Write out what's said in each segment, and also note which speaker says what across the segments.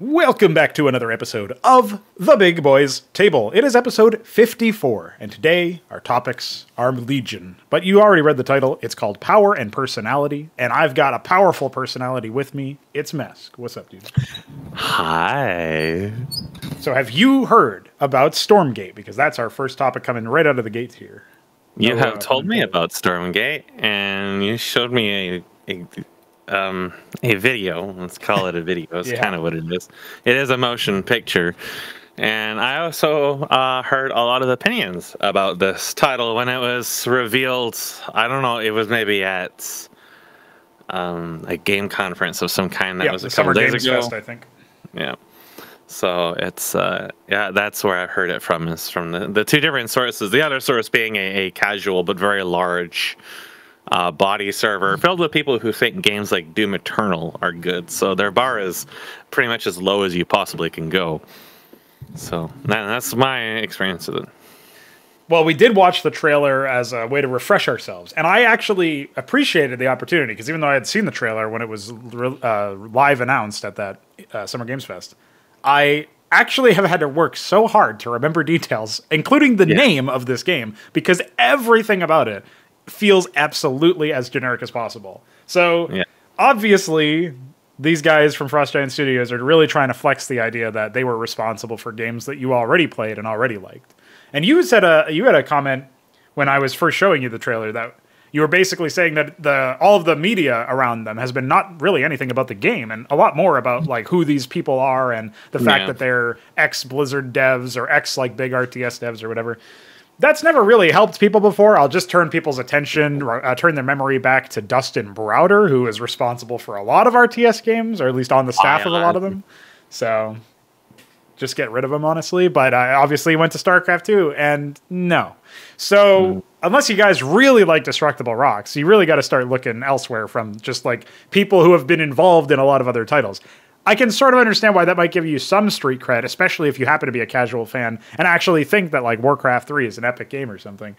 Speaker 1: Welcome back to another episode of The Big Boys Table. It is episode 54, and today our topics are legion. But you already read the title. It's called Power and Personality, and I've got a powerful personality with me. It's Mesk. What's up, dude?
Speaker 2: Hi.
Speaker 1: So have you heard about Stormgate? Because that's our first topic coming right out of the gates here.
Speaker 2: You have told me about Stormgate, and you showed me a video. Let's call it a video. It's kind of what it is. It is a motion picture. And I also heard a lot of opinions about this title when it was revealed. I don't know, it was maybe at a game conference of some kind. That was a couple days ago.
Speaker 1: Fest, I think.
Speaker 2: Yeah. So it's, that's where I've heard it from, is from the two different sources. The other source being a casual but very large body server filled with people who think games like Doom Eternal are good. So their bar is pretty much as low as you possibly can go. So that's my experience with it.
Speaker 1: Well, we did watch the trailer as a way to refresh ourselves. And I actually appreciated the opportunity, because even though I had seen the trailer when it was live announced at that Summer Games Fest, I actually have had to work so hard to remember details, including the name of this game, because everything about it feels absolutely as generic as possible. So obviously these guys from Frost Giant Studios are really trying to flex the idea that they were responsible for games that you already played and already liked. And you said you had a comment when I was first showing you the trailer that you were basically saying that all of the media around them has been not really anything about the game, and a lot more about like who these people are and the fact that they're ex-Blizzard devs or ex-like big RTS devs or whatever. That's never really helped people before. I'll just turn people's attention, turn their memory back to Dustin Browder, who is responsible for a lot of RTS games, or at least on the staff of a lot of them. So just get rid of him, honestly. But I obviously went to StarCraft 2, and no. So unless you guys really like Destructible Rocks, you really got to start looking elsewhere from just like people who have been involved in a lot of other titles. I can sort of understand why that might give you some street cred, especially if you happen to be a casual fan and actually think that like Warcraft 3 is an epic game or something.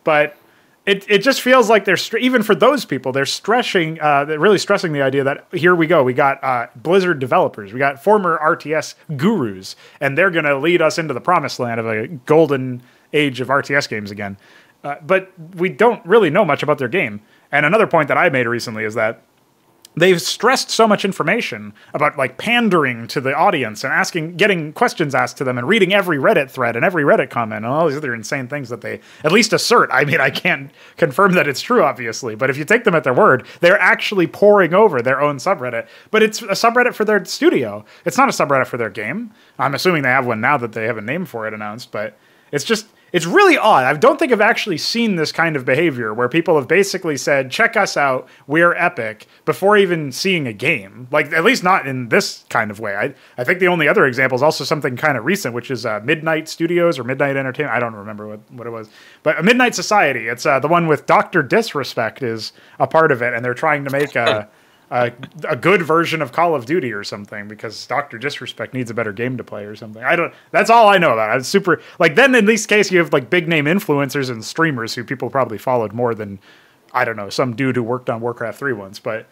Speaker 1: But it just feels like they're, even for those people, they're really stressing the idea that here we go. We got Blizzard developers. We got former RTS gurus, and they're going to lead us into the promised land of a golden age of RTS games again. But we don't really know much about their game. And another point that I made recently is that they've stressed so much information about like pandering to the audience and getting questions asked to them and reading every Reddit thread and every Reddit comment and all these other insane things that they at least assert. I mean, I can't confirm that it's true, obviously, but if you take them at their word, they're actually poring over their own subreddit. But it's a subreddit for their studio. It's not a subreddit for their game. I'm assuming they have one now that they have a name for it announced, but it's really odd. I don't think I've actually seen this kind of behavior where people have basically said, check us out, we're epic, before even seeing a game. Like, at least not in this kind of way. I think the only other example is also something kind of recent, which is Midnight Studios or Midnight Entertainment. I don't remember what it was. But Midnight Society, it's the one with Dr. Disrespect is a part of it, and they're trying to make a good version of Call of Duty or something because Dr. Disrespect needs a better game to play or something. That's all I know about it. It's super, like, then in this case you have like big name influencers and streamers who people probably followed more than, I don't know, some dude who worked on Warcraft 3 once. But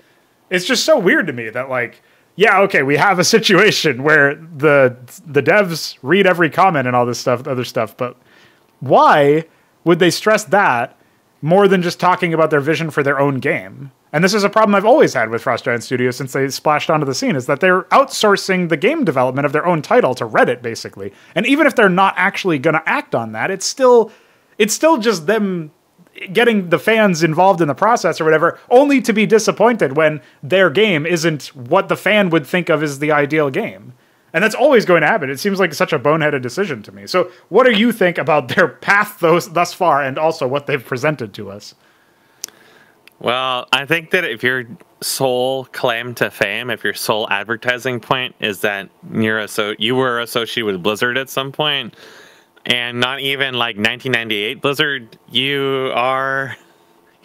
Speaker 1: it's just so weird to me that like, yeah, okay, we have a situation where the devs read every comment and all this stuff, other stuff, but why would they stress that more than just talking about their vision for their own game? And this is a problem I've always had with Frost Giant Studios since they splashed onto the scene, is that they're outsourcing the game development of their own title to Reddit, basically. And even if they're not actually going to act on that, it's still just them getting the fans involved in the process or whatever, only to be disappointed when their game isn't what the fan would think of as the ideal game. And that's always going to happen. It seems like such a boneheaded decision to me. So what do you think about their path thus far, and also what they've presented to us?
Speaker 2: Well, I think that if your sole claim to fame, if your sole advertising point is that you were associated with Blizzard at some point, and not even like 1998 Blizzard, you're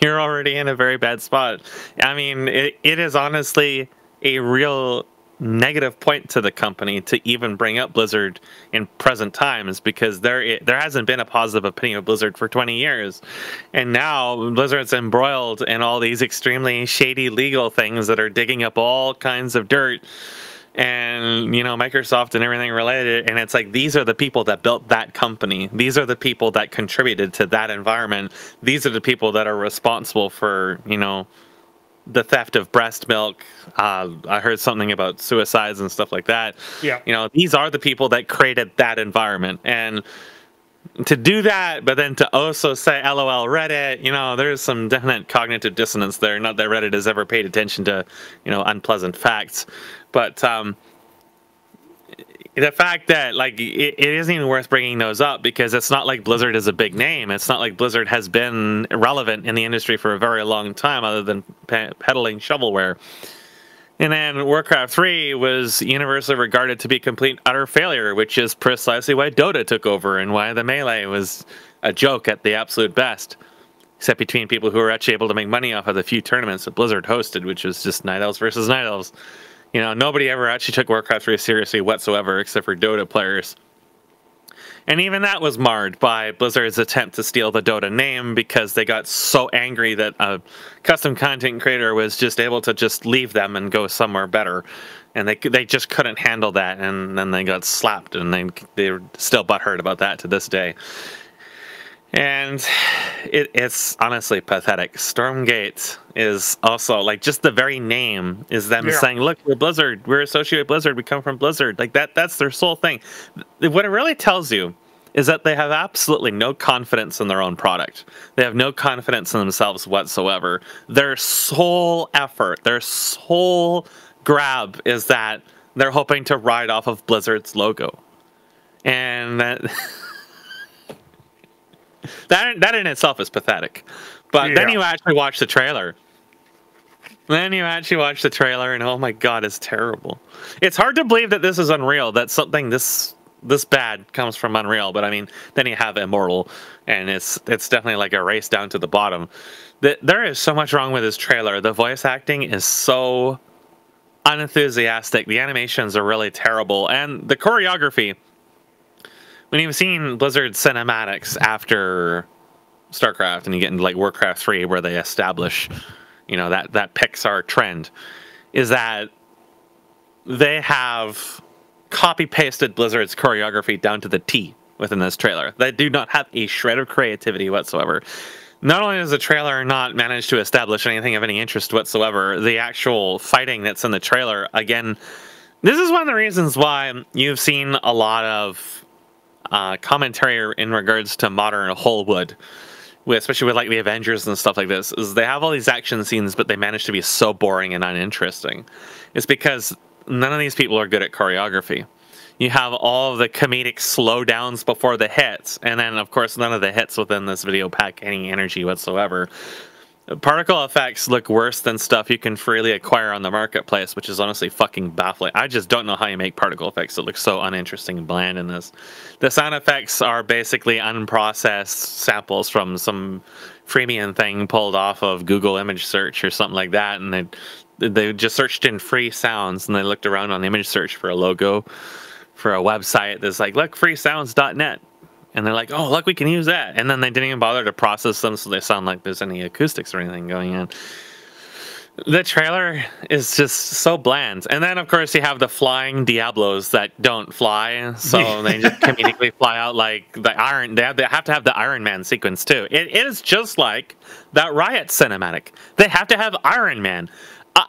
Speaker 2: already in a very bad spot. I mean, it is honestly a real negative point to the company to even bring up Blizzard in present times, because there hasn't been a positive opinion of Blizzard for 20 years. And now Blizzard's embroiled in all these extremely shady legal things that are digging up all kinds of dirt and Microsoft and everything related, and it's like these are the people that built that company, these are the people that contributed to that environment, these are the people that are responsible for the theft of breast milk. I heard something about suicides and stuff like that.
Speaker 1: Yeah.
Speaker 2: These are the people that created that environment, and to do that, but then to also say LOL Reddit, there's some definite cognitive dissonance there. Not that Reddit has ever paid attention to, unpleasant facts, but the fact that it isn't even worth bringing those up, because it's not like Blizzard is a big name. It's not like Blizzard has been relevant in the industry for a very long time, other than peddling shovelware. And then Warcraft 3 was universally regarded to be a complete utter failure, which is precisely why Dota took over and why the Melee was a joke at the absolute best. Except between people who were actually able to make money off of the few tournaments that Blizzard hosted, which was just Night Elves versus Night Elves. Nobody ever actually took Warcraft 3 seriously whatsoever, except for Dota players. And even that was marred by Blizzard's attempt to steal the Dota name, because they got so angry that a custom content creator was just able to just leave them and go somewhere better. And they just couldn't handle that, and then they got slapped, and they're still butthurt about that to this day. And it's honestly pathetic. Stormgate is also, just the very name is them saying, look, we're Blizzard, we're associated with Blizzard, we come from Blizzard. That's their sole thing. What it really tells you is that they have absolutely no confidence in their own product. They have no confidence in themselves whatsoever. Their sole effort, their sole grab is that they're hoping to ride off of Blizzard's logo. And that in itself is pathetic. But then you actually watch the trailer. And oh my god, it's terrible. It's hard to believe that this is Unreal, that something this bad comes from Unreal. But I mean, then you have Immortal, and it's definitely like a race down to the bottom. There is so much wrong with this trailer. The voice acting is so unenthusiastic. The animations are really terrible, and the choreography. When you've seen Blizzard cinematics after StarCraft, and you get into Warcraft 3, where they establish, that Pixar trend, is that they have copy-pasted Blizzard's choreography down to the T within this trailer. They do not have a shred of creativity whatsoever. Not only does the trailer not manage to establish anything of any interest whatsoever, the actual fighting that's in the trailer, again, this is one of the reasons why you've seen a lot of commentary in regards to modern Hollywood, especially with the Avengers and stuff like this, is they have all these action scenes, but they manage to be so boring and uninteresting. It's because none of these people are good at choreography. You have all of the comedic slowdowns before the hits, and then of course none of the hits within this video pack any energy whatsoever. Particle effects look worse than stuff you can freely acquire on the marketplace, which is honestly fucking baffling. I just don't know how you make particle effects that look so uninteresting and bland in this. The sound effects are basically unprocessed samples from some freemium thing pulled off of Google image search or something like that, and they just searched in free sounds, and they looked around on the image search for a logo for a website that's look, freesounds.net. And they're like, oh, look, we can use that. And then they didn't even bother to process them so they sound like there's any acoustics or anything going on. The trailer is just so bland. And then, of course, you have the flying Diablos that don't fly. So they just comedically fly out like the Iron... They have to have the Iron Man sequence, too. It is just like that Riot cinematic. They have to have Iron Man.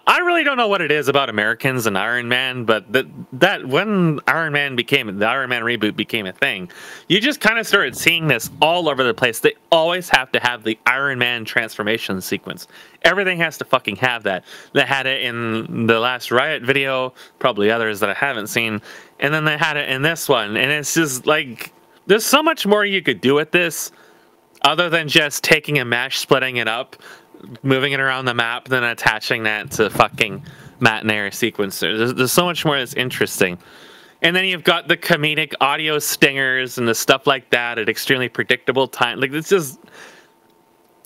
Speaker 2: I really don't know what it is about Americans and Iron Man, but that when the Iron Man reboot became a thing, you just kind of started seeing this all over the place. They always have to have the Iron Man transformation sequence. Everything has to fucking have that. They had it in the last Riot video, probably others that I haven't seen, and then they had it in this one, and it's just there's so much more you could do with this other than just taking a mesh, splitting it up, moving it around the map, then attaching that to fucking matinee sequencer. There's so much more that's interesting. And then you've got the comedic audio stingers and the stuff like that at extremely predictable time. It's just...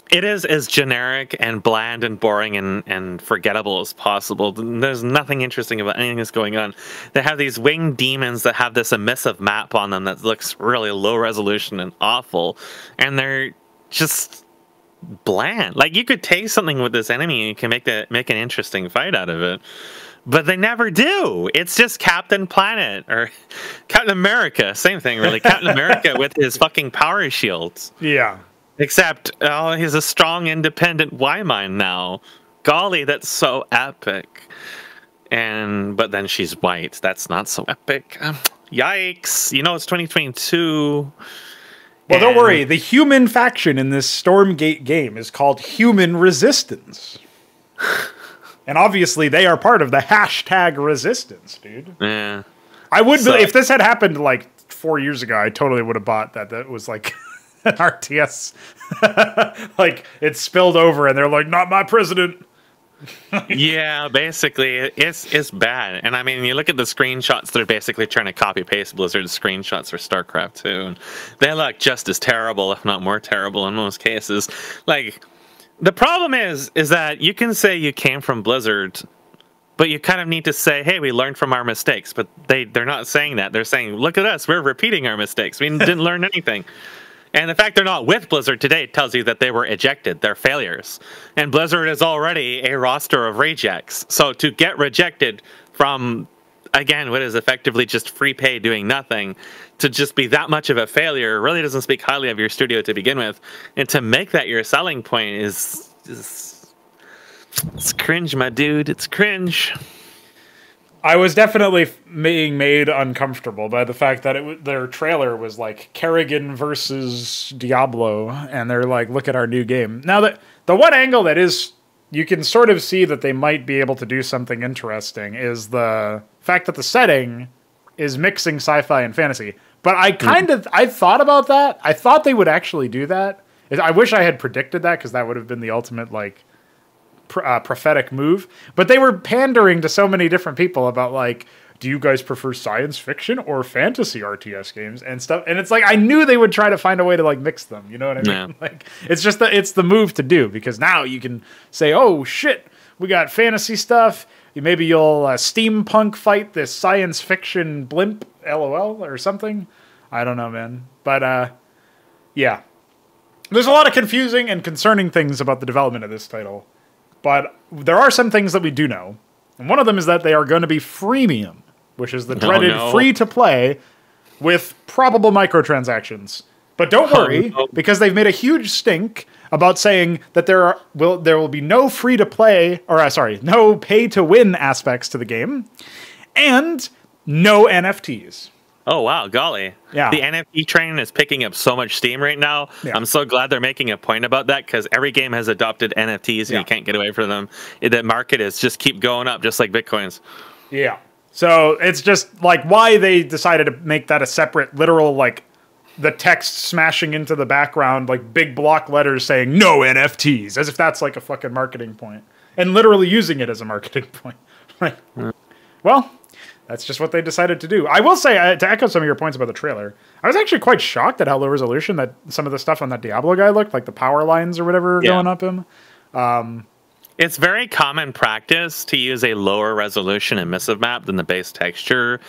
Speaker 2: It is as generic and bland and boring and forgettable as possible. There's nothing interesting about anything that's going on. They have these winged demons that have this emissive map on them that looks really low resolution and awful. And they're just... bland. You could take something with this enemy and you can make an interesting fight out of it. But they never do. It's just Captain Planet or Captain America. Same thing, really. Captain America with his fucking power shields.
Speaker 1: Yeah.
Speaker 2: Except, oh, he's a strong, independent Y-mind now. Golly, that's so epic. But then she's white. That's not so epic. Yikes. You know, it's 2022.
Speaker 1: Well, don't worry. The human faction in this Stormgate game is called Human Resistance. And obviously, they are part of the hashtag resistance, dude.
Speaker 2: Yeah.
Speaker 1: I would if this had happened like 4 years ago, I totally would have bought that. That was like an RTS. Like, it spilled over, and they're like, not my president.
Speaker 2: Yeah, basically, it's bad. And I mean, you look at the screenshots, they're basically trying to copy-paste Blizzard's screenshots for StarCraft 2. And they look just as terrible, if not more terrible in most cases. Like, the problem is that you can say you came from Blizzard, but you kind of need to say, hey, we learned from our mistakes. But they're not saying that. They're saying, look at us, we're repeating our mistakes. We didn't learn anything. And the fact they're not with Blizzard today tells you that they were ejected. They're failures. And Blizzard is already a roster of rejects. So to get rejected from, again, what is effectively just free pay doing nothing, to just be that much of a failure really doesn't speak highly of your studio to begin with. And to make that your selling point is it's cringe, my dude. It's cringe.
Speaker 1: I was definitely being made uncomfortable by the fact that their trailer was like Kerrigan versus Diablo, and they're like, look at our new game. Now, the one angle that is, you can sort of see that they might be able to do something interesting is the fact that the setting is mixing sci-fi and fantasy. But I thought about that. I thought they would actually do that. I wish I had predicted that, because that would have been the ultimate, like, prophetic move. But they were pandering to so many different people about, like, do you guys prefer science fiction or fantasy RTS games and stuff? And it's like, I knew they would try to find a way to, like, mix them. You know what I mean?
Speaker 2: Yeah.
Speaker 1: Like, it's just it's the move to do, because now you can say, oh shit, we got fantasy stuff. Maybe you'll steampunk fight this science fiction blimp, LOL, or something. I don't know, man. But yeah, there's a lot of confusing and concerning things about the development of this title. But there are some things that we do know. And one of them is that they are going to be freemium, which is the dreaded free-to-play with probable microtransactions. But don't worry, because they've made a huge stink about saying that there will be no free-to-play, or no pay-to-win aspects to the game, and no NFTs.
Speaker 2: Oh, wow, golly.
Speaker 1: Yeah.
Speaker 2: The NFT train is picking up so much steam right now. Yeah. I'm so glad they're making a point about that, because every game has adopted NFTs and you can't get away from them. The market is just keep going up, just like Bitcoins. Yeah.
Speaker 1: So it's just like why they decided to make that a separate literal, like, the text smashing into the background, like big block letters saying no NFTs, as if that's like a fucking marketing point, and literally using it as a marketing point. Like, well, that's just what they decided to do. I will say, to echo some of your points about the trailer, I was actually quite shocked at how low resolution that some of the stuff on that Diablo guy looked, like the power lines or whatever going up him.
Speaker 2: It's very common practice to use a lower resolution emissive map than the base texture.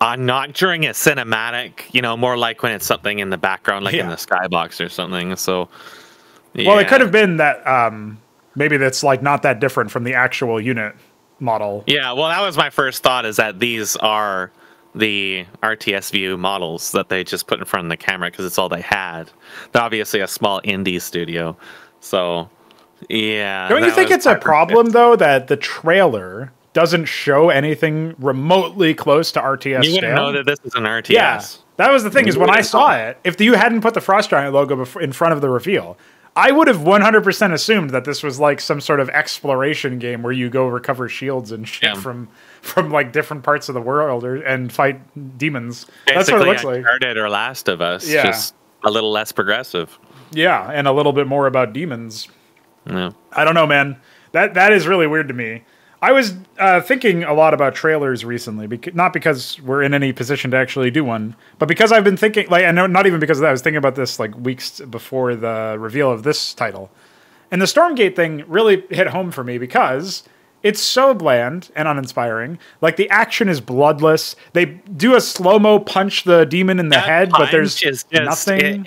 Speaker 2: Not during a cinematic, more like when it's something in the background, like in the skybox or something. So, yeah.
Speaker 1: Well, it could have been that maybe that's like not that different from the actual unit model.
Speaker 2: Yeah, well, that was my first thought, is that these are the RTS view models that they just put in front of the camera because it's all they had. They're obviously a small indie studio. So, yeah.
Speaker 1: Don't you think it's a problem, though, that the trailer doesn't show anything remotely close to RTS
Speaker 2: You wouldn't know that this is an RTS.
Speaker 1: Yeah, that was the thing, is when I saw it, if you hadn't put the Frost Giant logo in front of the reveal, I would have 100% assumed that this was like some sort of exploration game where you go recover shields and shit from like different parts of the world and fight demons.
Speaker 2: Basically,
Speaker 1: that's what it looks like.
Speaker 2: Uncharted or Last of Us, just a little less progressive.
Speaker 1: Yeah, and a little bit more about demons.
Speaker 2: Yeah.
Speaker 1: I don't know, man. That is really weird to me. I was thinking a lot about trailers recently, not because we're in any position to actually do one, but because I've been thinking, like, I know, not even because of that, I was thinking about this like weeks before the reveal of this title. And the Stormgate thing really hit home for me because it's so bland and uninspiring. Like, the action is bloodless. They do a slow-mo punch the demon in the head, but there's nothing.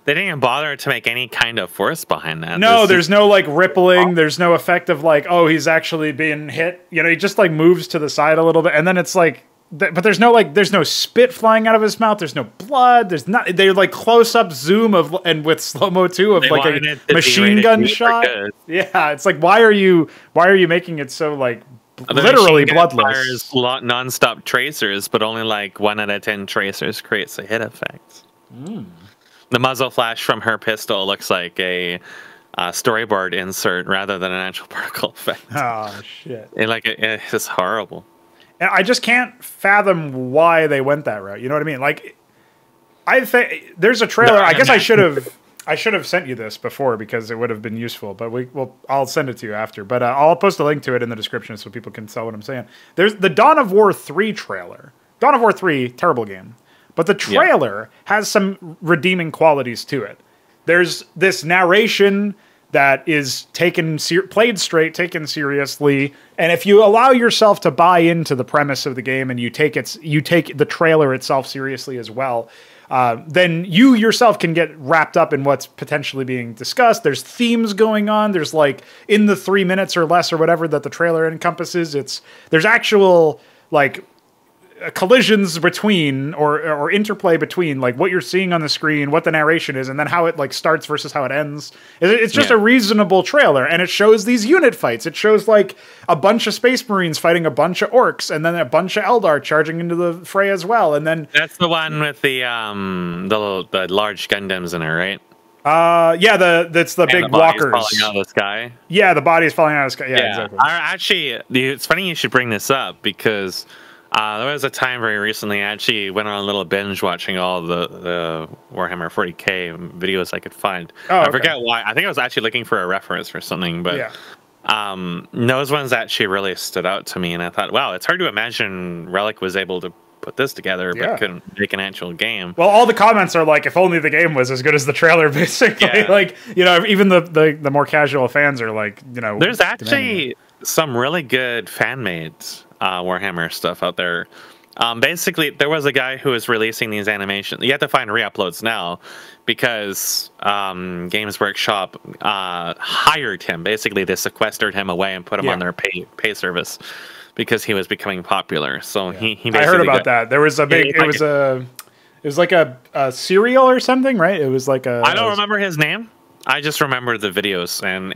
Speaker 2: They didn't even bother to make any kind of force behind that.
Speaker 1: No, there's no like rippling. There's no effect of like, oh, he's actually being hit. You know, he just like moves to the side a little bit, and then it's like, but there's no spit flying out of his mouth. There's no blood. There's not. They're like close up zoom of and with slow mo too of like a machine gun shot. Yeah, it's like why are you making it so like literally bloodless?
Speaker 2: Fires non-stop tracers, but only like 1 out of 10 tracers creates a hit effect. The muzzle flash from her pistol looks like a storyboard insert rather than an actual particle effect.
Speaker 1: Oh shit!
Speaker 2: It's just horrible.
Speaker 1: And I just can't fathom why they went that route. You know what I mean? Like, I think there's a trailer. I guess I should have sent you this before because it would have been useful. But I'll send it to you after. But I'll post a link to it in the description so people can tell what I'm saying. There's the Dawn of War 3 trailer. Dawn of War 3, terrible game. But the trailer has some redeeming qualities to it. There's this narration that is played straight, taken seriously, and if you allow yourself to buy into the premise of the game and you take the trailer itself seriously as well, then you yourself can get wrapped up in what's potentially being discussed. There's themes going on. There's like in the 3 minutes or less or whatever that the trailer encompasses. There's actual like collisions between or interplay between like what you're seeing on the screen, what the narration is, and then how it like starts versus how it ends. It's just a reasonable trailer, and it shows these unit fights. It shows like a bunch of Space Marines fighting a bunch of orcs, and then a bunch of Eldar charging into the fray as well. And then
Speaker 2: that's the one with the large Gundams in it, right?
Speaker 1: That's the big blockers
Speaker 2: falling out of the sky.
Speaker 1: Yeah, the body's falling out of the sky. Yeah, exactly.
Speaker 2: Actually, it's funny you should bring this up because there was a time very recently I actually went on a little binge watching all the Warhammer 40k videos I could find. I forget why. I think I was actually looking for a reference for something, but those ones actually really stood out to me, and I thought, wow, it's hard to imagine Relic was able to put this together but couldn't make an actual game.
Speaker 1: Well, all the comments are like, if only the game was as good as the trailer, basically. Like, you know, even the more casual fans are like, you know,
Speaker 2: there's actually some really good fan-made Warhammer stuff out there. Basically, there was a guy who was releasing these animations. You have to find re-uploads now because Games Workshop hired him. Basically, they sequestered him away and put him on their pay service because he was becoming popular. So he basically
Speaker 1: I heard about that. There was a big. It was like a cereal or something, right? It was like a.
Speaker 2: I don't remember his name. I just remember the videos, and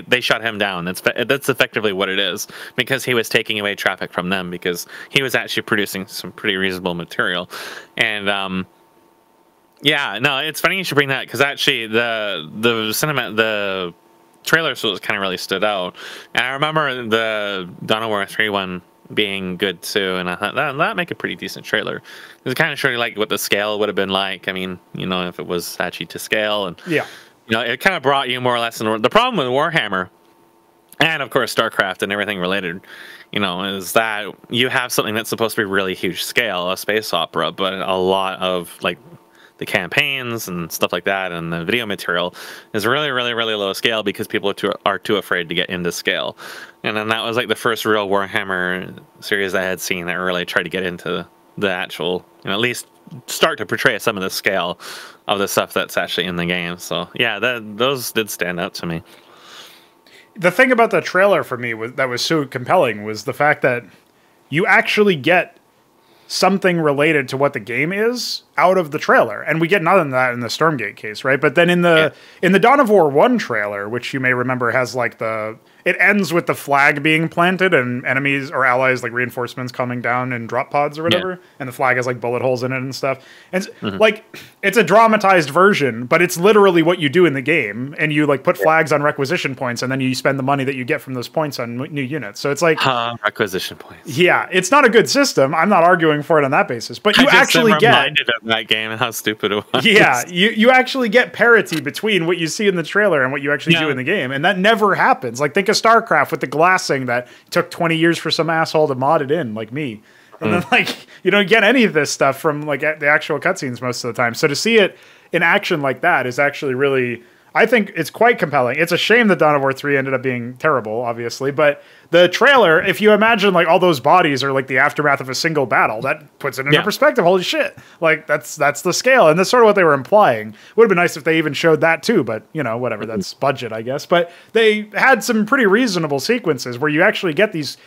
Speaker 2: they shut him down. That's effectively what it is, because he was taking away traffic from them because he was actually producing some pretty reasonable material. And it's funny you should bring that because actually the trailers was kind of really stood out, and I remember the Dawn of War 3 one being good too, and I thought that'd make a pretty decent trailer. It was kind of showing like what the scale would have been like. I mean, you know, if it was actually to scale, and you know, it kind of brought you more or less in the problem with Warhammer, and of course StarCraft and everything related, you know, is that you have something that's supposed to be really huge scale, a space opera, but a lot of like the campaigns and stuff like that, and the video material is really, really, really low scale because people are too afraid to get into scale. And then that was like the first real Warhammer series I had seen that really tried to get into the actual, you know, at least start to portray some of the scale of the stuff that's actually in the game. So yeah, those did stand out to me.
Speaker 1: The thing about the trailer for me that was so compelling was the fact that you actually get something related to what the game is out of the trailer, and we get none of that in the Stormgate case, right? But then in the Dawn of War 1 trailer, which you may remember has like it ends with the flag being planted and enemies or allies like reinforcements coming down in drop pods or whatever, and the flag has like bullet holes in it and stuff. And like it's a dramatized version, but it's literally what you do in the game, and you like put flags on requisition points, and then you spend the money that you get from those points on new units. So it's like
Speaker 2: requisition points.
Speaker 1: Yeah, it's not a good system. I'm not arguing for it on that basis, but you actually get
Speaker 2: that game and how stupid it was.
Speaker 1: Yeah, you actually get parity between what you see in the trailer and what you actually do in the game, and that never happens. Like think of StarCraft with the glassing that took 20 years for some asshole to mod it in, like me. And then like you don't get any of this stuff from like the actual cutscenes most of the time. So to see it in action like that is actually really, I think it's quite compelling. It's a shame that Dawn of War 3 ended up being terrible, obviously, but the trailer, if you imagine like all those bodies are like the aftermath of a single battle, that puts it into perspective. Holy shit. Like that's the scale. And that's sort of what they were implying. Would have been nice if they even showed that too, but you know, whatever, that's budget, I guess. But they had some pretty reasonable sequences where you actually get these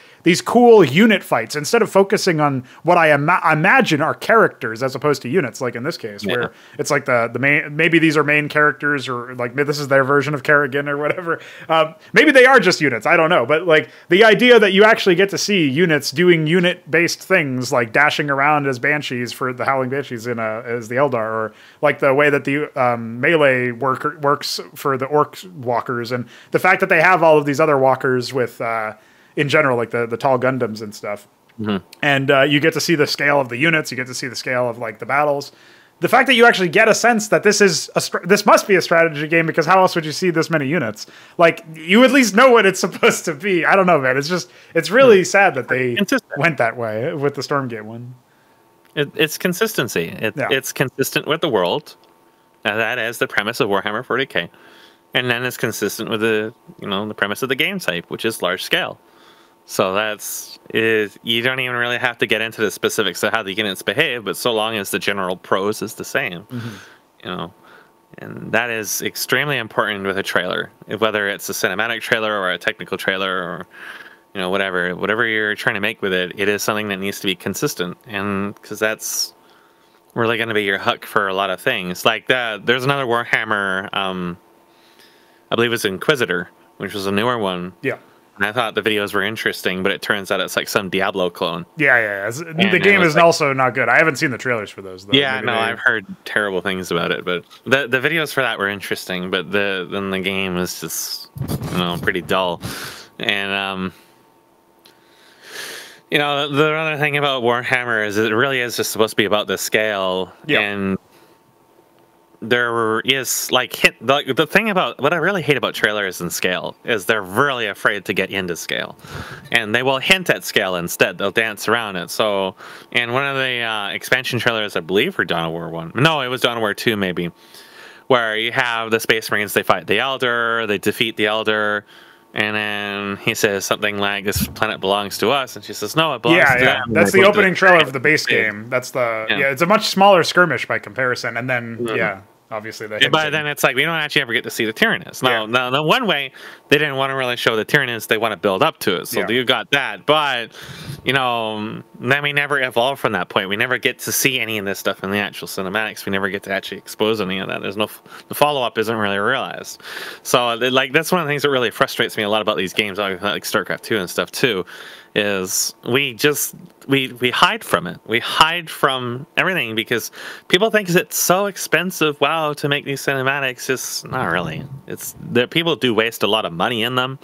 Speaker 1: cool unit fights instead of focusing on what I imagine are characters as opposed to units, like in this case, where it's like the main, maybe these are main characters or like this is their version of Kerrigan or whatever. Maybe they are just units. I don't know. But like the idea that you actually get to see units doing unit-based things like dashing around as banshees for the Howling Banshees as the Eldar, or like the way that the melee works for the Orc walkers, and the fact that they have all of these other walkers with... in general, like the tall Gundams and stuff. And you get to see the scale of the units. You get to see the scale of like the battles. The fact that you actually get a sense that this must be a strategy game, because how else would you see this many units? Like, you at least know what it's supposed to be. I don't know, man. It's really sad that they went that way with the Stormgate one.
Speaker 2: It's consistency. It's consistent with the world. That is the premise of Warhammer 40K. And then it's consistent with the premise of the game type, which is large scale. So you don't even really have to get into the specifics of how the units behave, but so long as the general prose is the same, and that is extremely important with a trailer, whether it's a cinematic trailer or a technical trailer or, whatever you're trying to make with it, it is something that needs to be consistent. And because that's really going to be your hook for a lot of things. Like there's another Warhammer, I believe it's Inquisitor, which was a newer one. Yeah. And I thought the videos were interesting, but it turns out it's like some Diablo clone.
Speaker 1: Yeah. The game is also not good. I haven't seen the trailers for those, though.
Speaker 2: Yeah, I've heard terrible things about it. But the videos for that were interesting, but then the game is just, pretty dull. And, the other thing about Warhammer is it really is just supposed to be about the scale. Yeah. And there is the thing about what I really hate about trailers and scale is they're really afraid to get into scale, and they will hint at scale instead. They'll dance around it. So, and one of the expansion trailers, I believe, for Dawn of War 1. No, it was Dawn of War 2, maybe, where you have the Space Marines. They fight the Elder. They defeat the Elder. And then he says something like, "This planet belongs to us," and she says, "No, it belongs to them."
Speaker 1: That's the opening trailer of the base game. That's it's a much smaller skirmish by comparison. And then obviously
Speaker 2: but then it's like we don't actually ever get to see the Tyrannus. Now, the one way they didn't want to really show the Tyrannus, they want to build up to it. So you got that, but then we never evolve from that point. We never get to see any of this stuff in the actual cinematics. We never get to actually expose any of that. There's the follow up isn't really realized. So that's one of the things that really frustrates me a lot about these games, like StarCraft 2 and stuff too. Is we hide from it. We hide from everything because people think it's so expensive. Wow, to make these cinematics, it's not really. People do waste a lot of money in them,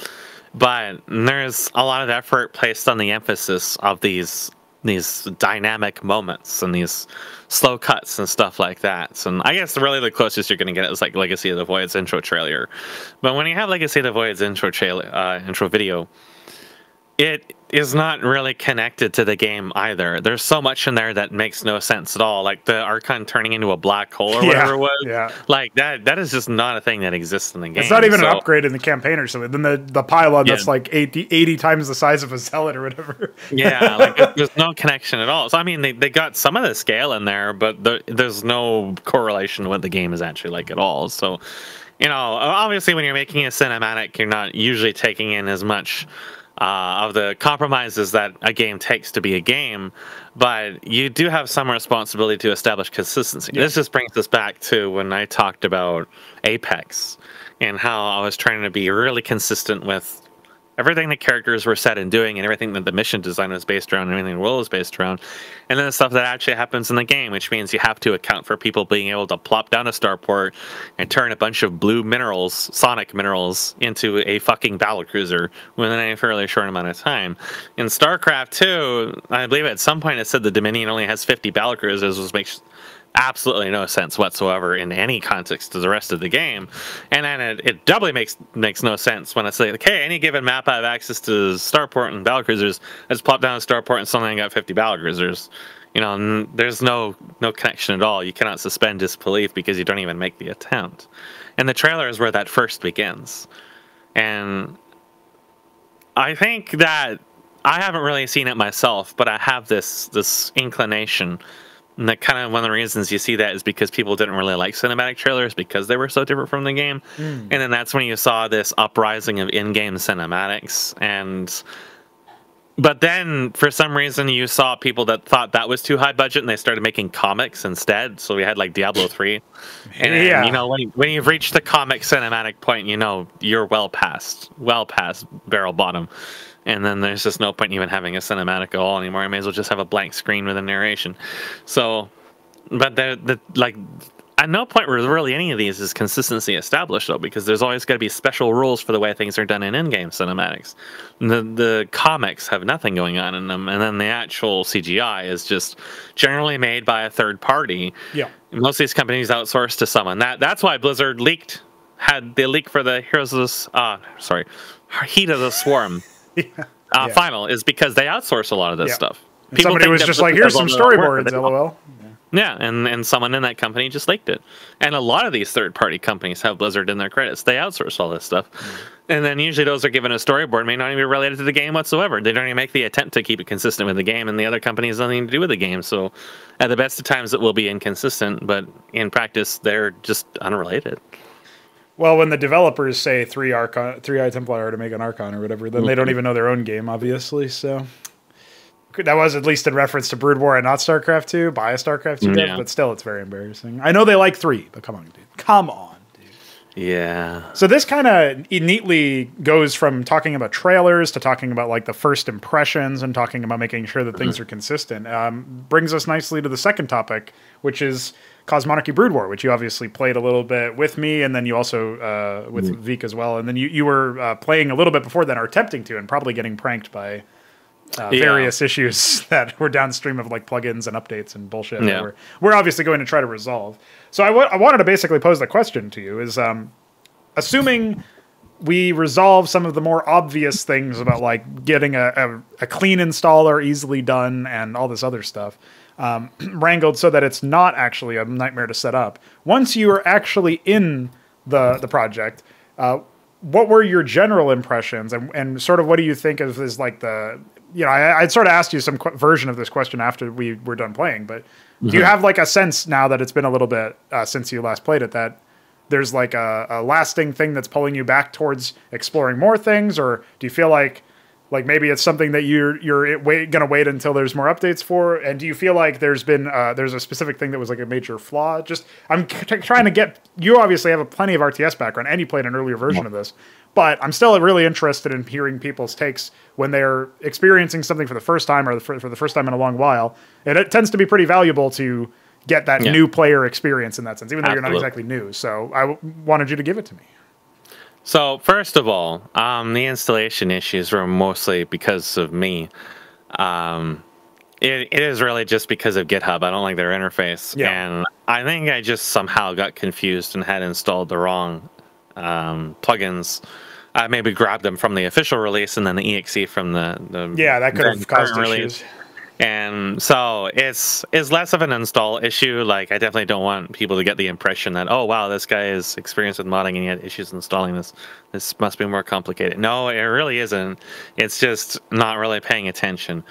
Speaker 2: but there's a lot of effort placed on the emphasis of these dynamic moments and these slow cuts and stuff like that. So I guess really the closest you're going to get is like Legacy of the Void's intro trailer. But when you have Legacy of the Void's intro video, it is not really connected to the game either. There's so much in there that makes no sense at all. Like the Archon turning into a black hole or whatever it was. Yeah. Like that is just not a thing that exists in the game.
Speaker 1: It's not even an upgrade in the campaign or something. Then the pylon that's like 80 times the size of a zealot or whatever.
Speaker 2: There's no connection at all. So I mean, they got some of the scale in there, but there's no correlation to what the game is actually like at all. So, obviously when you're making a cinematic, you're not usually taking in as much of the compromises that a game takes to be a game, but you do have some responsibility to establish consistency. This just brings us back to when I talked about Apex and how I was trying to be really consistent with everything the characters were set in doing and everything that the mission design was based around and everything the world is based around, and then the stuff that actually happens in the game, which means you have to account for people being able to plop down a starport and turn a bunch of blue minerals, sonic minerals, into a fucking battlecruiser within a fairly short amount of time. In StarCraft 2, I believe at some point it said the Dominion only has 50 battlecruisers, which makes absolutely no sense whatsoever in any context to the rest of the game. And then it doubly makes no sense when I say, like, hey, any given map I have access to starport and battlecruisers, I just plop down a starport and suddenly I got 50 battlecruisers. There's no connection at all. You cannot suspend disbelief because you don't even make the attempt. And the trailer is where that first begins. And I think that I haven't really seen it myself, but I have this inclination. And that kind of one of the reasons you see that is because people didn't really like cinematic trailers because they were so different from the game. And then that's when you saw this uprising of in-game cinematics. But then for some reason you saw people that thought that was too high budget and they started making comics instead. So we had like Diablo 3. And you know, when you've reached the comic cinematic point, you know, you're well past barrel bottom. And then there's just no point in even having a cinematic at all anymore. I may as well just have a blank screen with a narration. So, but like, at no point where really any of these is consistency established, though, because there's always got to be special rules for the way things are done in in-game cinematics. The comics have nothing going on in them, and then the actual CGI is just generally made by a third party.
Speaker 1: Yeah,
Speaker 2: most of these companies outsource to someone. That's why Blizzard had the leak for the Heat of the Swarm. Final is because they outsource a lot of this stuff.
Speaker 1: Somebody was just like, here's some storyboards, lol.
Speaker 2: Yeah, and someone in that company just leaked it. And a lot of these third-party companies have Blizzard in their credits. They outsource all this stuff. And then usually those are given a storyboard, may not even be related to the game whatsoever. They don't even make the attempt to keep it consistent with the game, and the other company has nothing to do with the game. So at the best of times, it will be inconsistent, but in practice, they're just unrelated.
Speaker 1: Well, when the developers say 3-eye Templar to make an Archon or whatever, then they don't even know their own game, obviously. So that was at least in reference to Brood War and not StarCraft 2, by a StarCraft 2 dev, but still, it's very embarrassing. I know they like 3, but come on, dude. Come on, dude.
Speaker 2: Yeah.
Speaker 1: So this kind of neatly goes from talking about trailers to talking about like the first impressions and talking about making sure that things are consistent. Brings us nicely to the second topic, which is Cosmonarchy Brood War, which you obviously played a little bit with me, and then you also with Veek as well, and then you were playing a little bit before that, or attempting to, and probably getting pranked by various issues that were downstream of like plugins and updates and bullshit that we're obviously going to try to resolve. So I wanted to basically pose the question to you is, assuming we resolve some of the more obvious things about like getting a clean installer easily done and all this other stuff, wrangled so that it's not actually a nightmare to set up. Once you are actually in the project, what were your general impressions and sort of what do you think is like the, you know, I'd sort of asked you some version of this question after we were done playing, but do you have like a sense now that it's been a little bit since you last played it that there's like a lasting thing that's pulling you back towards exploring more things, or do you feel like maybe it's something that you're gonna wait until there's more updates for? And do you feel like there's a specific thing that was like a major flaw? Just I'm trying to get, you obviously have plenty of RTS background and you played an earlier version of this, but I'm still really interested in hearing people's takes when they're experiencing something for the first time or for the first time in a long while. And it tends to be pretty valuable to get that new player experience in that sense, even though you're not exactly new. So I wanted you to give it to me.
Speaker 2: So first of all, the installation issues were mostly because of me. It is really just because of GitHub. I don't like their interface. And I think I just somehow got confused and had installed the wrong plugins. I maybe grabbed them from the official release and then the exe from the
Speaker 1: that could have caused issues.
Speaker 2: And so it's less of an install issue. Like, I definitely don't want people to get the impression that, oh, wow, this guy is experienced with modding and he had issues installing this. This must be more complicated. No, it really isn't. It's just not really paying attention.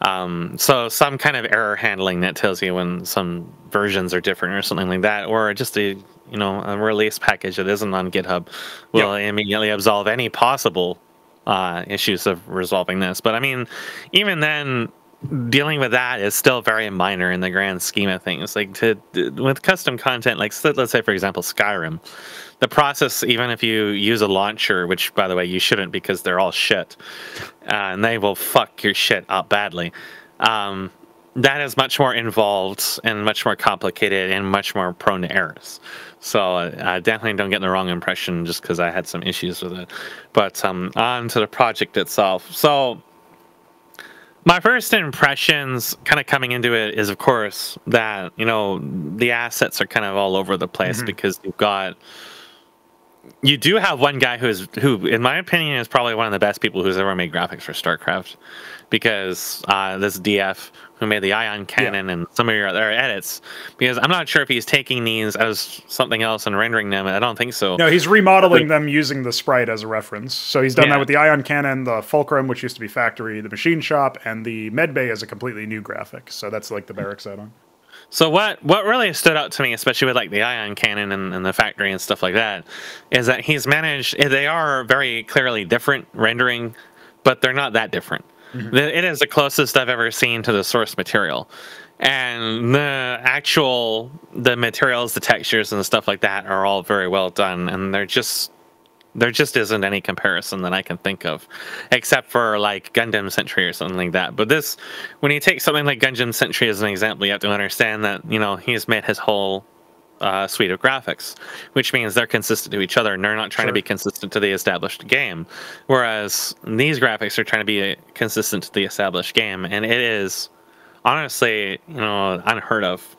Speaker 2: So some kind of error handling that tells you when some versions are different or something like that, or just a release package that isn't on GitHub will immediately absolve any possible issues of resolving this. But I mean, even then, dealing with that is still very minor in the grand scheme of things. Like with custom content, like let's say for example Skyrim, the process, even if you use a launcher, which by the way you shouldn't because they're all shit, and they will fuck your shit up badly. That is much more involved and much more complicated and much more prone to errors. So definitely don't get the wrong impression just because I had some issues with it. But on to the project itself. So my first impressions kind of coming into it is, of course, that, the assets are kind of all over the place because you've got you do have one guy who, in my opinion, is probably one of the best people who's ever made graphics for StarCraft, because this DF who made the ion cannon and some of your other edits. Because I'm not sure if he's taking these as something else and rendering them. I don't think so.
Speaker 1: No, he's remodeling them using the sprite as a reference. So he's done that with the ion cannon, the Fulcrum, which used to be factory, the machine shop, and the medbay is a completely new graphic. So that's like the barracks add-on.
Speaker 2: So what really stood out to me, especially with like the ion cannon and the factory and stuff like that, is that he's managed. They are very clearly different rendering, but they're not that different. It is the closest I've ever seen to the source material, and the materials, the textures, and the stuff like that are all very well done, and there just isn't any comparison that I can think of, except for like Gundam Century or something like that. But this, when you take something like Gundam Century as an example, you have to understand that, you know, he's made his whole suite of graphics, which means they're consistent to each other, and they're not trying to be consistent to the established game. Whereas these graphics are trying to be consistent to the established game, and it is honestly, you know, unheard of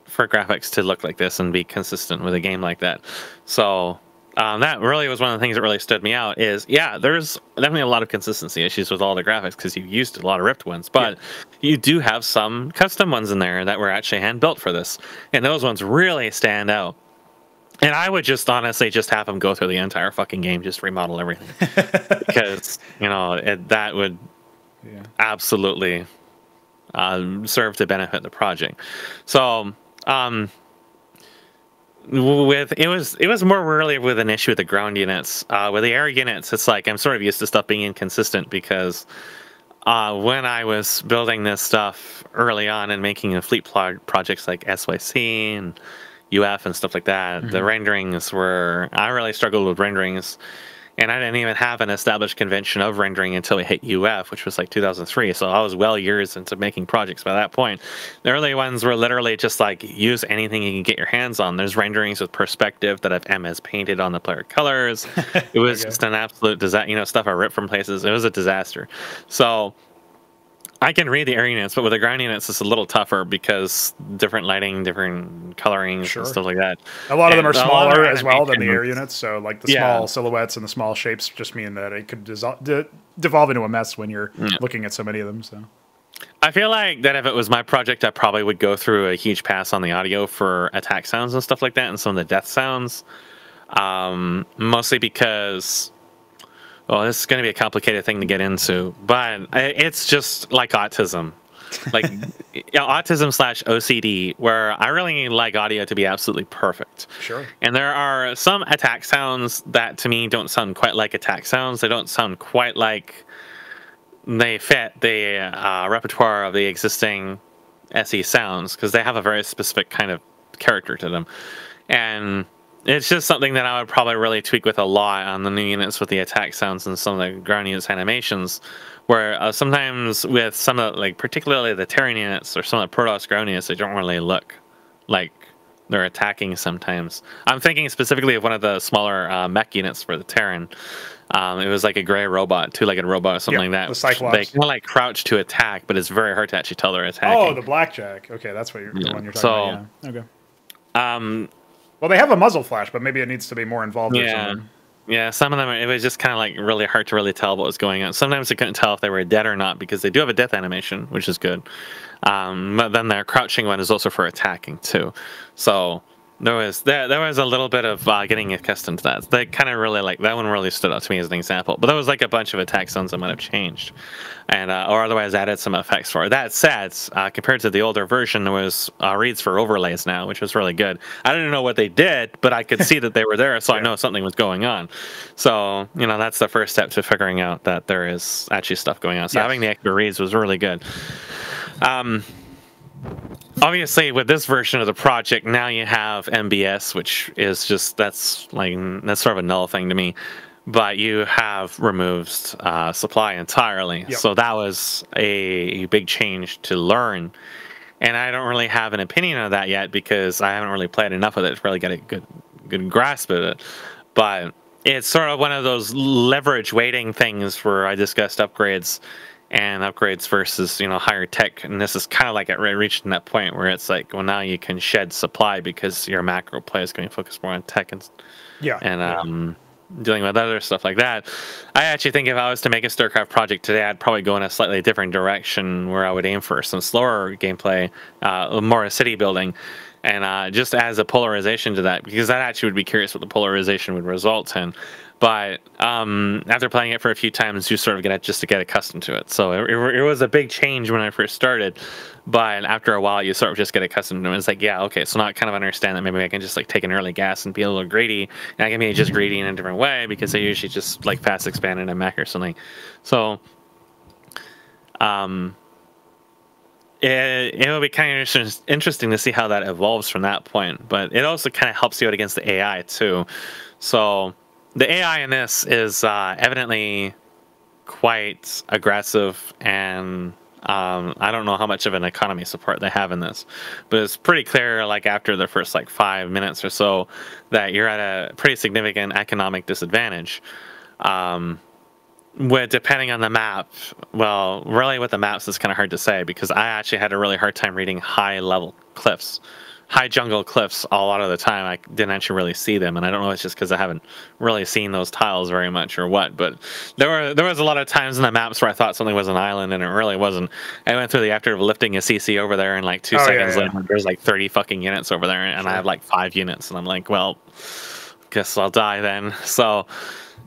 Speaker 2: for graphics to look like this and be consistent with a game like that. So that really was one of the things that really stood me out. Is there's definitely a lot of consistency issues with all the graphics because you used a lot of ripped ones, but you do have some custom ones in there that were actually hand built for this, and those ones really stand out. And I would just honestly just have them go through the entire fucking game, just remodel everything, because you know that would absolutely serve to benefit the project. So. It was more really with an issue with the ground units. With the air units, it's like I'm sort of used to stuff being inconsistent because when I was building this stuff early on and making the fleet projects like SYC and UF and stuff like that, the renderings I really struggled with renderings. And I didn't even have an established convention of rendering until we hit UF, which was like 2003. So I was well years into making projects by that point. The early ones were literally just like use anything you can get your hands on. There's renderings with perspective that I've MS painted on the player colors. It was just an absolute disaster. You know, stuff I ripped from places. It was a disaster. So I can read the air units, but with the ground units, it's a little tougher because different lighting, different colorings, and stuff like that.
Speaker 1: A lot of them are smaller as well than the air units. So, like the small silhouettes and the small shapes just mean that it could devolve into a mess when you're looking at so many of them. So,
Speaker 2: I feel like that if it was my project, I probably would go through a huge pass on the audio for attack sounds and stuff like that, and some of the death sounds. Mostly because. Well, this is going to be a complicated thing to get into, but it's just like autism. Like autism/OCD, where I really like audio to be absolutely perfect.
Speaker 1: Sure.
Speaker 2: And there are some attack sounds that to me don't sound quite like attack sounds. They don't sound quite like they fit the repertoire of the existing SE sounds because they have a very specific kind of character to them. And it's just something that I would probably really tweak with a lot on the new units with the attack sounds and some of the ground units animations, where sometimes with some of like particularly the Terran units or some of the Protoss ground units, they don't really look like they're attacking sometimes. I'm thinking specifically of one of the smaller mech units for the Terran. It was like a gray robot, two-legged robot or something like that.
Speaker 1: The Cyclops.
Speaker 2: They kind of like crouch to attack, but it's very hard to actually tell they're attacking.
Speaker 1: Oh, the Blackjack. Okay, that's what the one you're talking about. Yeah. Okay. Well, they have a muzzle flash, but maybe it needs to be more involved or something.
Speaker 2: Yeah, some of them, it was just kind of like really hard to really tell what was going on. Sometimes I couldn't tell if they were dead or not because they do have a death animation, which is good. But then their crouching one is also for attacking too. So there was a little bit of getting accustomed to that. They kind of really like that one really stood out to me as an example. But there was like a bunch of attack sounds that might have changed, and or otherwise added some effects for it. That said, compared to the older version, there was reads for overlays now, which was really good. I didn't know what they did, but I could see that they were there, so I know something was going on. So you know that's the first step to figuring out that there is actually stuff going on. So having the extra reads was really good. Obviously, with this version of the project, now you have MBS, which is just that's sort of a null thing to me. But you have removed supply entirely, so that was a big change to learn. And I don't really have an opinion on that yet because I haven't really played enough of it to really get a good grasp of it. But it's sort of one of those leverage weighting things where I discussed upgrades. and upgrades versus higher tech. And this is kind of like it reached that point where it's like, well, now you can shed supply because your macro play is going to focus more on tech and dealing with other stuff like that. I actually think if I was to make a StarCraft project today, I'd probably go in a slightly different direction where I would aim for some slower gameplay, more city building, and just as a polarization to that, because I actually would be curious what the polarization would result in. But after playing it for a few times, you sort of get accustomed to it. So it was a big change when I first started, but after a while, you sort of just get accustomed to it. It's like, yeah, okay, so now I kind of understand that maybe I can just like take an early gas and be a little greedy, and I can be just greedy in a different way because I usually just like fast expand in a mech or something. So it will be kind of interesting to see how that evolves from that point. But it also kind of helps you out against the AI too. So the AI in this is evidently quite aggressive, and I don't know how much of an economy support they have in this, but it's pretty clear, like after the first like 5 minutes or so, that you're at a pretty significant economic disadvantage. Depending on the map, well, really with the maps it's kind of hard to say, because I actually had a really hard time reading high jungle cliffs a lot of the time. I didn't actually really see them, and I don't know if it's just because I haven't really seen those tiles very much or what, but there was a lot of times in the maps where I thought something was an island and it really wasn't. I went through the effort of lifting a CC over there, and like 2 seconds later there's like 30 fucking units over there, and I have like 5 units, and I'm like, well, guess I'll die then. So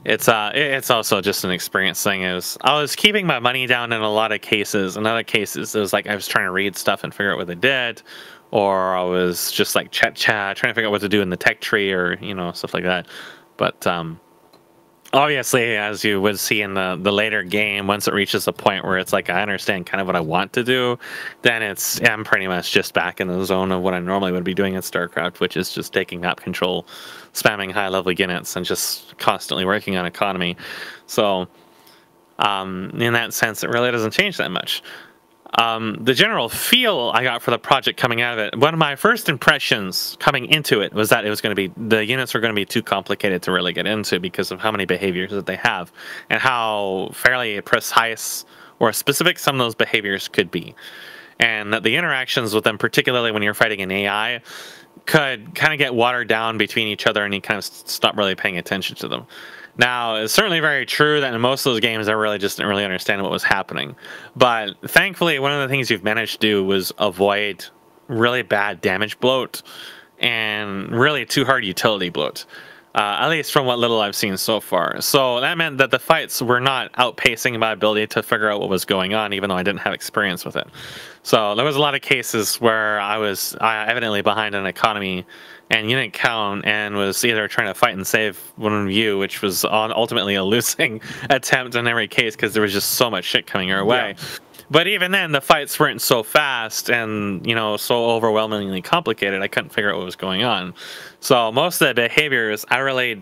Speaker 2: it's also just an experience thing. I was keeping my money down in a lot of cases. In other cases, it was like I was trying to read stuff and figure out what they did, or I was just like trying to figure out what to do in the tech tree, or stuff like that. But obviously, as you would see in the later game, once it reaches a point where it's like I understand kind of what I want to do, then I'm pretty much just back in the zone of what I normally would be doing in StarCraft, which is just taking map control, spamming high-level units, and just constantly working on economy. So in that sense, it really doesn't change that much. The general feel I got for the project coming out of it, one of my first impressions coming into it was that the units were going to be too complicated to really get into because of how many behaviors that they have and how fairly precise or specific some of those behaviors could be. And that the interactions with them, particularly when you're fighting an AI, could kind of get watered down between each other, and you kind of stop really paying attention to them. Now, it's certainly very true that in most of those games, I really just didn't really understand what was happening. But thankfully, one of the things you've managed to do was avoid really bad damage bloat and really too hard utility bloat, at least from what little I've seen so far. So that meant that the fights were not outpacing my ability to figure out what was going on, even though I didn't have experience with it. So there was a lot of cases where I was evidently behind an economy and unit count, and was either trying to fight and save one of you, which was ultimately a losing attempt in every case because there was just so much shit coming our way. Yeah. But even then, the fights weren't so fast and, so overwhelmingly complicated, I couldn't figure out what was going on. So most of the behaviors, it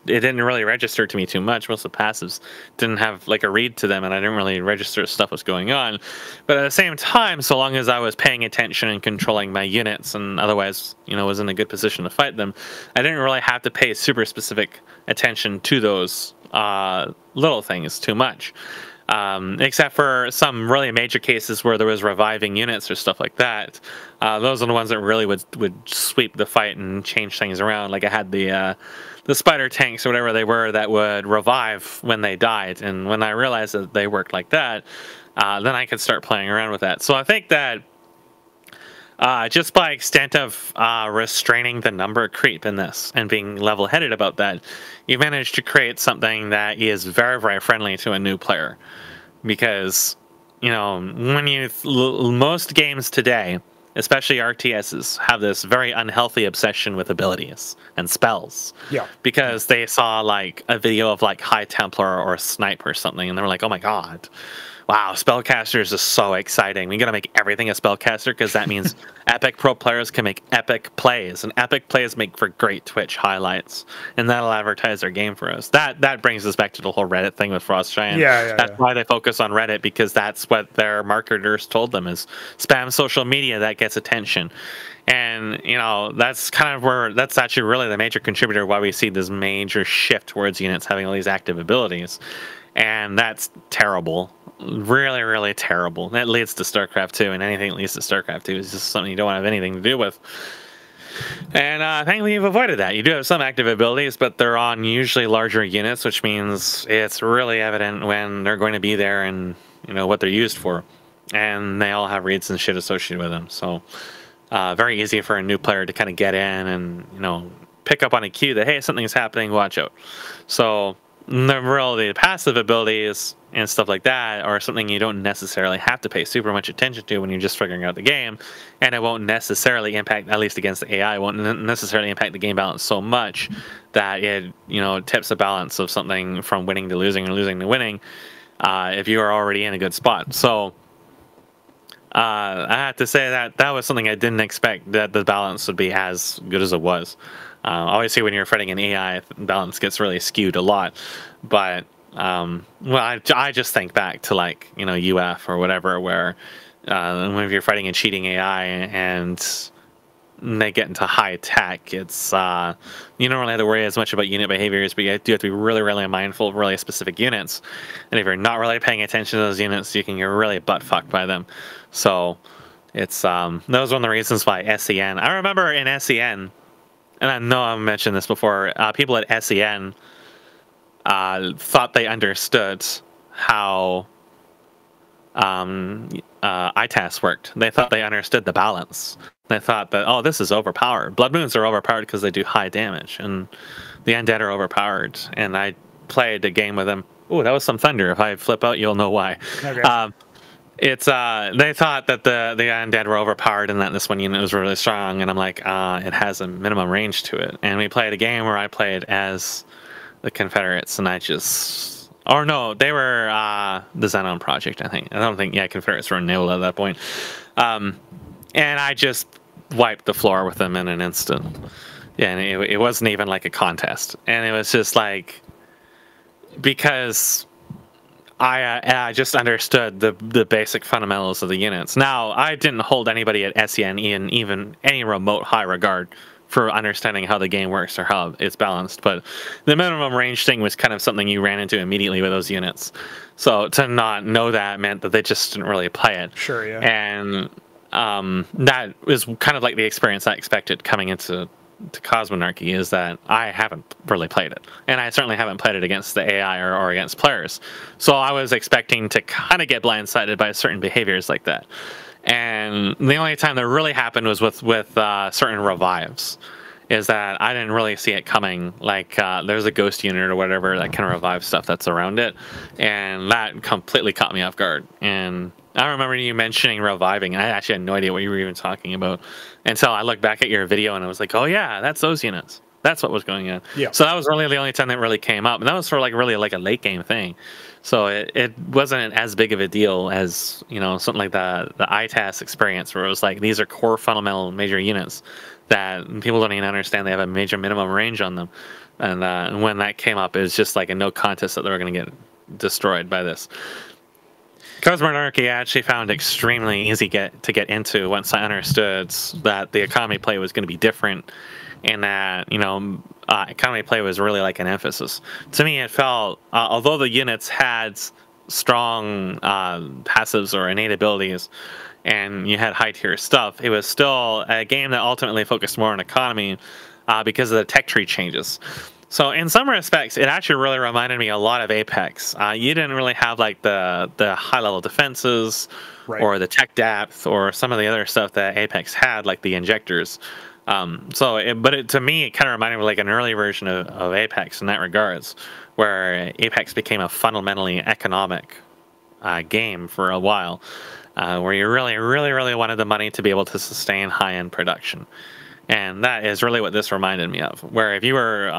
Speaker 2: didn't really register to me too much. Most of the passives didn't have like a read to them, and I didn't really register stuff was going on. But at the same time, so long as I was paying attention and controlling my units and otherwise, was in a good position to fight them, I didn't really have to pay super specific attention to those little things too much. Except for some really major cases where there was reviving units or stuff like that. Those are the ones that really would sweep the fight and change things around. Like I had the spider tanks or whatever they were that would revive when they died, and when I realized that they worked like that, then I could start playing around with that. So I think that just by extent of restraining the number creep in this and being level-headed about that, you managed to create something that is very, very friendly to a new player. Because, most games today, especially RTSs, have this very unhealthy obsession with abilities and spells. Yeah. Because they saw like a video of like High Templar or Snipe or something, and they were like, oh my god, wow, spellcasters is so exciting. We gotta make everything a spellcaster because that means epic pro players can make epic plays, and epic plays make for great Twitch highlights, and that'll advertise their game for us. That brings us back to the whole Reddit thing with Frost Giant. That's why they focus on Reddit, because that's what their marketers told them is spam social media that gets attention. And, that's that's actually really the major contributor why we see this major shift towards units having all these active abilities. And that's terrible. really, really terrible. That leads to StarCraft 2, and anything that leads to StarCraft 2 is just something you don't want to have anything to do with. And thankfully, you've avoided that. You do have some active abilities, but they're on usually larger units, which means it's really evident when they're going to be there and what they're used for. And they all have reads and shit associated with them. So very easy for a new player to kind of get in and pick up on a cue that, hey, something's happening, watch out. So the passive abilities and stuff like that are something you don't necessarily have to pay super much attention to when you're just figuring out the game, and it won't necessarily impact, at least against the AI, won't necessarily impact the game balance so much that it tips the balance of something from winning to losing or losing to winning if you are already in a good spot. So I have to say that was something I didn't expect, that the balance would be as good as it was. Obviously, when you're fighting an AI, balance gets really skewed a lot. But I just think back to UF or whatever, where when you're fighting a cheating AI and they get into high tech, it's you don't really have to worry as much about unit behaviors, but you do have to be really, really mindful of really specific units. And if you're not really paying attention to those units, you can get really butt fucked by them. So it's that was one of the reasons why SEN. I remember in SEN. And I know I've mentioned this before, people at SEN thought they understood how ITAS worked. They thought they understood the balance. They thought that, oh, this is overpowered. Blood Moons are overpowered because they do high damage, and the Undead are overpowered. And I played a game with them. Ooh, that was some thunder. If I flip out, you'll know why. Okay. It's they thought that the undead were overpowered and that this one unit was really strong, and I'm like, it has a minimum range to it. And we played a game where I played as the Confederates, and they were the Xenon Project, I think. I don't think, Confederates were nil at that point. And I just wiped the floor with them in an instant. Yeah, and it wasn't even like a contest, and it was just like, because I just understood the basic fundamentals of the units. Now, I didn't hold anybody at SEN in even any remote high regard for understanding how the game works or how it's balanced, but the minimum range thing was kind of something you ran into immediately with those units. So to not know that meant that they just didn't really play it.
Speaker 1: Sure, yeah.
Speaker 2: And that was kind of like the experience I expected coming into Cosmonarchy, is that I haven't really played it, and I certainly haven't played it against the AI or against players. So I was expecting to kind of get blindsided by certain behaviors like that. And the only time that really happened was with certain revives. Is that I didn't really see it coming. Like there's a ghost unit or whatever that can revive stuff that's around it, and that completely caught me off guard. And I remember you mentioning reviving, and I actually had no idea what you were even talking about until I looked back at your video, and I was like, oh yeah, that's those units. That's what was going on. Yeah. So that was really the only time that really came up, and that was for really like a late game thing. So it wasn't as big of a deal as something like the ITAS experience, where it was like, these are core fundamental major units that people don't even understand they have a major minimum range on them. And when that came up, it was just like a no contest that they were going to get destroyed by this. Cosmonarchy I actually found extremely easy to get into once I understood that the economy play was going to be different, and that economy play was really like an emphasis. To me, it felt, although the units had strong passives or innate abilities, and you had high tier stuff, it was still a game that ultimately focused more on economy because of the tech tree changes. So in some respects, it actually really reminded me a lot of Apex. You didn't really have like the high level defenses, right, or the tech depth, or some of the other stuff that Apex had, like the injectors. To me, it kind of reminded me of like an early version of Apex in that regards, where Apex became a fundamentally economic game for a while, where you really, really, really wanted the money to be able to sustain high-end production. And that is really what this reminded me of, where if you were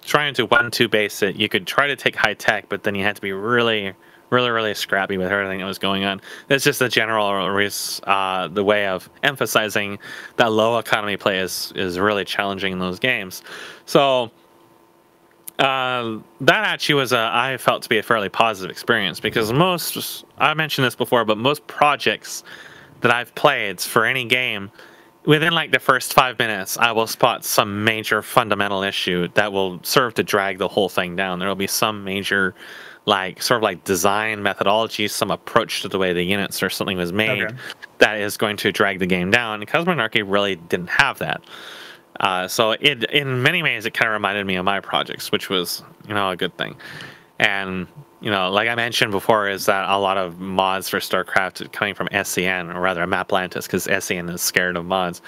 Speaker 2: trying to 1-2 base it, you could try to take high tech, but then you had to be really, really, really scrappy with everything that was going on. It's just the general the way of emphasizing that low economy play is really challenging in those games. So that actually was I felt to be a fairly positive experience, because I mentioned this before, but most projects that I've played for any game, within like the first 5 minutes, I will spot some major fundamental issue that will serve to drag the whole thing down. There will be some major like sort of like design methodology, some approach to the way the units or something was made
Speaker 1: Okay.
Speaker 2: that is going to drag the game down. And Cosmonarchy really didn't have that. So it, in many ways, it kind of reminded me of my projects, which was, a good thing. And, like I mentioned before, is that a lot of mods for StarCraft coming from SCN, or rather Maplantis, because SCN is scared of mods,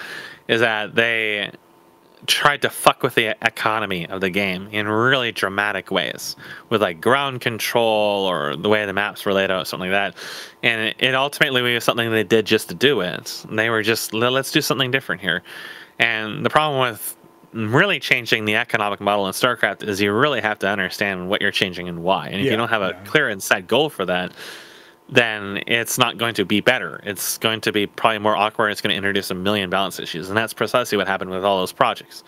Speaker 2: is that they tried to fuck with the economy of the game in really dramatic ways, with like ground control or the way the maps were laid out, something like that. And it ultimately was something they did just to do it. They were just, let's do something different here. And the problem with really changing the economic model in StarCraft is you really have to understand what you're changing and why. And if you don't have a clear and set goal for that, then it's not going to be better. It's going to be probably more awkward. It's going to introduce a million balance issues. And that's precisely what happened with all those projects.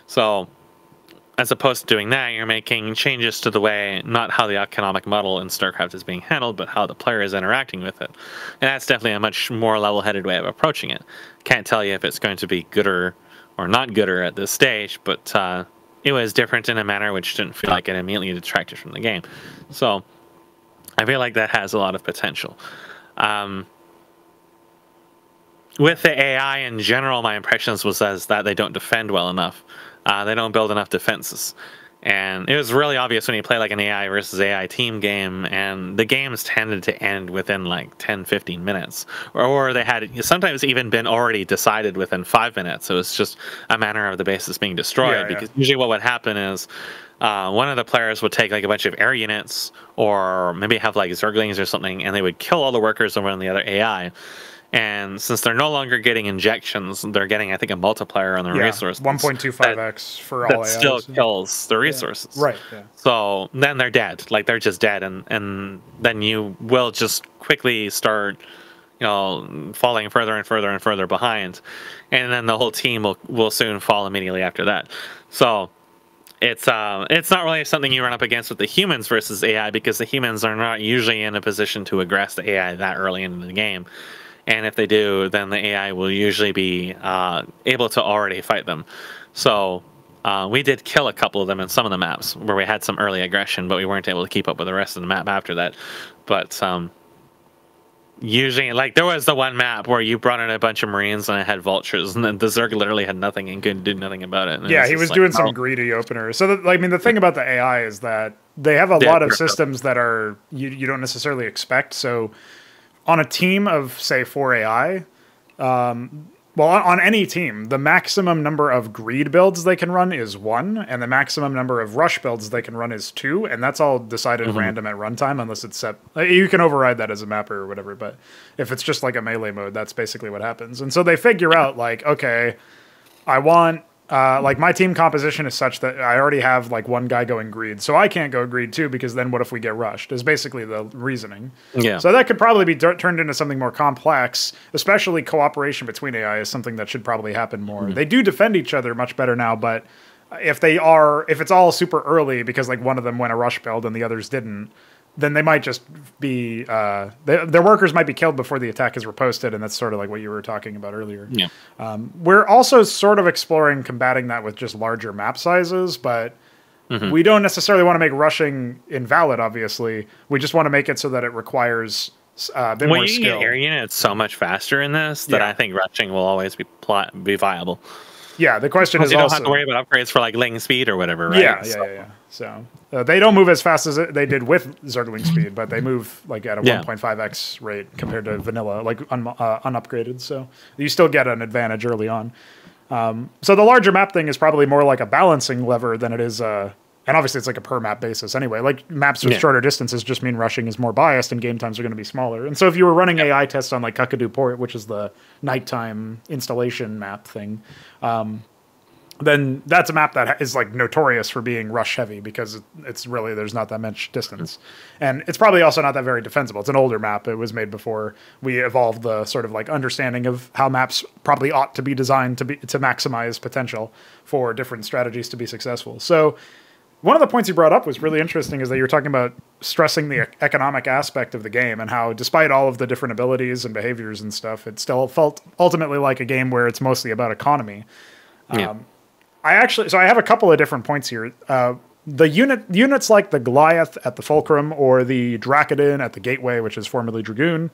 Speaker 2: So as opposed to doing that, you're making changes to the way, not how the economic model in StarCraft is being handled, but how the player is interacting with it. And that's definitely a much more level-headed way of approaching it. Can't tell you if it's going to be gooder or not gooder at this stage, but it was different in a manner which didn't feel like it immediately detracted from the game. So I feel like that has a lot of potential. With the AI in general, my impressions was that they don't defend well enough. They don't build enough defenses. And it was really obvious when you play like an AI versus AI team game, and the games tended to end within like 10, 15 minutes. Or they had sometimes even been already decided within 5 minutes. It was just a matter of the bases being destroyed. Because usually what would happen is one of the players would take like a bunch of air units, or maybe have like Zerglings or something, and they would kill all the workers over on the other AI. And since they're no longer getting injections, they're getting, I think, a multiplier on their resources.
Speaker 1: 1.25x for all AIs.
Speaker 2: That still kills the resources.
Speaker 1: Right. Yeah.
Speaker 2: So then they're dead. Like, they're just dead. And then you will just quickly start, falling further and further and further behind. And then the whole team will soon fall immediately after that. So it's not really something you run up against with the humans versus AI, because the humans are not usually in a position to aggress the AI that early into the game. And if they do, then the AI will usually be able to already fight them. So we did kill a couple of them in some of the maps where we had some early aggression, but we weren't able to keep up with the rest of the map after that. But usually, like, there was the one map where you brought in a bunch of Marines and it had vultures, and then the Zerg literally had nothing and couldn't do nothing about it. And
Speaker 1: he was doing some greedy openers. So, the thing about the AI is that they have a lot of systems that are you don't necessarily expect. So on a team of, say, 4 AI, on any team, the maximum number of greed builds they can run is 1, and the maximum number of rush builds they can run is 2, and that's all decided random at runtime, unless it's set. You can override that as a mapper or whatever, but if it's just like a melee mode, that's basically what happens. And so they figure out, like, okay, I want... like, my team composition is such that I already have like one guy going greed, so I can't go greed too, because then what if we get rushed, is basically the reasoning.
Speaker 2: Yeah.
Speaker 1: So that could probably be turned into something more complex, especially cooperation between AI is something that should probably happen more. They do defend each other much better now, but if it's all super early because like one of them went a rush build and the others didn't, then they might just be their workers might be killed before the attack is riposted, and that's sort of like what you were talking about earlier.
Speaker 2: Yeah.
Speaker 1: We're also sort of exploring combating that with just larger map sizes, but we don't necessarily want to make rushing invalid, obviously. We just want to make it so that it requires a bit more skill.
Speaker 2: When you get air units so much faster in this, that I think rushing will always be viable.
Speaker 1: Yeah, the question is
Speaker 2: you don't
Speaker 1: also...
Speaker 2: have to worry about upgrades for like ling speed or whatever, right?
Speaker 1: Yeah. So they don't move as fast as they did with Zergling speed, but they move like at a 1.5x rate compared to vanilla, like unupgraded. So you still get an advantage early on. So the larger map thing is probably more like a balancing lever than it is... and obviously it's like a per map basis anyway. Like maps with shorter distances just mean rushing is more biased and game times are going to be smaller. And so if you were running AI tests on like Kakadu Port, which is the nighttime installation map thing, then that's a map that is like notorious for being rush heavy because it's really, there's not that much distance. And it's probably also not that very defensible. It's an older map. It was made before we evolved the sort of like understanding of how maps probably ought to be designed to maximize potential for different strategies to be successful. So one of the points you brought up was really interesting, is that you're talking about stressing the economic aspect of the game and how, despite all of the different abilities and behaviors and stuff, it still felt ultimately like a game where it's mostly about economy. I have a couple of different points here. the units like the Goliath at the Fulcrum or the Drakadin at the Gateway, which is formerly Dragoon,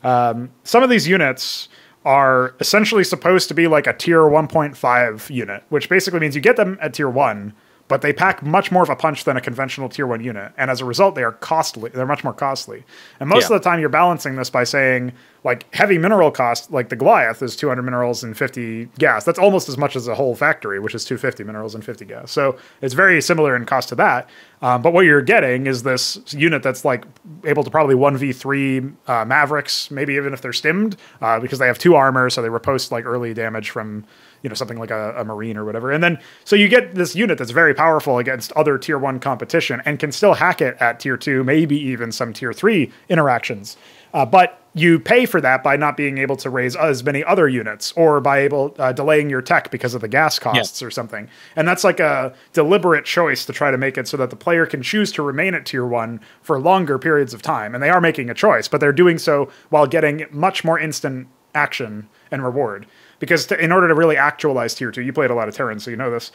Speaker 1: some of these units are essentially supposed to be like a tier 1.5 unit, which basically means you get them at tier 1, but they pack much more of a punch than a conventional tier 1 unit. And as a result, they are costly. They're much more costly. And most of the time, you're balancing this by saying, like, heavy mineral cost, like the Goliath is 200 minerals and 50 gas. That's almost as much as a whole factory, which is 250 minerals and 50 gas. So it's very similar in cost to that. But what you're getting is this unit that's like able to probably 1v3 Mavericks, maybe even if they're stimmed, because they have 2 armor, so they riposte like early damage from something like a Marine or whatever. And then, so you get this unit that's very powerful against other tier 1 competition and can still hack it at tier 2, maybe even some tier 3 interactions. But you pay for that by not being able to raise as many other units or by delaying your tech because of the gas costs or something. And that's like a deliberate choice to try to make it so that the player can choose to remain at tier 1 for longer periods of time. And they are making a choice, but they're doing so while getting much more instant action and reward. Because in order to really actualize tier 2, you played a lot of Terran, so you know this,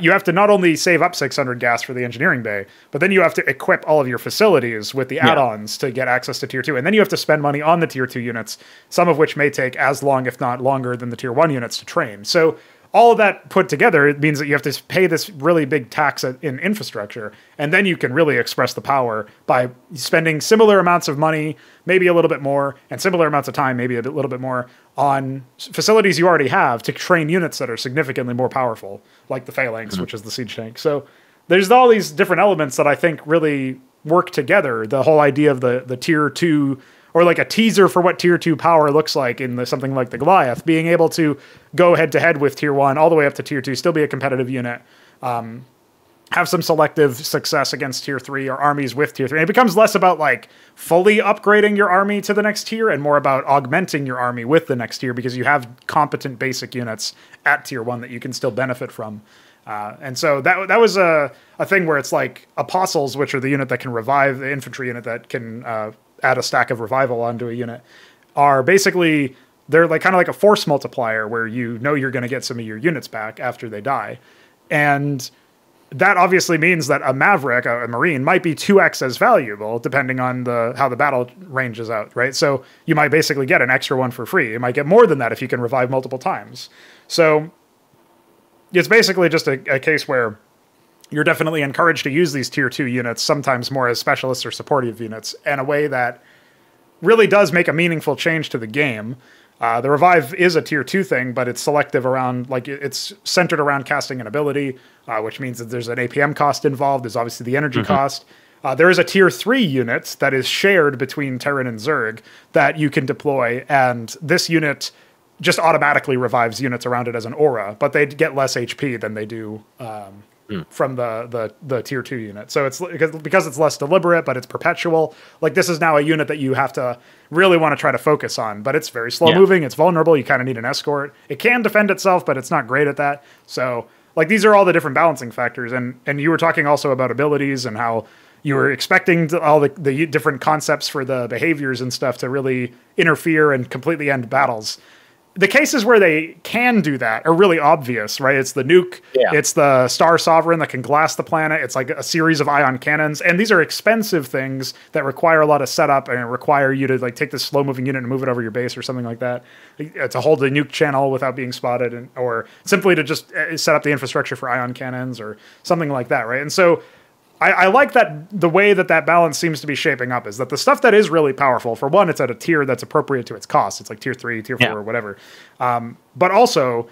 Speaker 1: you have to not only save up 600 gas for the engineering bay, but then you have to equip all of your facilities with the add-ons to get access to tier 2. And then you have to spend money on the tier 2 units, some of which may take as long, if not longer, than the tier 1 units to train. So all of that put together, it means that you have to pay this really big tax in infrastructure, and then you can really express the power by spending similar amounts of money, maybe a little bit more, and similar amounts of time, maybe a little bit more, on facilities you already have to train units that are significantly more powerful, like the Phalanx, which is the siege tank. So there's all these different elements that I think really work together. The whole idea of the tier 2, or like a teaser for what tier 2 power looks like in something like the Goliath, being able to go head to head with tier 1 all the way up to tier 2, still be a competitive unit, have some selective success against tier 3 or armies with tier 3. And it becomes less about like fully upgrading your army to the next tier and more about augmenting your army with the next tier, because you have competent basic units at tier 1 that you can still benefit from. And so that was a thing where it's like Apostles, which are the unit that can revive, the infantry unit that can add a stack of revival onto a unit, are basically, they're like kind of like a force multiplier where you're going to get some of your units back after they die. And that obviously means that a Maverick, a Marine, might be 2x as valuable depending on how the battle range is out, right? So you might basically get an extra one for free. You might get more than that if you can revive multiple times. So it's basically just a case where you're definitely encouraged to use these tier 2 units, sometimes more as specialists or supportive units, in a way that really does make a meaningful change to the game. The revive is a tier 2 thing, but it's selective around, like, it's centered around casting an ability, which means that there's an APM cost involved. There's obviously the energy cost. There is a tier 3 unit that is shared between Terran and Zerg that you can deploy, and this unit just automatically revives units around it as an aura, but they get less HP than they do from the tier 2 unit. So it's because it's less deliberate, but it's perpetual. Like, this is now a unit that you have to really want to try to focus on, but it's very slow moving. It's vulnerable. You kind of need an escort. It can defend itself, but it's not great at that. So like, these are all the different balancing factors. And you were talking also about abilities and how you were expecting all the different concepts for the behaviors and stuff to really interfere and completely end battles. The cases where they can do that are really obvious, right? It's the nuke, it's the Star Sovereign that can glass the planet, it's like a series of ion cannons, and these are expensive things that require a lot of setup and require you to like take this slow-moving unit and move it over your base or something like that, to hold the nuke channel without being spotted, or simply to just set up the infrastructure for ion cannons or something like that, right? And so I like that the way that balance seems to be shaping up is that the stuff that is really powerful, for one, it's at a tier that's appropriate to its cost. It's like tier 3, tier 4, or whatever. But also,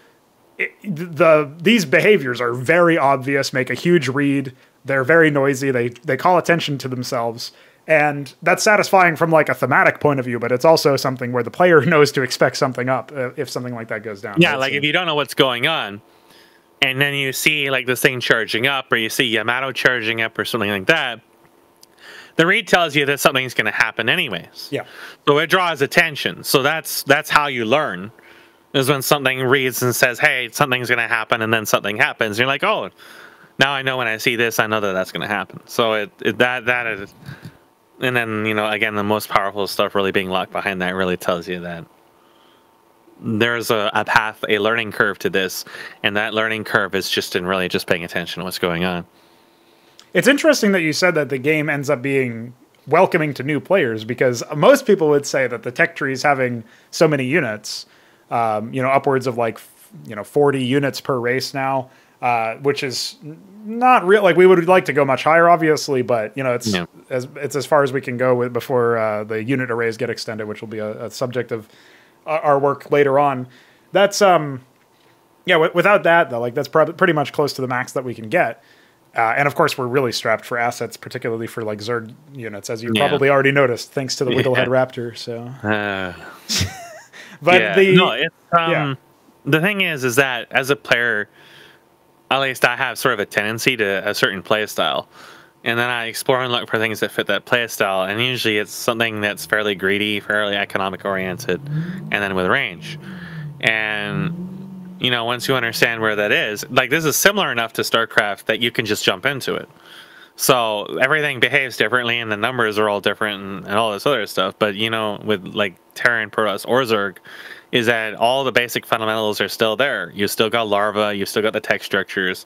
Speaker 1: these behaviors are very obvious, make a huge read. They're very noisy. They call attention to themselves. And that's satisfying from like a thematic point of view, but it's also something where the player knows to expect something up if something like that goes down.
Speaker 2: Yeah,
Speaker 1: right?
Speaker 2: like if you don't know what's going on, and then you see like this thing charging up, or you see Yamato charging up, or something like that, the read tells you that something's going to happen anyways.
Speaker 1: Yeah.
Speaker 2: So it draws attention. So that's how you learn, is when something reads and says, "Hey, something's going to happen," and then something happens. You're like, "Oh, now I know when I see this, I know that that's going to happen." So that is, and then again, the most powerful stuff really being locked behind that really tells you that there's a path, a learning curve to this, and that learning curve is just in really just paying attention to what's going on.
Speaker 1: It's interesting that you said that the game ends up being welcoming to new players, because most people would say that the tech trees having so many units, upwards of 40 units per race now, which is not real. Like, we would like to go much higher, obviously, but it's as far as we can go with before the unit arrays get extended, which will be a subject of our work later on. That's without that though, that's pretty much close to the max that we can get. And of course, we're really strapped for assets, particularly for Zerg units, as you probably already noticed, thanks to the Wigglehead Raptor. So, but
Speaker 2: the thing is that as a player, at least I have sort of a tendency to a certain play style, and then I explore and look for things that fit that play style, and usually it's something that's fairly greedy, fairly economic oriented, and then with range. And once you understand where that is, this is similar enough to StarCraft that you can just jump into it. So everything behaves differently, and the numbers are all different, and all this other stuff. But with Terran, Protoss, or Zerg, is that all the basic fundamentals are still there. You still got larva, you still got the tech structures,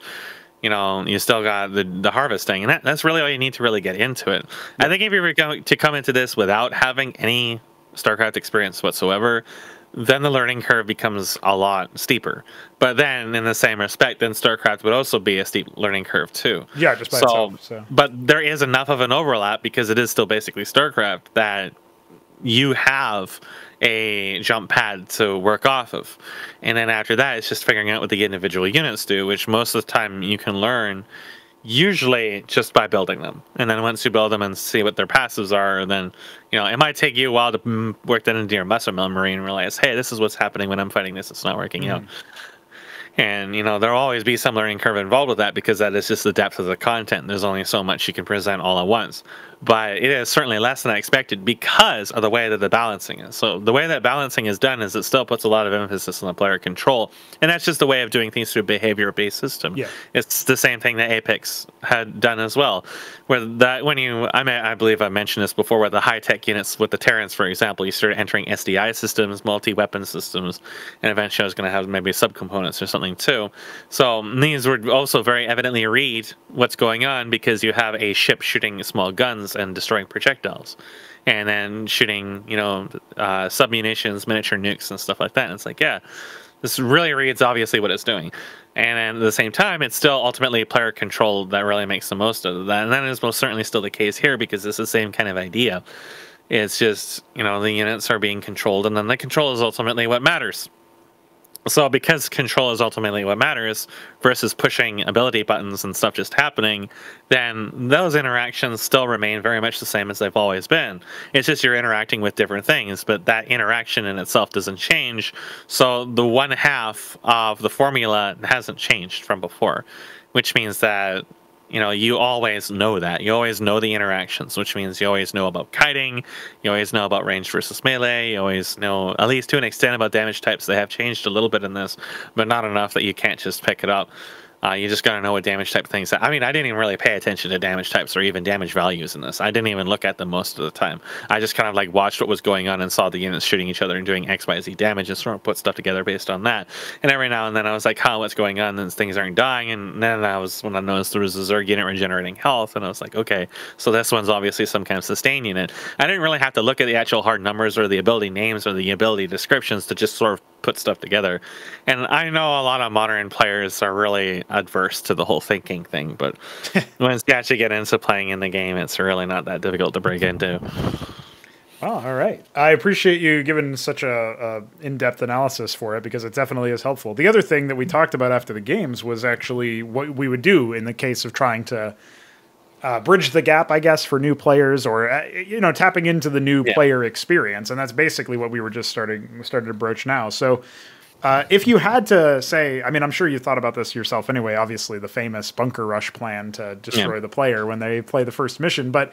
Speaker 2: you still got the harvesting, and that's really all you need to really get into it. I think if you were going to come into this without having any StarCraft experience whatsoever, then the learning curve becomes a lot steeper. But then, in the same respect, then StarCraft would also be a steep learning curve too.
Speaker 1: Yeah, just by itself. So.
Speaker 2: But there is enough of an overlap, because it is still basically StarCraft, that you have a jump pad to work off of. And then after that, it's just figuring out what the individual units do, which most of the time you can learn usually just by building them. And then once you build them and see what their passives are, then it might take you a while to work that into your muscle memory and realize, hey, this is what's happening when I'm fighting this. It's not working out. And there'll always be some learning curve involved with that, because that is just the depth of the content. There's only so much you can present all at once. But it is certainly less than I expected, because of the way that the balancing is. So the way that balancing is done is it still puts a lot of emphasis on the player control, and that's just the way of doing things through a behavior-based system. Yeah. It's the same thing that Apex had done as well, where I believe I mentioned this before, with the high-tech units, with the Terrans, for example, you started entering SDI systems, multi-weapon systems, and eventually I was going to have maybe subcomponents or something too. So these would also very evidently read what's going on, because you have a ship shooting small guns and destroying projectiles, and then shooting sub-munitions, miniature nukes, and stuff like that. And it's this really reads obviously what it's doing. And then at the same time, it's still ultimately player control that really makes the most of that. And that is most certainly still the case here, because it's the same kind of idea. It's just the units are being controlled, and then the control is ultimately what matters. So because control is ultimately what matters, versus pushing ability buttons and stuff just happening, then those interactions still remain very much the same as they've always been. It's just you're interacting with different things, but that interaction in itself doesn't change. So the one half of the formula hasn't changed from before, which means that you always know that. You always know the interactions, which means you always know about kiting, you always know about range versus melee, you always know, at least to an extent, about damage types. They have changed a little bit in this, but not enough that you can't just pick it up. You just gotta know what damage type things are. I mean, I didn't even really pay attention to damage types or even damage values in this. I didn't even look at them most of the time. I just kind of watched what was going on and saw the units shooting each other and doing XYZ damage and sort of put stuff together based on that. And every now and then I was like, what's going on? And things aren't dying. And then when I noticed there was a Zerg unit regenerating health, and I was like, okay, so this one's obviously some kind of sustain unit. I didn't really have to look at the actual hard numbers or the ability names or the ability descriptions to just sort of put stuff together. And I know a lot of modern players are really adverse to the whole thinking thing, but once you actually get into playing in the game, it's really not that difficult to break into.
Speaker 1: Oh, all right. I appreciate you giving such a in-depth analysis for it, because it definitely is helpful. The other thing that we talked about after the games was actually what we would do in the case of trying to bridge the gap, I guess, for new players, or tapping into the new player experience, and that's basically what we were just starting to broach now. So, if you had to say, I mean, I'm sure you thought about this yourself anyway. Obviously, the famous bunker rush plan to destroy the player when they play the first mission, but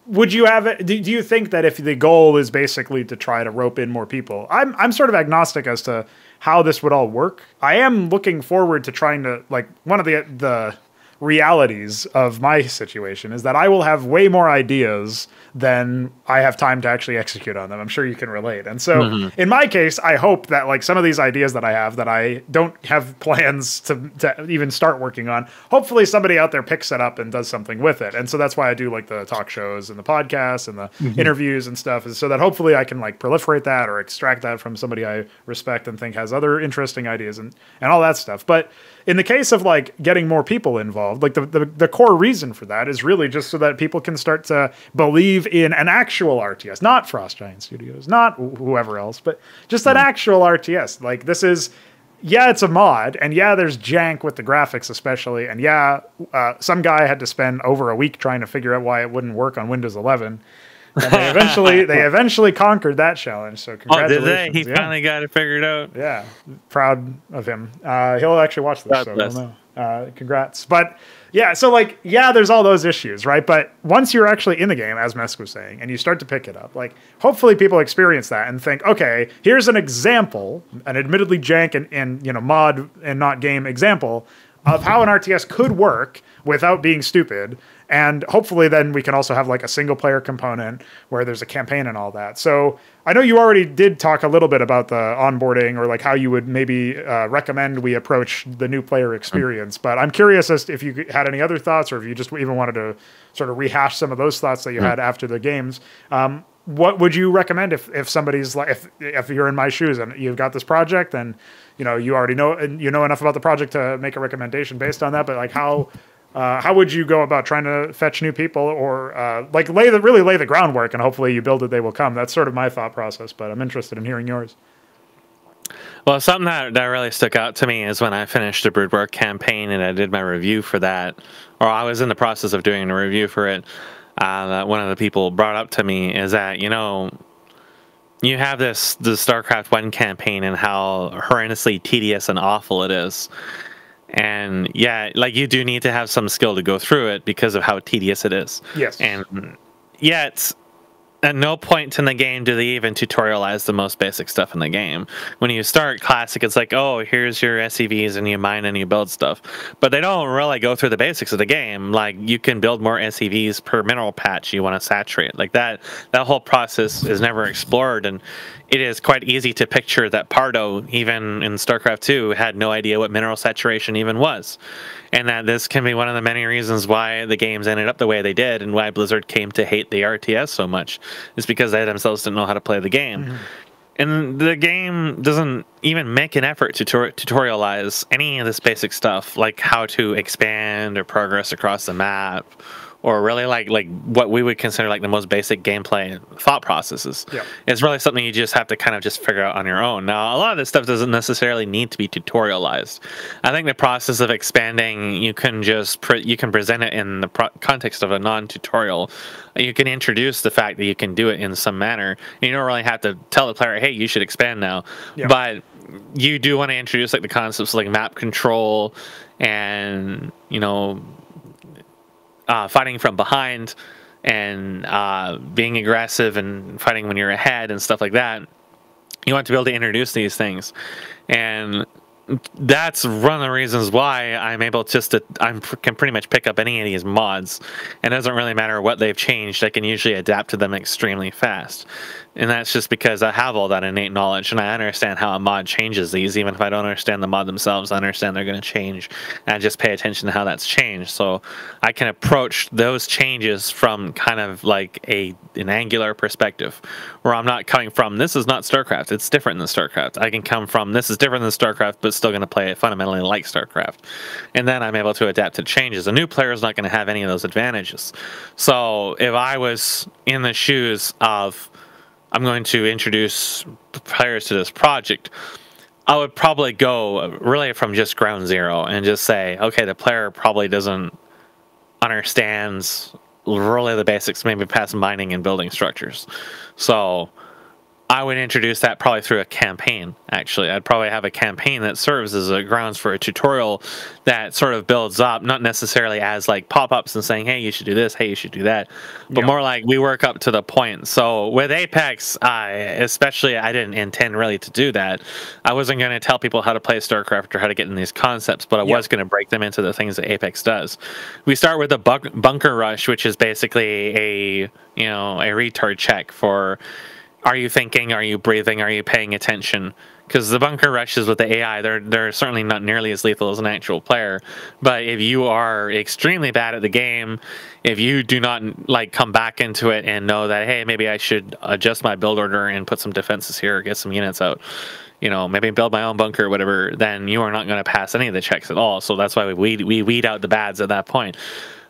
Speaker 1: would you have it? Do you think that if the goal is basically to try to rope in more people, I'm sort of agnostic as to how this would all work. I am looking forward to trying to one of the realities of my situation is that I will have way more ideas than I have time to actually execute on them. I'm sure you can relate. And so in my case, I hope that like some of these ideas that I have that I don't have plans to even start working on, hopefully somebody out there picks it up and does something with it. And so that's why I do like the talk shows and the podcasts and the interviews and stuff, is so that hopefully I can like proliferate that or extract that from somebody I respect and think has other interesting ideas and all that stuff. But in the case of like getting more people involved, like the core reason for that is really just so that people can start to believe in an actual RTS, not Frost Giant Studios, not whoever else, but just an actual RTS. Like this is, yeah, it's a mod, and yeah, there's jank with the graphics especially, and yeah, some guy had to spend over a week trying to figure out why it wouldn't work on Windows 11. And they eventually conquered that challenge. So congratulations!
Speaker 2: Oh, did they? He finally got it figured out.
Speaker 1: Yeah, proud of him. He'll actually watch this, so we'll know. Congrats! But yeah, so like there's all those issues, right? But once you're actually in the game, as Mesk was saying, and you start to pick it up, like hopefully people experience that and think, okay, here's an example, an admittedly jank and mod and not game example of how an RTS could work without being stupid. And hopefully then we can also have like a single player component where there's a campaign and all that. So I know you already did talk a little bit about the onboarding or like how you would maybe recommend we approach the new player experience. But I'm curious as to if you had any other thoughts or if you just even wanted to sort of rehash some of those thoughts that you had after the games. What would you recommend if somebody's like, if you're in my shoes and you've got this project and, you already know, and you know enough about the project to make a recommendation based on that, but like how would you go about trying to fetch new people or like really lay the groundwork and hopefully you build it, they will come? That's sort of my thought process, but I'm interested in hearing yours.
Speaker 2: Well, something that really stuck out to me is when I finished the Broodwork campaign and I did my review for that, or I was in the process of doing a review for it, that one of the people brought up to me is that, you have the StarCraft 1 campaign and how horrendously tedious and awful it is. And yeah, like you do need to have some skill to go through it because of how tedious it is.
Speaker 1: Yes.
Speaker 2: And yet, at no point in the game do they even tutorialize the most basic stuff in the game. When you start Classic, it's like, oh, here's your SCVs and you mine and you build stuff. But they don't really go through the basics of the game. Like, you can build more SCVs per mineral patch you want to saturate. Like, that whole process is never explored. And it is quite easy to picture that Pardo, even in StarCraft 2, had no idea what mineral saturation even was. And that this can be one of the many reasons why the games ended up the way they did and why Blizzard came to hate the RTS so much, is because they themselves didn't know how to play the game. And the game doesn't even make an effort to tutorialize any of this basic stuff, like how to expand or progress across the map, or really like what we would consider like the most basic gameplay thought processes. Yeah. It's really something you just have to kind of just figure out on your own. Now, a lot of this stuff doesn't necessarily need to be tutorialized. I think the process of expanding, you can present it in the context of a non-tutorial. You can introduce the fact that you can do it in some manner. You don't really have to tell the player, hey, you should expand now. Yeah. But you do want to introduce like the concepts like map control and, fighting from behind and being aggressive and fighting when you're ahead and stuff like that. You want to be able to introduce these things. And that's one of the reasons why I'm able can pretty much pick up any of these mods. And it doesn't really matter what they've changed. I can usually adapt to them extremely fast. And that's just because I have all that innate knowledge and I understand how a mod changes these. Even if I don't understand the mod themselves, I understand they're going to change. And I just pay attention to how that's changed. So I can approach those changes from kind of like an angular perspective, where I'm not coming from, this is not StarCraft, it's different than StarCraft. I can come from, this is different than StarCraft, but still going to play it fundamentally like StarCraft. And then I'm able to adapt to changes. A new player is not going to have any of those advantages. So if I was in the shoes of, I'm going to introduce players to this project, I would probably go really from just ground zero and just say, okay, the player probably doesn't understand really the basics, maybe past mining and building structures. So I would introduce that probably through a campaign, actually. I'd probably have a campaign that serves as a grounds for a tutorial that sort of builds up, not necessarily as like pop-ups and saying, hey, you should do this, hey, you should do that, but more like we work up to the point. So with Apex, especially, I didn't intend really to do that. I wasn't going to tell people how to play StarCraft or how to get in these concepts, but I was going to break them into the things that Apex does. We start with a bunker rush, which is basically a retard check for... Are you thinking? Are you breathing? Are you paying attention? Because the bunker rushes with the AI, they're certainly not nearly as lethal as an actual player. But if you are extremely bad at the game, if you do not like come back into it and know that, hey, maybe I should adjust my build order and put some defenses here, or get some units out, maybe build my own bunker or whatever, then you are not going to pass any of the checks at all. So that's why we weed out the bads at that point.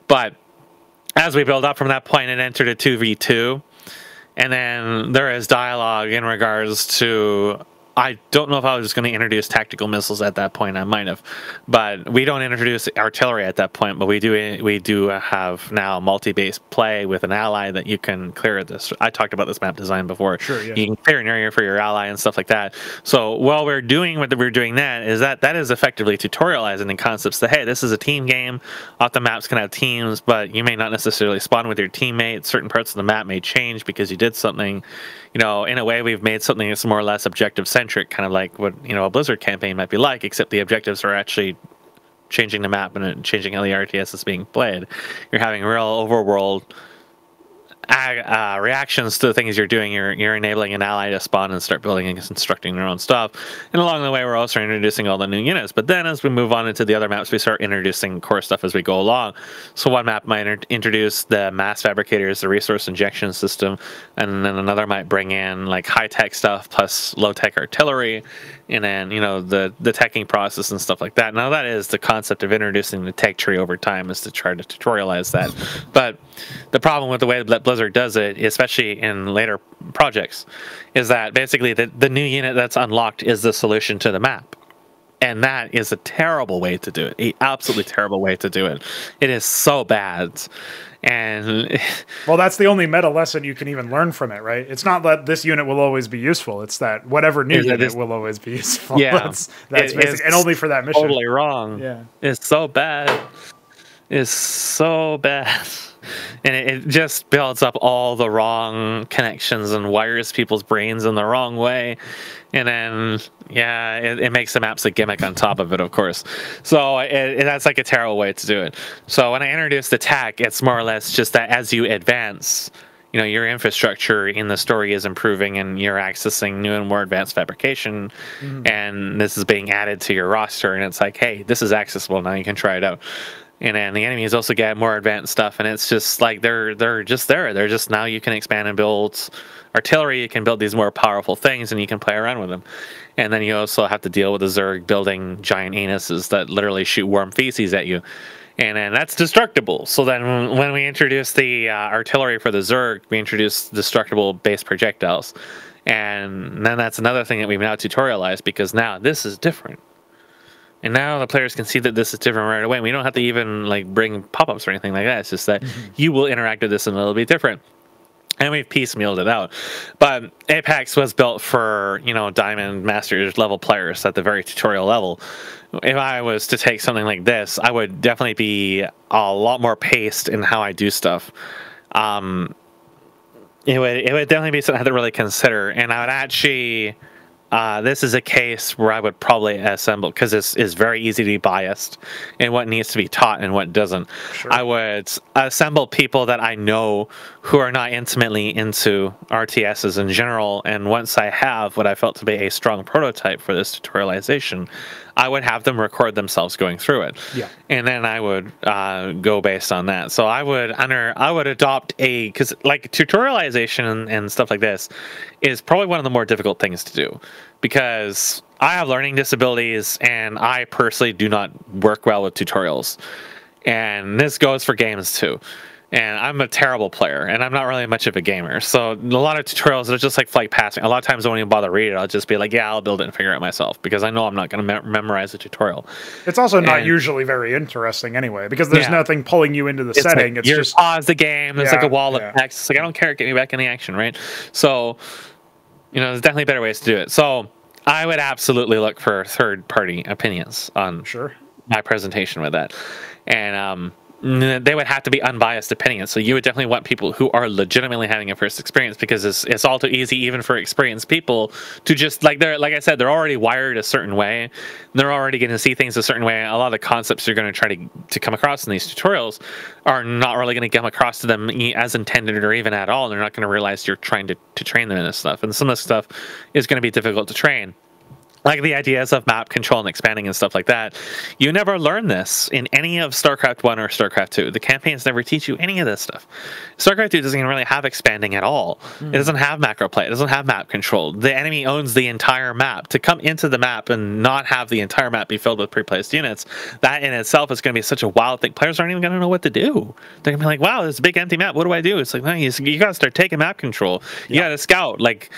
Speaker 2: But as we build up from that point, it entered a 2v2. And then there is dialogue in regards to, I don't know if I was just going to introduce tactical missiles at that point. I might have, but we don't introduce artillery at that point. But we do have now multi-base play with an ally that you can clear this. I talked about this map design before.
Speaker 1: Sure, yeah.
Speaker 2: You can clear an area for your ally and stuff like that. So while we're doing that is effectively tutorializing the concepts that, hey, this is a team game. Off the maps can have teams, but you may not necessarily spawn with your teammates. Certain parts of the map may change because you did something. In a way, we've made something that's more or less objective-centric, kind of like what a Blizzard campaign might be like, except the objectives are actually changing the map and changing how the RTS is being played. You're having real overworld reactions to the things you're doing. You're enabling an ally to spawn and start building and constructing their own stuff. And along the way, we're also introducing all the new units. But then as we move on into the other maps, we start introducing core stuff as we go along. So one map might introduce the mass fabricators, the resource injection system, and then another might bring in like high-tech stuff plus low-tech artillery, and then the teching process and stuff like that. Now that is the concept of introducing the tech tree over time, is to try to tutorialize that. But the problem with the way that Blizzard does it, especially in later projects, is that basically the new unit that's unlocked is the solution to the map. And that is a terrible way to do it. An absolutely terrible way to do it. It is so bad. And
Speaker 1: well, that's the only meta lesson you can even learn from it, right? It's not that this unit will always be useful. It's that whatever new unit will always be useful.
Speaker 2: Yeah.
Speaker 1: That's basic, and only for that mission.
Speaker 2: Totally wrong.
Speaker 1: Yeah.
Speaker 2: It's so bad. It's so bad. And it just builds up all the wrong connections and wires people's brains in the wrong way. And then, it makes the maps a gimmick on top of it, of course. So that's like a terrible way to do it. So when I introduce the tech, it's more or less just that as you advance, your infrastructure in the story is improving and you're accessing new and more advanced fabrication. And this is being added to your roster. And it's like, hey, this is accessible. Now you can try it out. And then the enemies also get more advanced stuff, and it's just like they're just there. They're just, now you can expand and build artillery. You can build these more powerful things, and you can play around with them. And then you also have to deal with the Zerg building giant anuses that literally shoot warm feces at you, and then that's destructible. So then when we introduce the artillery for the Zerg, we introduce destructible base projectiles, and then that's another thing that we've now tutorialized, because now this is different. And now the players can see that this is different right away. We don't have to even like bring pop-ups or anything like that. It's just that you will interact with this in a little bit different. And we've piecemealed it out. But Apex was built for, Diamond Masters level players at the very tutorial level. If I was to take something like this, I would definitely be a lot more paced in how I do stuff. It would definitely be something I had to really consider. And I would actually... this is a case where I would probably assemble, because it's very easy to be biased in what needs to be taught and what doesn't. Sure. I would assemble people that I know who are not intimately into RTSs in general, and once I have what I felt to be a strong prototype for this tutorialization, I would have them record themselves going through it. Yeah. And then I would go based on that. So I would adopt because like tutorialization and stuff like this is probably one of the more difficult things to do, because I have learning disabilities and I personally do not work well with tutorials. And this goes for games too. And I'm a terrible player, and I'm not really much of a gamer. So a lot of tutorials are just like flight passing. A lot of times I won't even bother reading it. I'll just be like, yeah, I'll build it and figure it out myself, because I know I'm not going to memorize the tutorial.
Speaker 1: It's also not usually very interesting anyway, because there's nothing pulling you into the setting.
Speaker 2: Like,
Speaker 1: it's
Speaker 2: you
Speaker 1: just
Speaker 2: pause the game. It's like a wall of text. It's like, I don't care. Get me back in the action, right? So there's definitely better ways to do it. So I would absolutely look for third-party opinions on
Speaker 1: Sure.
Speaker 2: my presentation with that, and they would have to be unbiased opinions. So you would definitely want people who are legitimately having a first experience, because it's all too easy, even for experienced people, to just like I said, they're already wired a certain way. They're already going to see things a certain way. A lot of the concepts you're going to try to come across in these tutorials are not really going to come across to them as intended or even at all. They're not going to realize you're trying to train them in this stuff, and some of this stuff is going to be difficult to train. Like the ideas of map control and expanding and stuff like that. You never learn this in any of StarCraft 1 or StarCraft 2. The campaigns never teach you any of this stuff. StarCraft 2 doesn't even really have expanding at all. It doesn't have macro play. It doesn't have map control. The enemy owns the entire map. To come into the map and not have the entire map be filled with pre-placed units, that in itself is going to be such a wild thing. Players aren't even going to know what to do. They're going to be like, wow, there's a big empty map. What do I do? It's like, no, you got to start taking map control. You got to scout. Like,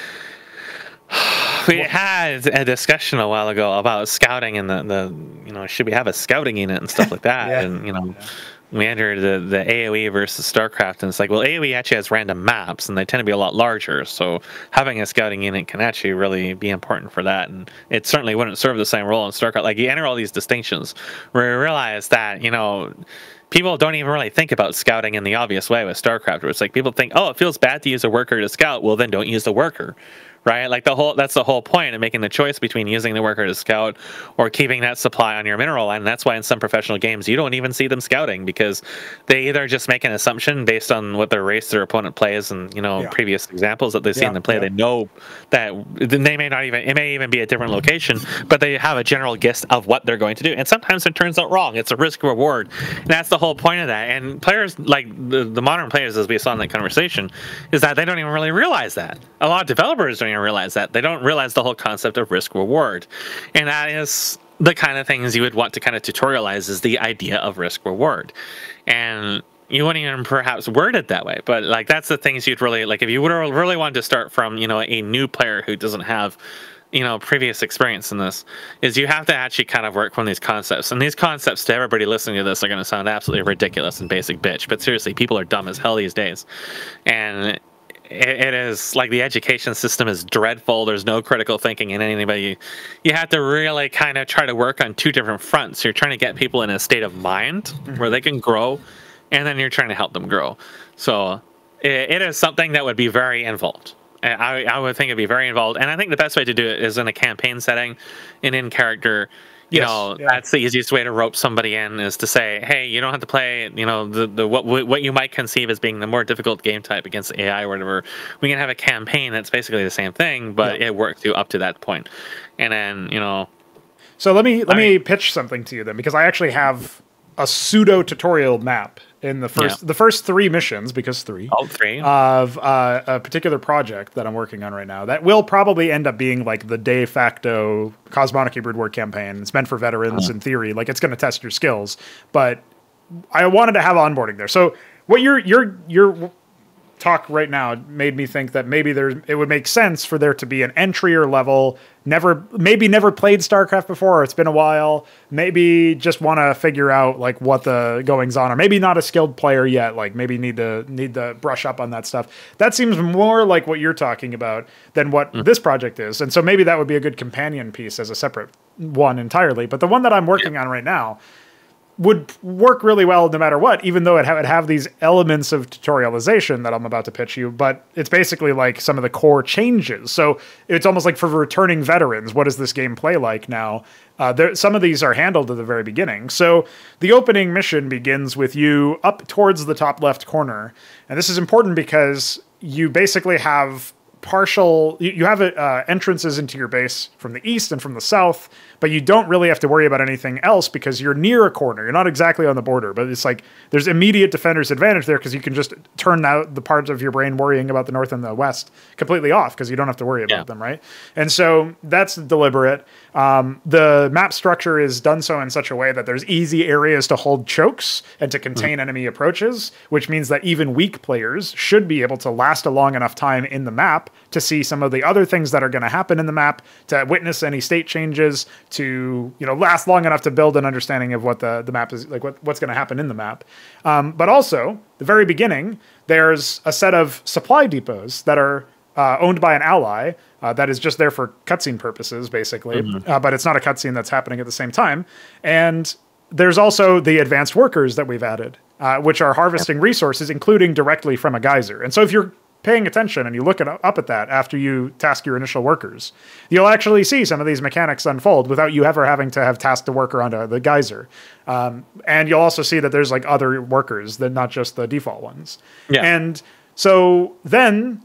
Speaker 2: we had a discussion a while ago about scouting and the should we have a scouting unit and stuff like that.
Speaker 1: Yeah.
Speaker 2: And we entered the AoE versus StarCraft, and it's like, well, AoE actually has random maps and they tend to be a lot larger, so having a scouting unit can actually really be important for that, and it certainly wouldn't serve the same role in StarCraft. Like, you enter all these distinctions where you realize that people don't even really think about scouting in the obvious way with StarCraft, where it's like people think, oh, it feels bad to use a worker to scout. Well, then don't use the worker. Right? Like that's the whole point of making the choice between using the worker to scout or keeping that supply on your mineral line. And that's why in some professional games you don't even see them scouting, because they either just make an assumption based on what their race their opponent plays and previous examples that they've seen them play. They know that they may not even, it may even be a different location, but they have a general gist of what they're going to do. And sometimes it turns out wrong. It's a risk reward. And that's the whole point of that. And players, like the modern players, as we saw in that conversation, is that they don't even really realize that. A lot of developers don't even realize that. They don't realize the whole concept of risk reward. And that is the kind of things you would want to kind of tutorialize, is the idea of risk reward. And you wouldn't even perhaps word it that way, but like that's the things you'd really like if you would really want to start from a new player who doesn't have previous experience in this, is you have to actually kind of work from these concepts. And these concepts, to everybody listening to this, are going to sound absolutely ridiculous and basic bitch, but seriously, people are dumb as hell these days. And it is like the education system is dreadful. There's no critical thinking in anybody. You have to really kind of try to work on two different fronts. You're trying to get people in a state of mind where they can grow, and then you're trying to help them grow. So it is something that would be very involved. I would think it'd be very involved. And I think the best way to do it is in a campaign setting and in character. That's the easiest way to rope somebody in, is to say, hey, you don't have to play, what you might conceive as being the more difficult game type against AI or whatever. We can have a campaign that's basically the same thing, but it works you up to that point. And then,
Speaker 1: So let me pitch something to you then, because I actually have a pseudo tutorial map in the first three missions, because three of a particular project that I'm working on right now that will probably end up being like the de facto Cosmonarchy Brood War campaign. It's meant for veterans in theory, like it's going to test your skills, but I wanted to have onboarding there. So what your talk right now made me think that maybe it would make sense for there to be an entry or level, never played StarCraft before, or it's been a while, maybe just want to figure out like what the goings on are, maybe not a skilled player yet, like maybe need to brush up on that stuff. That seems more like what you're talking about than what this project is. And so maybe that would be a good companion piece as a separate one entirely. But the one that I'm working on right now would work really well no matter what, even though it would have these elements of tutorialization that I'm about to pitch you, but it's basically like some of the core changes. So it's almost like for returning veterans, what does this game play like now? Some of these are handled at the very beginning. So the opening mission begins with you up towards the top left corner. And this is important because you basically have you have entrances into your base from the east and from the south, but you don't really have to worry about anything else because you're near a corner. You're not exactly on the border, but it's like there's immediate defender's advantage there because you can just turn out the parts of your brain worrying about the north and the west completely off because you don't have to worry about them, right? And so that's deliberate. The map structure is done so in such a way that there's easy areas to hold chokes and to contain enemy approaches, which means that even weak players should be able to last a long enough time in the map to see some of the other things that are going to happen in the map, to witness any state changes, to last long enough to build an understanding of what the map is like, what's going to happen in the map. But also, the very beginning, there's a set of supply depots that are owned by an ally that is just there for cutscene purposes, basically. But it's not a cutscene that's happening at the same time. And there's also the advanced workers that we've added, which are harvesting resources, including directly from a geyser. And so if you're paying attention and you look up at that after you task your initial workers, you'll actually see some of these mechanics unfold without you ever having to have tasked a worker onto the geyser. And you'll also see that there's like other workers, that not just the default ones. Yeah. And so then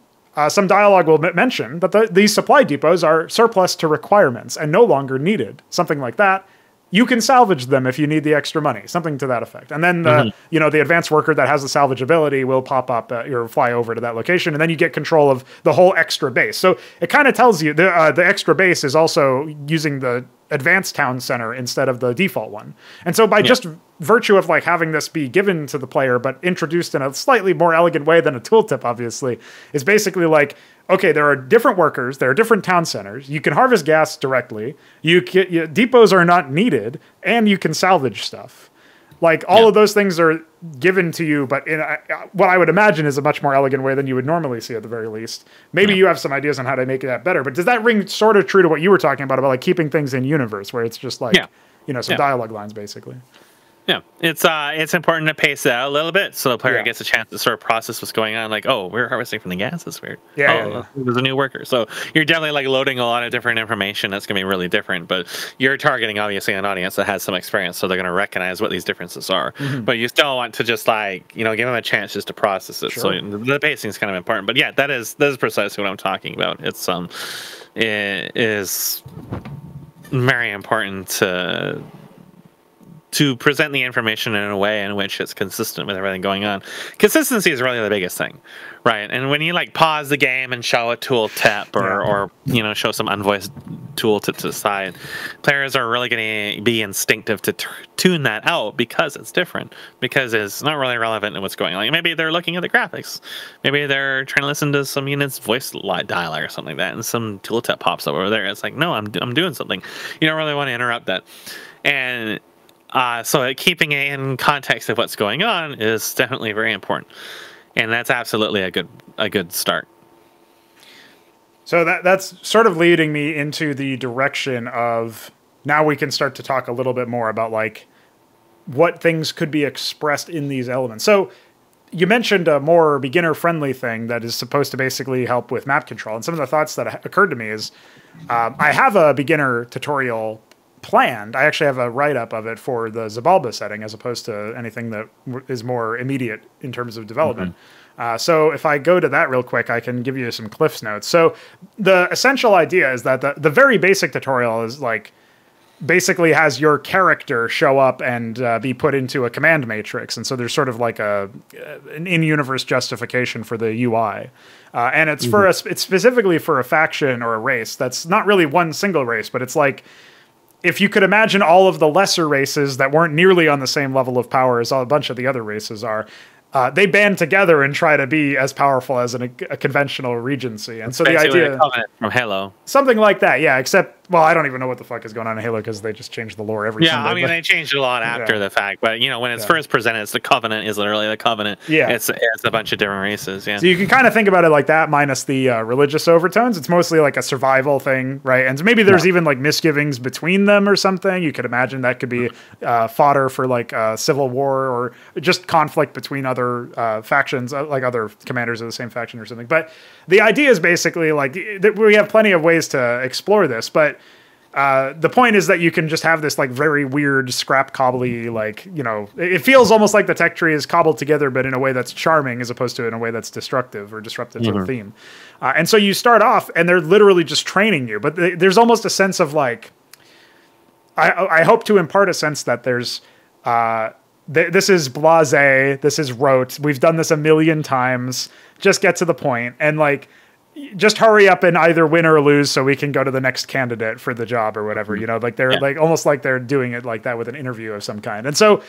Speaker 1: some dialogue will mention that these supply depots are surplus to requirements and no longer needed, something like that. You can salvage them if you need the extra money, something to that effect. And then the advanced worker that has the salvage ability will pop up or fly over to that location, and then you get control of the whole extra base. So it kind of tells you the extra base is also using the advanced town center instead of the default one. And so by just virtue of like having this be given to the player, but introduced in a slightly more elegant way than a tooltip, obviously, is basically like, okay, there are different workers, there are different town centers, you can harvest gas directly, depots are not needed, and you can salvage stuff. Like, all of those things are given to you, but in what I would imagine is a much more elegant way than you would normally see at the very least. Maybe you have some ideas on how to make that better, but does that ring sort of true to what you were talking about like keeping things in universe, where it's just like, some dialogue lines, basically?
Speaker 2: Yeah, it's important to pace it out a little bit so the player gets a chance to sort of process what's going on. Like, oh, we're harvesting from the gas. That's weird. There's a new worker. So you're definitely like loading a lot of different information that's going to be really different. But you're targeting obviously an audience that has some experience, so they're going to recognize what these differences are. But you still want to just like give them a chance just to process it. Sure. So the pacing is kind of important. But yeah, that is precisely what I'm talking about. It is very important to present the information in a way in which it's consistent with everything going on. Consistency is really the biggest thing, right? And when you like pause the game and show a tooltip or show some unvoiced tooltip to the side, players are really going to be instinctive to tune that out because it's different, because it's not really relevant to what's going on. Like maybe they're looking at the graphics, maybe they're trying to listen to some unit's voice dialogue or something like that, and some tooltip pops up over there. It's like, no, I'm doing something. You don't really want to interrupt that, and so keeping it in context of what's going on is definitely very important, and that's absolutely a good start.
Speaker 1: So that's sort of leading me into the direction of now we can start to talk a little bit more about like what things could be expressed in these elements. So you mentioned a more beginner-friendly thing that is supposed to basically help with map control, and some of the thoughts that occurred to me is I have a beginner tutorial planned. I actually have a write-up of it for the Zabalba setting as opposed to anything that is more immediate in terms of development. So if I go to that real quick, I can give you some Cliff's notes. So the essential idea is that the very basic tutorial is like basically has your character show up and be put into a command matrix. And so there's sort of like an in-universe justification for the UI. And it's it's specifically for a faction or a race that's not really one single race, but it's like if you could imagine all of the lesser races that weren't nearly on the same level of power as a bunch of the other races are, they band together and try to be as powerful as a conventional regency. And so the idea
Speaker 2: from Halo,
Speaker 1: something like that, except, well, I don't even know what the fuck is going on in Halo because they just changed the lore every Sunday.
Speaker 2: I mean, they changed a lot after the fact, but when it's first presented, it's the Covenant is literally the Covenant. It's a bunch of different races. So
Speaker 1: you can kind of think about it like that, minus the religious overtones. It's mostly like a survival thing, right? And maybe there's even like misgivings between them or something. You could imagine that could be fodder for like civil war or just conflict between other factions, like other commanders of the same faction or something. But the idea is basically like we have plenty of ways to explore this, but the point is that you can just have this like very weird scrap cobbly, like, it feels almost like the tech tree is cobbled together, but in a way that's charming as opposed to in a way that's destructive or disruptive to the theme. And so you start off and they're literally just training you, but there's almost a sense of like, I hope to impart a sense that there's, this is blasé, this is rote, we've done this a million times, just get to the point, and like, just hurry up and either win or lose so we can go to the next candidate for the job or whatever, like they're like almost like they're doing it like that with an interview of some kind. And so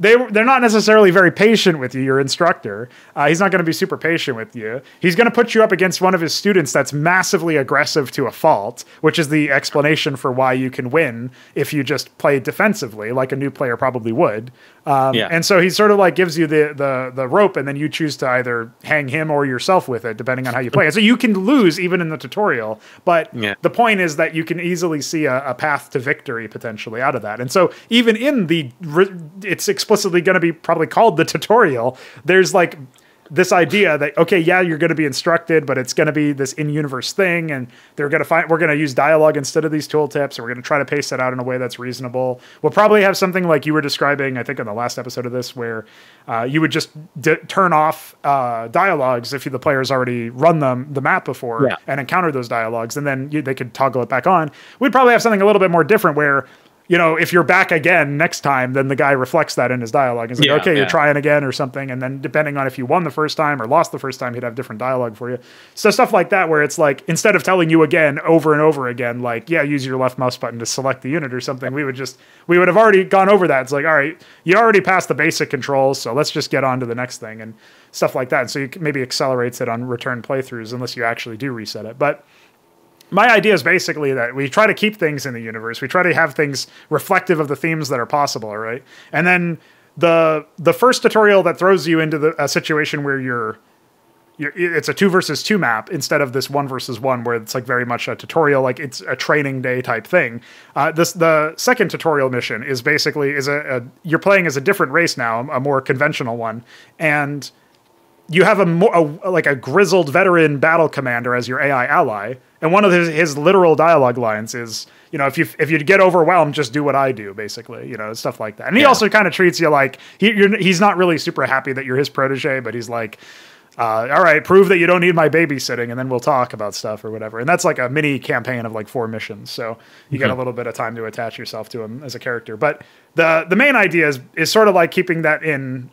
Speaker 1: they're not necessarily very patient with you, your instructor. He's not going to be super patient with you. He's going to put you up against one of his students that's massively aggressive to a fault, which is the explanation for why you can win if you just play defensively, like a new player probably would. And so he sort of like gives you the rope, and then you choose to either hang him or yourself with it, depending on how you play it. So you can lose even in the tutorial, but the point is that you can easily see a path to victory potentially out of that. And so even in it's explicitly going to be probably called the tutorial, there's like this idea that, okay, yeah, you're going to be instructed, but it's going to be this in-universe thing, and we're going to use dialogue instead of these tooltips, and we're going to try to pace it out in a way that's reasonable. We'll probably have something like you were describing, I think, in the last episode of this, where you would just turn off dialogues if the player's already run the map before and encountered those dialogues, and then they could toggle it back on. We'd probably have something a little bit more different where, you know, if you're back again next time, then the guy reflects that in his dialogue. He's like, okay, you're trying again or something. And then depending on if you won the first time or lost the first time, he'd have different dialogue for you. So stuff like that, where it's like, instead of telling you again, over and over again, like, yeah, use your left mouse button to select the unit or something, we would have already gone over that. It's like, all right, you already passed the basic controls, so let's just get on to the next thing and stuff like that. And so you maybe accelerates it on return playthroughs unless you actually do reset it. But my idea is basically that we try to keep things in the universe. We try to have things reflective of the themes that are possible, right? And then the first tutorial that throws you into a situation where it's a 2 versus 2 map instead of this 1 versus 1, where it's like very much a tutorial, like it's a training day type thing. The second tutorial mission is basically you're playing as a different race now, a more conventional one, and you have a grizzled veteran battle commander as your AI ally, and one of his literal dialogue lines is, you know, if you get overwhelmed, just do what I do, basically, you know, stuff like that. And he also kind of treats you like he's not really super happy that you're his protege, but he's like, all right, prove that you don't need my babysitting, and then we'll talk about stuff or whatever. And that's like a mini campaign of like 4 missions, so you get a little bit of time to attach yourself to him as a character. But the main idea is sort of like keeping that in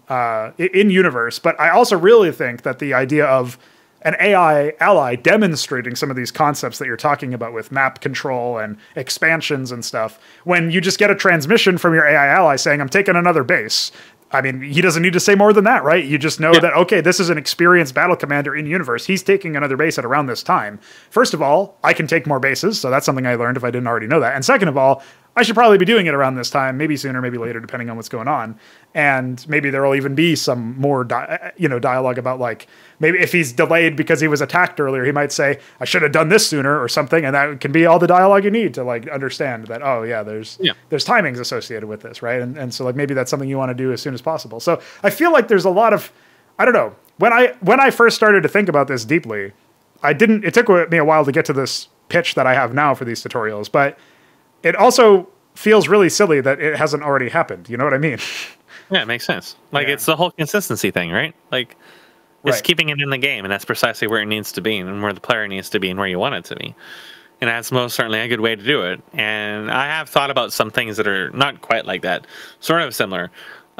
Speaker 1: universe. But I also really think that the idea of an AI ally demonstrating some of these concepts that you're talking about with map control and expansions and stuff, when you just get a transmission from your AI ally saying, I'm taking another base. I mean, he doesn't need to say more than that, right? You just know that, okay, this is an experienced battle commander in universe. He's taking another base at around this time. First of all, I can take more bases, so that's something I learned if I didn't already know that. And second of all, I should probably be doing it around this time, maybe sooner, maybe later, depending on what's going on. And maybe there will even be some more dialogue about, like, maybe if he's delayed because he was attacked earlier, he might say, I should have done this sooner or something. And that can be all the dialogue you need to, like, understand that, oh, yeah, there's timings associated with this, right? And so, like, maybe that's something you want to do as soon as possible. So I feel like there's a lot of, I don't know, when I first started to think about this deeply, it took me a while to get to this pitch that I have now for these tutorials, but it also feels really silly that it hasn't already happened. You know what I mean?
Speaker 2: Yeah, it makes sense. Like, it's the whole consistency thing, right? Like, it's keeping it in the game, and that's precisely where it needs to be, and where the player needs to be, and where you want it to be. And that's most certainly a good way to do it. And I have thought about some things that are not quite like that, sort of similar.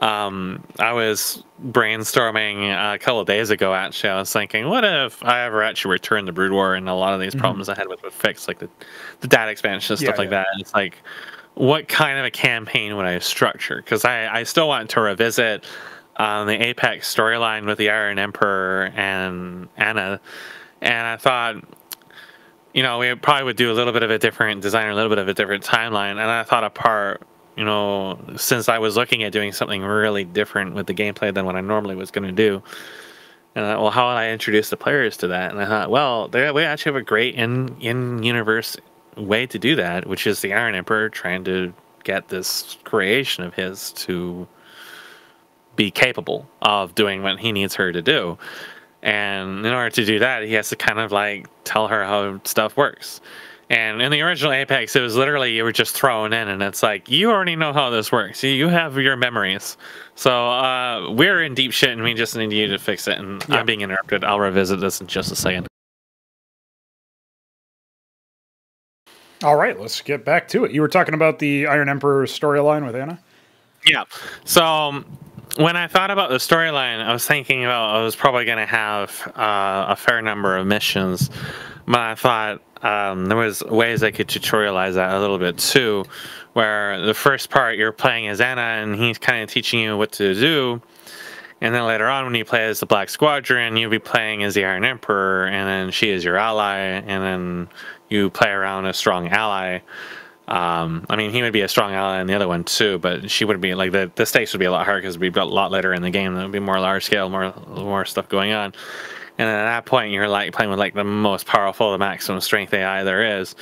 Speaker 2: I was brainstorming a couple of days ago, actually. I was thinking, what if I ever actually return the Brood War and a lot of these problems I had with fix, like the data expansion and stuff like that. And it's like, what kind of a campaign would I structure? Because I still want to revisit the Apex storyline with the Iron Emperor and Anna. And I thought, you know, we probably would do a little bit of a different design or a little bit of a different timeline. And I thought apart, you know, since I was looking at doing something really different with the gameplay than what I normally was going to do. And I thought, well, how would I introduce the players to that? And I thought, well, we actually have a great in-universe way to do that, which is the Iron Emperor trying to get this creation of his to be capable of doing what he needs her to do. And in order to do that, he has to kind of like tell her how stuff works. And in the original Apex, it was literally you were just thrown in, and it's like, you already know how this works. You have your memories. So we're in deep shit, and we just need you to fix it. And I'm being interrupted. I'll revisit this in just a second.
Speaker 1: All right, let's get back to it. You were talking about the Iron Emperor storyline with Anna?
Speaker 2: Yeah. So when I thought about the storyline, I was thinking about I was probably going to have a fair number of missions. But I thought there was ways I could tutorialize that a little bit too, where the first part you're playing as Anna and he's kind of teaching you what to do. And then later on, when you play as the Black Squadron, you'll be playing as the Iron Emperor, and then she is your ally, and then you play around a strong ally. I mean, he would be a strong ally in the other one too, but she would be like the stakes would be a lot harder because it would be a lot later in the game. There would be more large scale, more stuff going on. And then at that point, you're like playing with like the most powerful, the maximum strength AI there is.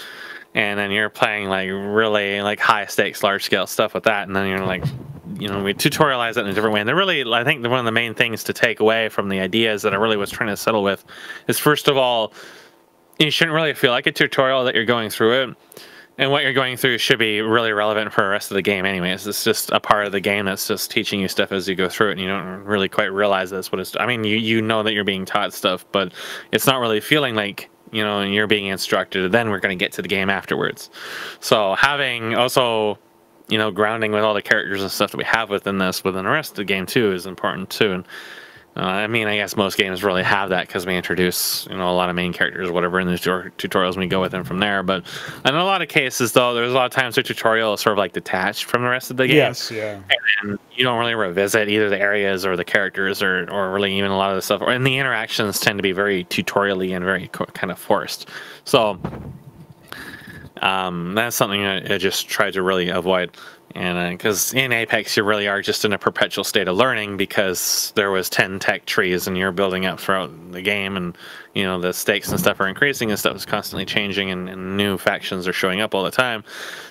Speaker 2: And then you're playing like really like high stakes, large scale stuff with that. And then you're like, we tutorialize it in a different way. And they're really, I think one of the main things to take away from the ideas that I really was trying to settle with is, first of all, you shouldn't really feel like a tutorial that you're going through it. And what you're going through should be really relevant for the rest of the game anyways. It's just a part of the game that's just teaching you stuff as you go through it, and you don't really quite realize that's what it's... I mean, you know that you're being taught stuff, but it's not really feeling like, you're being instructed. Then we're going to get to the game afterwards. So having also, grounding with all the characters and stuff that we have within the rest of the game too is important too. And I mean, I guess most games really have that because we introduce, a lot of main characters, whatever, in the tutorials, and we go with them from there. But in a lot of cases, though, there's a lot of times the tutorial is sort of like detached from the rest of the game.
Speaker 1: Yes, yeah.
Speaker 2: And you don't really revisit either the areas or the characters or really even a lot of the stuff. And the interactions tend to be very tutorial-y and very kind of forced. So that's something I just try to really avoid. And because in Apex, you really are just in a perpetual state of learning because there was 10 tech trees and you're building up throughout the game, and the stakes and stuff are increasing and stuff is constantly changing, and new factions are showing up all the time.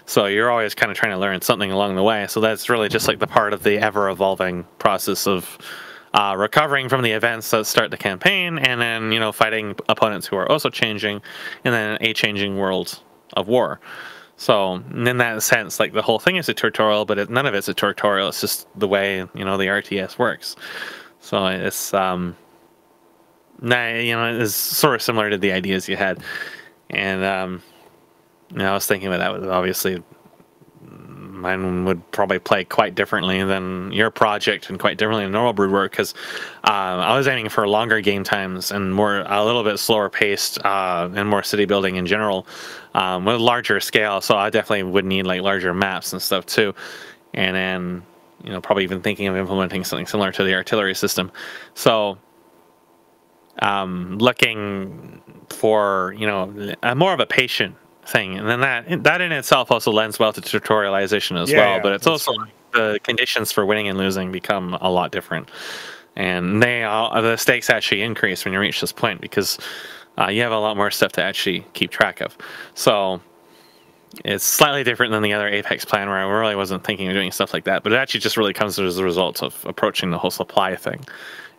Speaker 2: So you're always kind of trying to learn something along the way. So that's really just like the part of the ever-evolving process of recovering from the events that start the campaign, and then fighting opponents who are also changing, and then a changing world of war. So in that sense, like the whole thing is a tutorial, but none of it's a tutorial. It's just the way the RTS works. So it's it's sort of similar to the ideas you had, and I was thinking about that. Obviously, mine would probably play quite differently than your project and quite differently than normal brood work, because I was aiming for longer game times and a little bit slower paced and more city building in general with larger scale. So I definitely would need like larger maps and stuff too. And then, probably even thinking of implementing something similar to the artillery system. So looking for, more of a patient thing, and then that in itself also lends well to tutorialization as well. But it's also the conditions for winning and losing become a lot different, and the stakes actually increase when you reach this point because you have a lot more stuff to actually keep track of. So it's slightly different than the other Apex plan, where I really wasn't thinking of doing stuff like that, but it actually just really comes as a result of approaching the whole supply thing.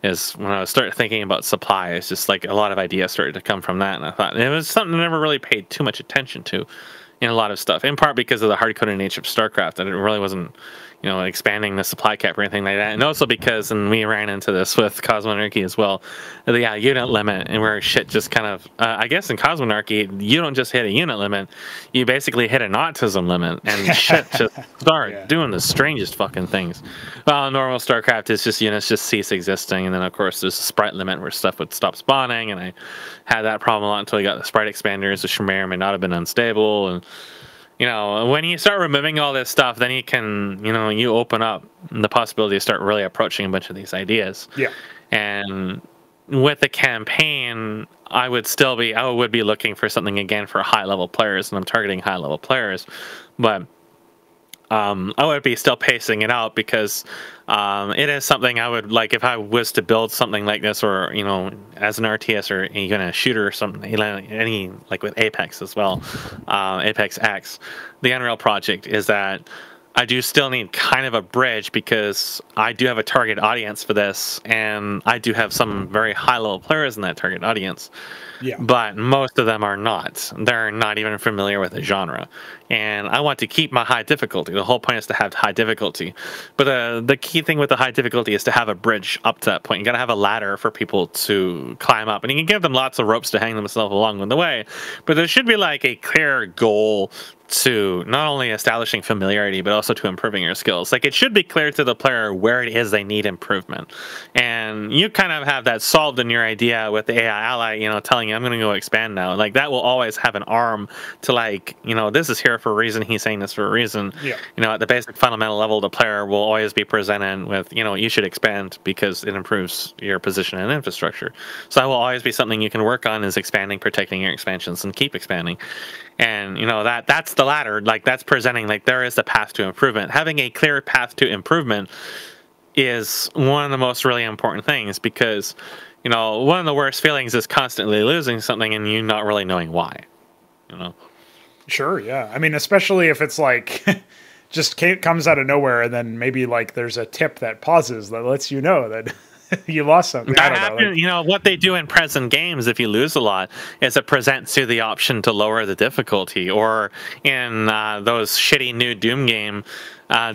Speaker 2: Is when I started thinking about supply, it's just like a lot of ideas started to come from that, and I thought it was something I never really paid too much attention to in a lot of stuff, in part because of the hard-coded nature of StarCraft, that it really wasn't, expanding the supply cap or anything like that, and also because, and we ran into this with Cosmonarchy as well, the unit limit, and where shit just kind of, I guess in Cosmonarchy, you don't just hit a unit limit, you basically hit an autism limit, and shit just start doing the strangest fucking things. Well, normal StarCraft is just units just cease existing, and then of course there's a sprite limit where stuff would stop spawning, and I had that problem a lot until I got the sprite expanders, which may or may not have been unstable, and when you start removing all this stuff, then you can, you open up the possibility to start really approaching a bunch of these ideas.
Speaker 1: Yeah.
Speaker 2: And with the campaign, I would be looking for something again for high-level players, and I'm targeting high-level players. But I would be still pacing it out because it is something I would like if I was to build something like this, or as an RTS or even a shooter or something, any like with Apex as well, Apex X, the Unreal project is that I do still need kind of a bridge because I do have a target audience for this, and I do have some very high-level players in that target audience.
Speaker 1: Yeah.
Speaker 2: But most of them are not. They're not even familiar with the genre. And I want to keep my high difficulty. The whole point is to have high difficulty. But the key thing with the high difficulty is to have a bridge up to that point. You got to have a ladder for people to climb up. And you can give them lots of ropes to hang themselves along the way. But there should be like a clear goal to not only establishing familiarity but also to improving your skills. Like, it should be clear to the player where it is they need improvement, and you kind of have that solved in your idea with the AI ally, telling you, I'm going to go expand now. Like, that will always have an arm to, like, this is here for a reason, he's saying this for a reason. At the basic fundamental level, the player will always be presented with, you should expand because it improves your position and infrastructure. So that will always be something you can work on, is expanding, protecting your expansions, and keep expanding. And that's the ladder. Like, that's presenting like there is a path to improvement. Having a clear path to improvement is one of the most really important things, because one of the worst feelings is constantly losing something and you not really knowing why.
Speaker 1: Sure, yeah. I mean, especially if it's like just comes out of nowhere, and then maybe like there's a tip that pauses that lets you know that you lost something.
Speaker 2: That happens. What they do in present games, if you lose a lot, is it presents you the option to lower the difficulty. Or in those shitty new Doom game,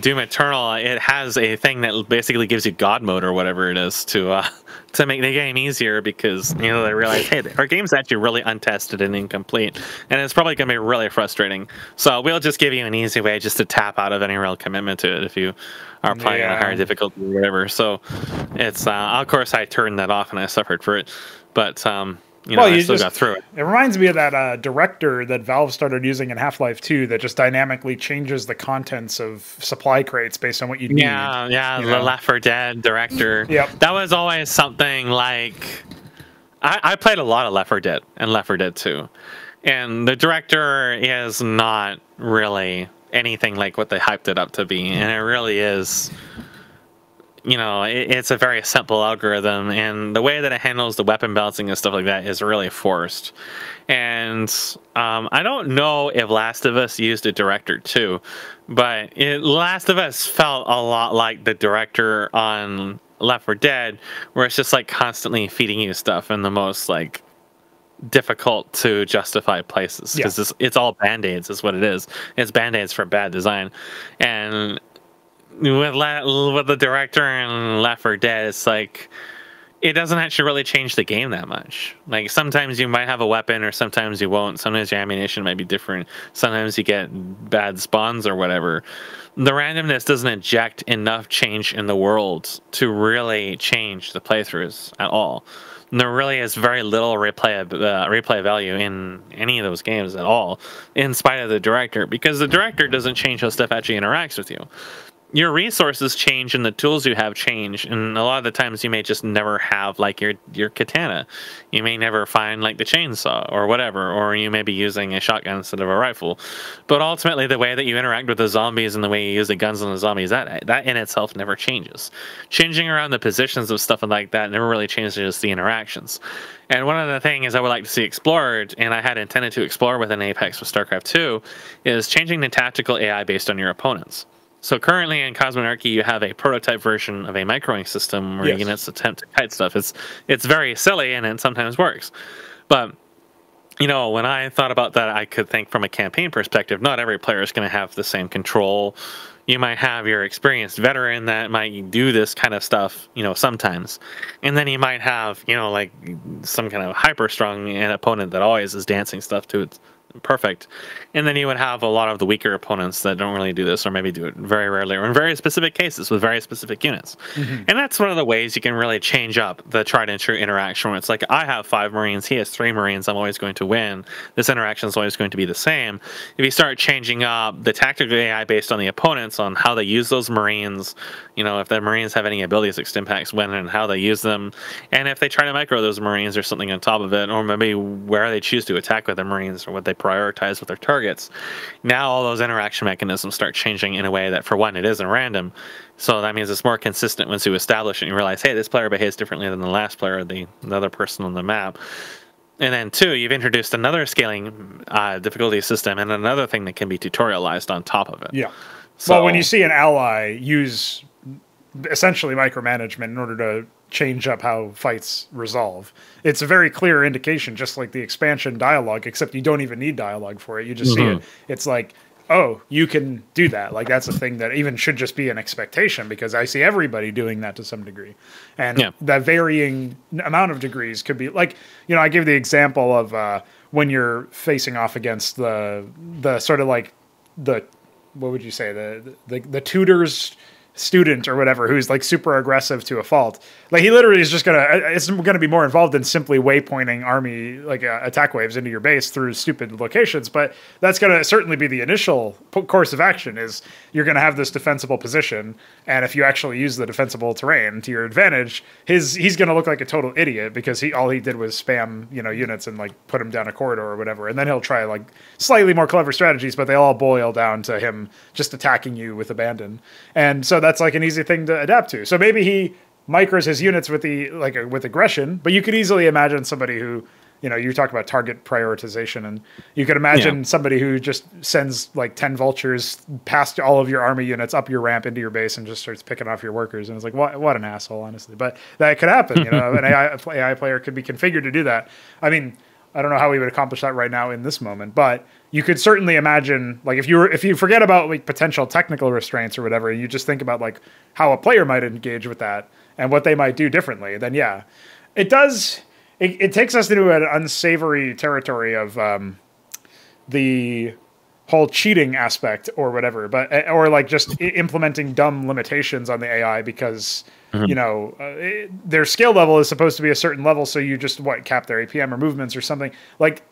Speaker 2: Doom Eternal, it has a thing that basically gives you God mode or whatever it is to make the game easier, because they realize, hey, our game's actually really untested and incomplete, and it's probably going to be really frustrating. So we'll just give you an easy way just to tap out of any real commitment to it if you are playing on a higher difficulty or whatever. So it's of course I turned that off and I suffered for it, but I still got through it.
Speaker 1: It reminds me of that director that Valve started using in Half-Life 2 that just dynamically changes the contents of supply crates based on what you need.
Speaker 2: The Left 4 Dead director.
Speaker 1: Yep.
Speaker 2: That was always something like... I played a lot of Left 4 Dead and Left 4 Dead 2. And the director is not really anything like what they hyped it up to be. And it really is... it's a very simple algorithm, and the way that it handles the weapon balancing and stuff like that is really forced. And I don't know if Last of Us used a director too, but Last of Us felt a lot like the director on Left 4 Dead, where it's just like constantly feeding you stuff in the most like difficult to justify places, because it's all band-aids is what it is. It's band-aids for bad design. And with the director and Left 4 Dead, it's like it doesn't actually really change the game that much. Like, sometimes you might have a weapon, or sometimes you won't. Sometimes your ammunition might be different. Sometimes you get bad spawns or whatever. The randomness doesn't inject enough change in the world to really change the playthroughs at all. And there really is very little replay value in any of those games at all, in spite of the director, because the director doesn't change how stuff actually interacts with you. Your resources change and the tools you have change, and a lot of the times you may just never have like your katana. You may never find like the chainsaw or whatever, or you may be using a shotgun instead of a rifle. But ultimately, the way that you interact with the zombies and the way you use the guns on the zombies, that in itself never changes. Changing around the positions of stuff like that never really changes the interactions. And one of the things I would like to see explored, and I had intended to explore within Apex with StarCraft 2, is changing the tactical AI based on your opponents. So currently in Cosmonarchy, you have a prototype version of a microing system where units attempt to kite stuff. It's very silly, and it sometimes works. But, when I thought about that, I could think from a campaign perspective, not every player is going to have the same control. You might have your experienced veteran that might do this kind of stuff, sometimes. And then you might have, like some kind of hyper-strong opponent that always is dancing stuff to its perfect. And then you would have a lot of the weaker opponents that don't really do this, or maybe do it very rarely, or in very specific cases with very specific units. And that's one of the ways you can really change up the tried and true interaction, where it's like, I have 5 Marines, he has 3 Marines, I'm always going to win. This interaction is always going to be the same. If you start changing up the tactical AI based on the opponents, on how they use those Marines, if the Marines have any abilities, fixed impacts, when and how they use them, and if they try to micro those Marines or something on top of it, or maybe where they choose to attack with the Marines, or what they prioritize with their targets. Now all those interaction mechanisms start changing in a way that, for one, it isn't random. So that means it's more consistent once you establish it and you realize, hey, this player behaves differently than the last player, or the other person on the map. And then 2, you've introduced another scaling difficulty system and another thing that can be tutorialized on top of it.
Speaker 1: Yeah. So, well, when you see an ally use essentially micromanagement in order to change up how fights resolve, it's a very clear indication, just like the expansion dialogue, except you don't even need dialogue for it. You just see it. It's like, oh, you can do that. Like, that's a thing that even should just be an expectation, because I see everybody doing that to some degree. And that varying amount of degrees could be like, I give the example of when you're facing off against the sort of like the what would you say, the tutor's student or whatever, who's like super aggressive to a fault. Like he literally is just it's gonna be more involved than simply waypointing army like attack waves into your base through stupid locations. But that's gonna certainly be the initial course of action. Is you're gonna have this defensible position, and if you actually use the defensible terrain to your advantage, he's gonna look like a total idiot because all he did was spam units and like put him down a corridor or whatever, and then he'll try like slightly more clever strategies, but they all boil down to him just attacking you with abandon. And so that's like an easy thing to adapt to. So maybe he micros his units with with aggression, but you could easily imagine somebody who, you talk about target prioritization, and you could imagine somebody who just sends like 10 vultures past all of your army units up your ramp into your base and just starts picking off your workers. And it's like, what an asshole, honestly. But that could happen. An AI player could be configured to do that. I mean, I don't know how we would accomplish that right now in this moment, but you could certainly imagine, like, if you forget about like potential technical restraints or whatever, and you just think about like how a player might engage with that and what they might do differently, then yeah, it does. It takes us into an unsavory territory of the whole cheating aspect or whatever, or like just implementing dumb limitations on the AI because their skill level is supposed to be a certain level, so you just cap their APM or movements or something. Like,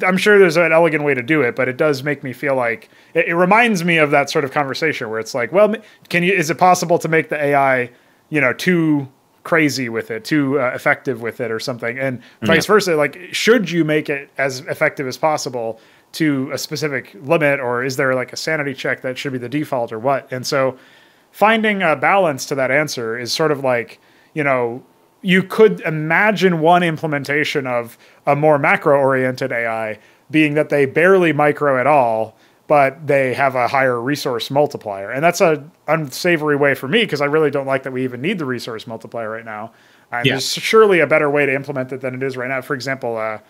Speaker 1: I'm sure there's an elegant way to do it, but it does make me feel like it reminds me of that sort of conversation where it's like, well, is it possible to make the AI too crazy with it, too effective with it or something, and vice versa? Like, should you make it as effective as possible to a specific limit, or is there like a sanity check that should be the default or what? And so finding a balance to that answer is sort of like, you could imagine one implementation of a more macro-oriented AI being that they barely micro at all, but they have a higher resource multiplier. And that's an unsavory way for me, because I really don't like that we even need the resource multiplier right now. And there's surely a better way to implement it than it is right now. For example,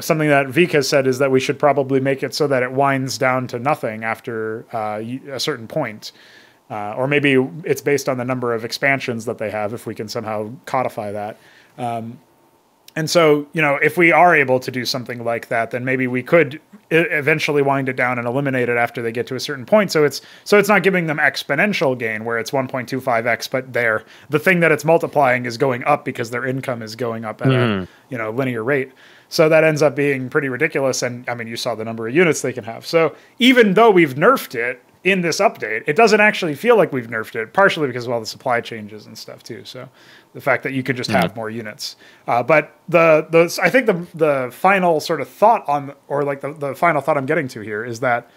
Speaker 1: something that Vika said is that we should probably make it so that it winds down to nothing after a certain point. Or maybe it's based on the number of expansions that they have, if we can somehow codify that. And so, if we are able to do something like that, then maybe we could eventually wind it down and eliminate it after they get to a certain point. So it's not giving them exponential gain where it's 1.25x, but the thing that it's multiplying is going up because their income is going up at a linear rate. So that ends up being pretty ridiculous. And I mean, you saw the number of units they can have. So even though we've nerfed it in this update, it doesn't actually feel like we've nerfed it, partially because of all the supply changes and stuff too. So the fact that you could just have more units. But I think the final sort of thought the final thought I'm getting to here is that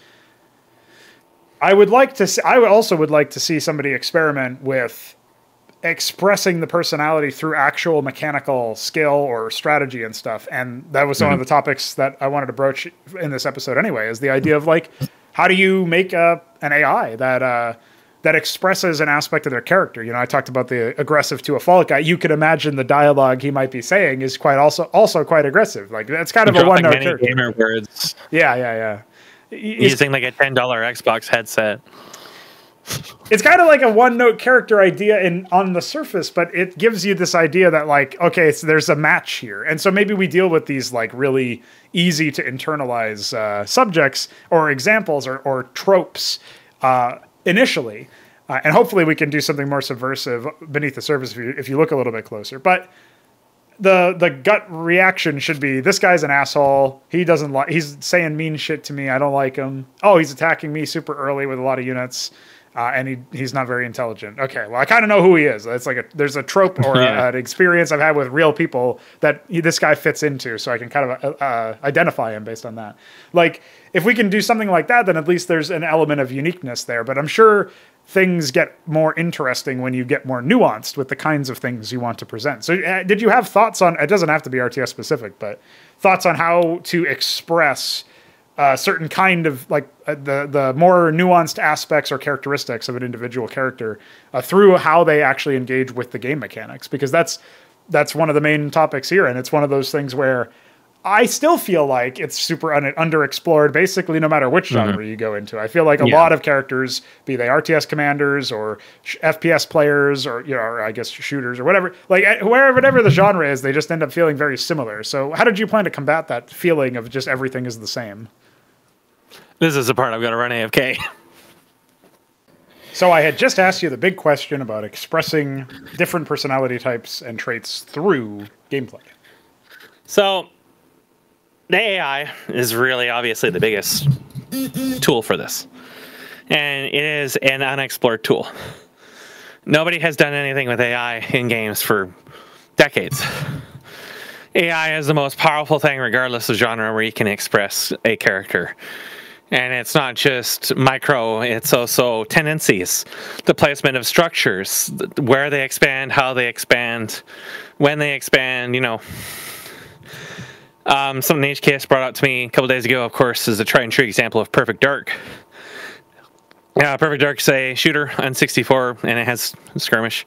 Speaker 1: I would also like to see somebody experiment with expressing the personality through actual mechanical skill or strategy and stuff. And that was one of the topics that I wanted to broach in this episode anyway, is the idea of like, how do you make an AI that expresses an aspect of their character? I talked about the aggressive to a fault guy. You could imagine the dialogue he might be saying is also quite aggressive. Like, that's kind of a one-note character.
Speaker 2: Gamer words.
Speaker 1: Yeah.
Speaker 2: Using like a $10 Xbox headset.
Speaker 1: It's kind of like a one-note character idea on the surface, but it gives you this idea that like, okay, so there's a match here. And so maybe we deal with these like really easy to internalize subjects or examples or tropes initially. And hopefully we can do something more subversive beneath the surface if you look a little bit closer. But the gut reaction should be, this guy's an asshole. He's saying mean shit to me. I don't like him. Oh, he's attacking me super early with a lot of units. And he's not very intelligent. Okay, well, I kind of know who he is. It's like there's a trope or an experience I've had with real people that this guy fits into, so I can kind of identify him based on that. Like, if we can do something like that, then at least there's an element of uniqueness there. But I'm sure things get more interesting when you get more nuanced with the kinds of things you want to present. So did you have thoughts on, it doesn't have to be RTS specific, but thoughts on how to express certain kind of like the more nuanced aspects or characteristics of an individual character through how they actually engage with the game mechanics? Because that's one of the main topics here, and it's one of those things where I still feel like it's super underexplored, basically, no matter which genre you go into. I feel like a lot of characters, be they RTS commanders or FPS players or, or I guess shooters or whatever, like whatever the genre is, they just end up feeling very similar. So how did you plan to combat that feeling of just everything is the same?
Speaker 2: This is the part I've got to run AFK.
Speaker 1: So I had just asked you the big question about expressing different personality types and traits through gameplay.
Speaker 2: So the AI is really obviously the biggest tool for this. And it is an unexplored tool. Nobody has done anything with AI in games for decades. AI is the most powerful thing regardless of genre where you can express a character. And it's not just micro, it's also tendencies, the placement of structures, where they expand, how they expand, when they expand, Something HKS brought out to me a couple days ago, of course, is a tried and true example of Perfect Dark. Perfect Dark's a shooter on 64, and it has skirmish.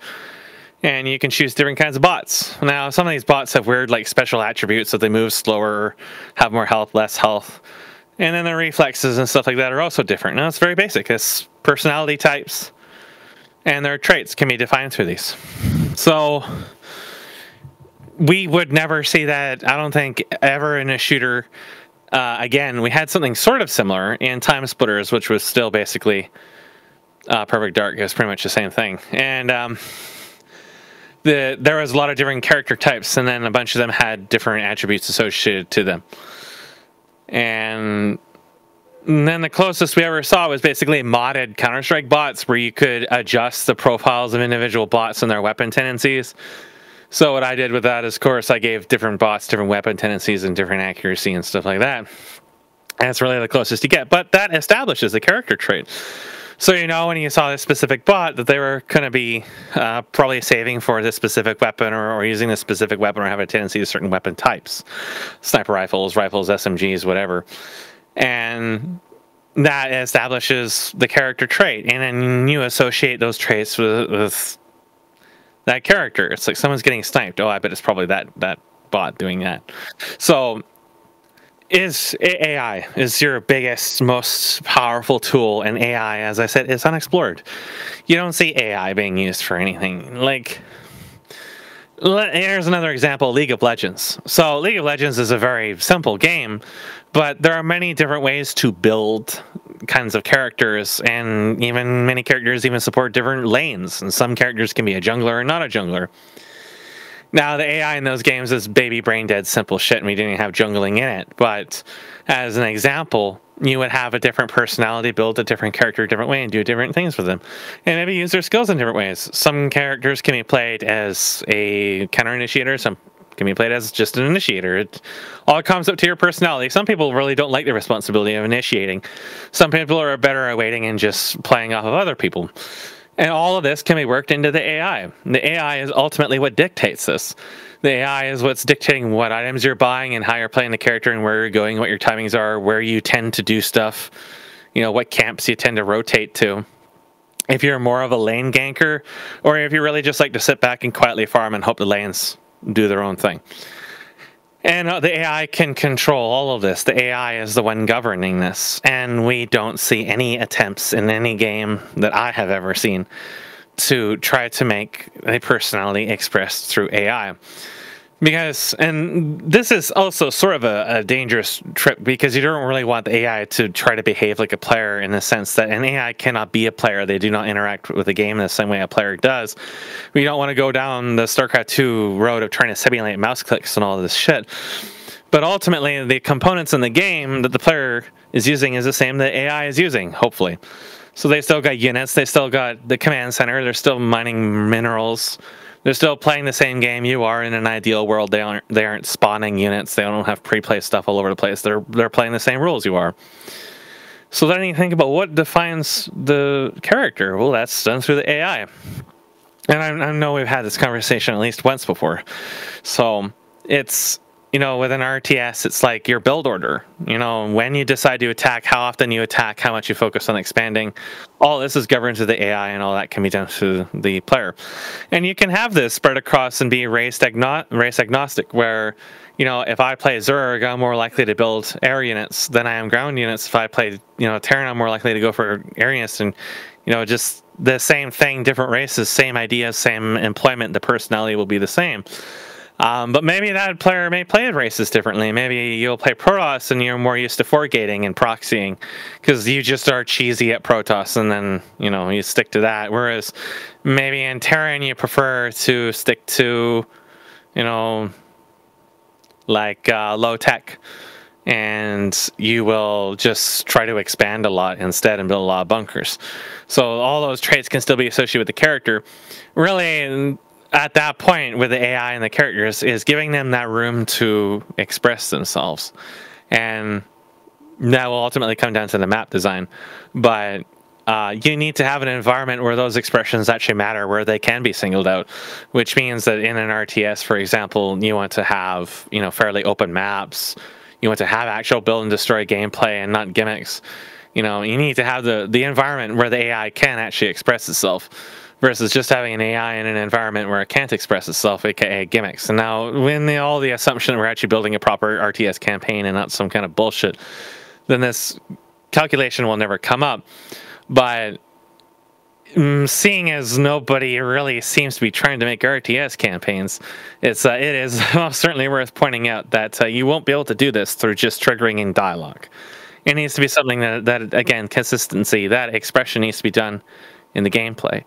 Speaker 2: And you can choose different kinds of bots. Now, some of these bots have weird, special attributes that they move slower, have more health, less health. And then their reflexes and stuff like that are also different. Now, it's very basic. It's personality types, and their traits can be defined through these. So we would never see that, I don't think, ever in a shooter. Again, we had something sort of similar in Time Splitters, which was still basically Perfect Dark. It was pretty much the same thing. And there was a lot of different character types, and then a bunch of them had different attributes associated to them. And then the closest we ever saw was basically modded Counter-Strike bots where you could adjust the profiles of individual bots and their weapon tendencies. So what I did with that is, of course, I gave different bots different weapon tendencies and different accuracy and stuff like that. And it's really the closest you get. But that establishes a character trait. So when you saw this specific bot that they were going to be probably saving for this specific weapon or using this specific weapon or have a tendency to certain weapon types. Sniper rifles, SMGs, whatever. And that establishes the character trait. And then you associate those traits with that character. It's like someone's getting sniped. Oh, I bet it's probably that bot doing that. So AI is your biggest, most powerful tool, and AI, as I said, is unexplored. You don't see AI being used for anything. Here's another example, League of Legends. So League of Legends is a very simple game, but there are many different ways to build kinds of characters, and even many characters even support different lanes, and some characters can be a jungler or not a jungler. Now, the AI in those games is baby brain dead simple shit, and we didn't have jungling in it. But as an example, you would have a different personality, build a different character a different way, and do different things with them. And maybe use their skills in different ways. Some characters can be played as a counter-initiator, some can be played as just an initiator. It all comes up to your personality. Some people really don't like the responsibility of initiating. Some people are better at waiting and just playing off of other people. And all of this can be worked into the AI. The AI is ultimately what dictates this. The AI is what's dictating what items you're buying and how you're playing the character and where you're going, what your timings are, where you tend to do stuff, what camps you tend to rotate to. If you're more of a lane ganker, or if you really just like to sit back and quietly farm and hope the lanes do their own thing. And the AI can control all of this. The AI is the one governing this. And we don't see any attempts in any game that I have ever seen to try to make a personality expressed through AI. And this is also sort of a dangerous trip, because you don't really want the AI to try to behave like a player, in the sense that an AI cannot be a player. They do not interact with the game in the same way a player does. We don't want to go down the StarCraft 2 road of trying to simulate mouse clicks and all this shit. But ultimately, the components in the game that the player is using is the same that AI is using, hopefully. So they still got units, they still got the command center, they're still mining minerals. They're still playing the same game you are. In an ideal world, they aren't spawning units. They don't have pre-play stuff all over the place. They're playing the same rules you are. So then you think about what defines the character. Well, that's done through the AI. And I know we've had this conversation at least once before. So it's, with an RTS, it's like your build order. When you decide to attack, how often you attack, how much you focus on expanding. All this is governed through the AI, and all that can be done through the player. And you can have this spread across and be race agnostic, where, if I play Zerg, I'm more likely to build air units than I am ground units. If I play, Terran, I'm more likely to go for air units. And, just the same thing, different races, same ideas, same employment, the personality will be the same. But maybe that player may play races differently. Maybe you'll play Protoss and you're more used to foregating and proxying because you just are cheesy at Protoss, and then you stick to that. Whereas maybe in Terran you prefer to stick to like low tech, and you will just try to expand a lot instead and build a lot of bunkers. So all those traits can still be associated with the character. Really, at that point with the AI and the characters is giving them that room to express themselves. And that will ultimately come down to the map design. But you need to have an environment where those expressions actually matter, where they can be singled out, which means that in an RTS, for example, you want to have fairly open maps. You want to have actual build and destroy gameplay and not gimmicks. You need to have the environment where the AI can actually express itself, versus just having an AI in an environment where it can't express itself, aka gimmicks. And now, when all the assumption that we're actually building a proper RTS campaign and not some kind of bullshit, then this calculation will never come up. But seeing as nobody really seems to be trying to make RTS campaigns, it is certainly worth pointing out that you won't be able to do this through just triggering in dialogue. It needs to be something that again, consistency, that expression needs to be done in the gameplay.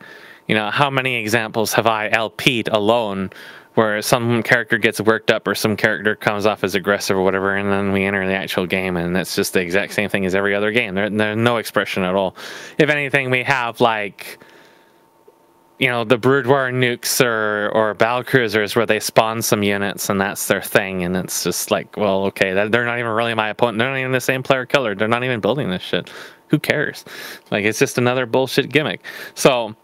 Speaker 2: How many examples have I LP'd alone where some character gets worked up or some character comes off as aggressive or whatever, and then we enter the actual game and it's just the exact same thing as every other game. There's no expression at all. If anything, we have like the Brood War nukes or battle cruisers where they spawn some units and that's their thing, and it's just like, well, okay, they're not even really my opponent. They're not even the same player killer. They're not even building this shit. Who cares? Like, it's just another bullshit gimmick. So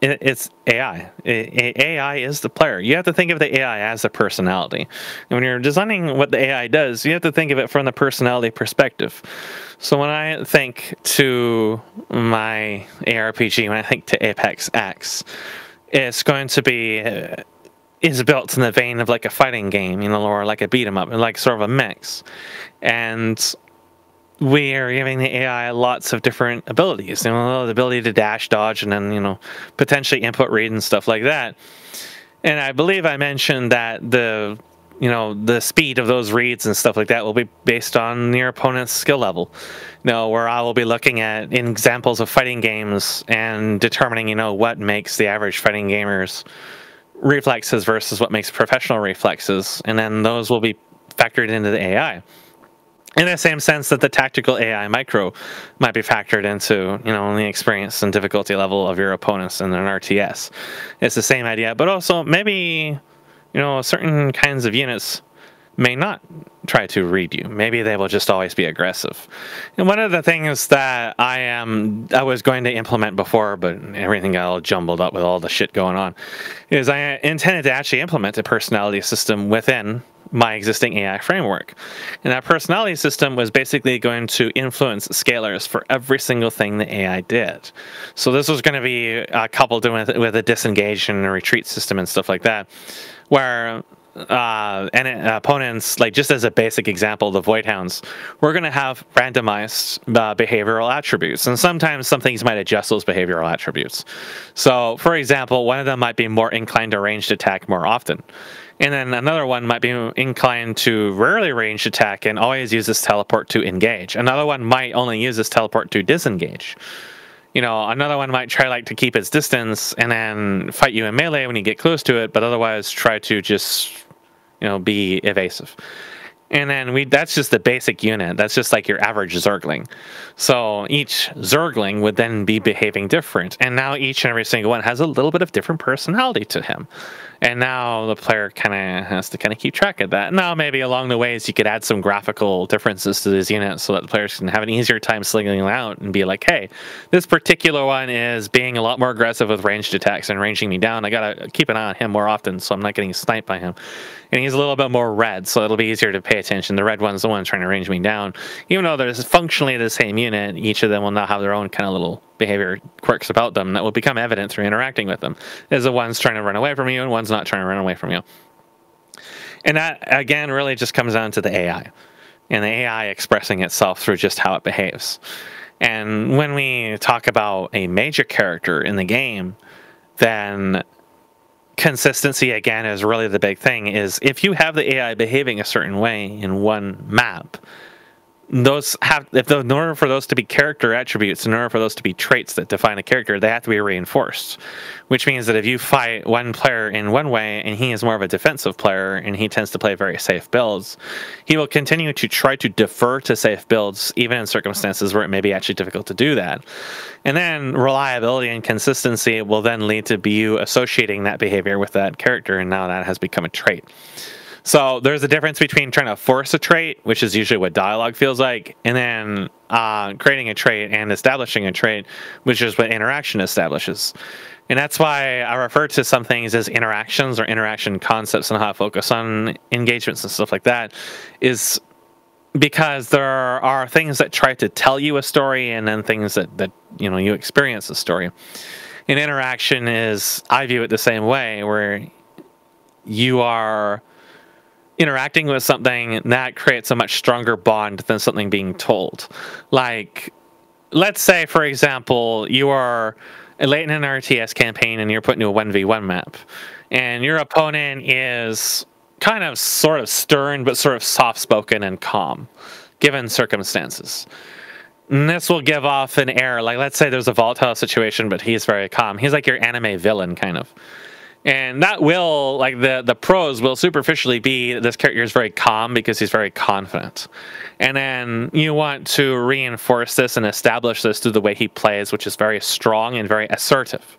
Speaker 2: it's AI. AI is the player. You have to think of the AI as a personality. And when you're designing what the AI does, you have to think of it from the personality perspective. So when I think to my ARPG, when I think to Apex X, it's going to be is built in the vein of like a fighting game, or like a beat 'em up, like sort of a mix. And we are giving the AI lots of different abilities, the ability to dash, dodge, and then, potentially input read and stuff like that. And I believe I mentioned that the speed of those reads and stuff like that will be based on your opponent's skill level. Where I will be looking at examples of fighting games and determining, what makes the average fighting gamer's reflexes versus what makes professional reflexes. And then those will be factored into the AI. In the same sense that the tactical AI micro might be factored into, the experience and difficulty level of your opponents in an RTS. It's the same idea, but also maybe, certain kinds of units may not try to read you. Maybe they will just always be aggressive. And one of the things that I was going to implement before, but everything got all jumbled up with all the shit going on, is I intended to actually implement a personality system within my existing AI framework. And that personality system was basically going to influence scalars for every single thing the AI did. So this was going to be coupled with a disengage and a retreat system and stuff like that, where opponents, like just as a basic example, the Void Hounds, we're going to have randomized behavioral attributes, and sometimes some things might adjust those behavioral attributes. So, for example, one of them might be more inclined to ranged attack more often. And then another one might be inclined to rarely ranged attack and always use this teleport to engage. Another one might only use this teleport to disengage. Another one might try to keep its distance and then fight you in melee when you get close to it, but otherwise try to just, be evasive. And then that's just the basic unit. That's just like your average Zergling. So each Zergling would then be behaving different. And now each and every single one has a little bit of different personality to him. And now the player kind of has to keep track of that. Now maybe along the ways you could add some graphical differences to these units so that the players can have an easier time singling them out and be like, hey, this particular one is being a lot more aggressive with ranged attacks and ranging me down. I gotta keep an eye on him more often so I'm not getting sniped by him. And he's a little bit more red, so it'll be easier to pay attention. The red one's the one trying to range me down. Even though there's functionally the same unit, each of them will now have their own kind of little behavior quirks about them that will become evident through interacting with them. There's the one's trying to run away from you and one's not trying to run away from you. And that, again, really just comes down to the AI. And the AI expressing itself through just how it behaves. And when we talk about a major character in the game, then consistency again is really the big thing. Is if you have the AI behaving a certain way in one map, those have, in order for those to be character attributes, in order for those to be traits that define a character, they have to be reinforced. Which means that if you fight one player in one way and he is more of a defensive player and he tends to play very safe builds, he will continue to try to defer to safe builds even in circumstances where it may be actually difficult to do that. And then reliability and consistency will then lead to you associating that behavior with that character, and now that has become a trait. So there's a difference between trying to force a trait, which is usually what dialogue feels like, and then creating a trait and establishing a trait, which is what interaction establishes. And that's why I refer to some things as interactions or interaction concepts and how I focus on engagements and stuff like that, is because there are things that try to tell you a story and then things that you experience a story. And interaction is, I view it the same way, where you are interacting with something that creates a much stronger bond than something being told. Like, let's say, for example, you are late in an RTS campaign and you're put into a 1v1 map, and your opponent is kind of sort of stern but sort of soft-spoken and calm, given circumstances. And this will give off an air, like, let's say there's a volatile situation, but he's very calm. He's like your anime villain, kind of. And that will, like, the pros will superficially be this character is very calm because he's very confident. And then you want to reinforce this and establish this through the way he plays, which is very strong and very assertive.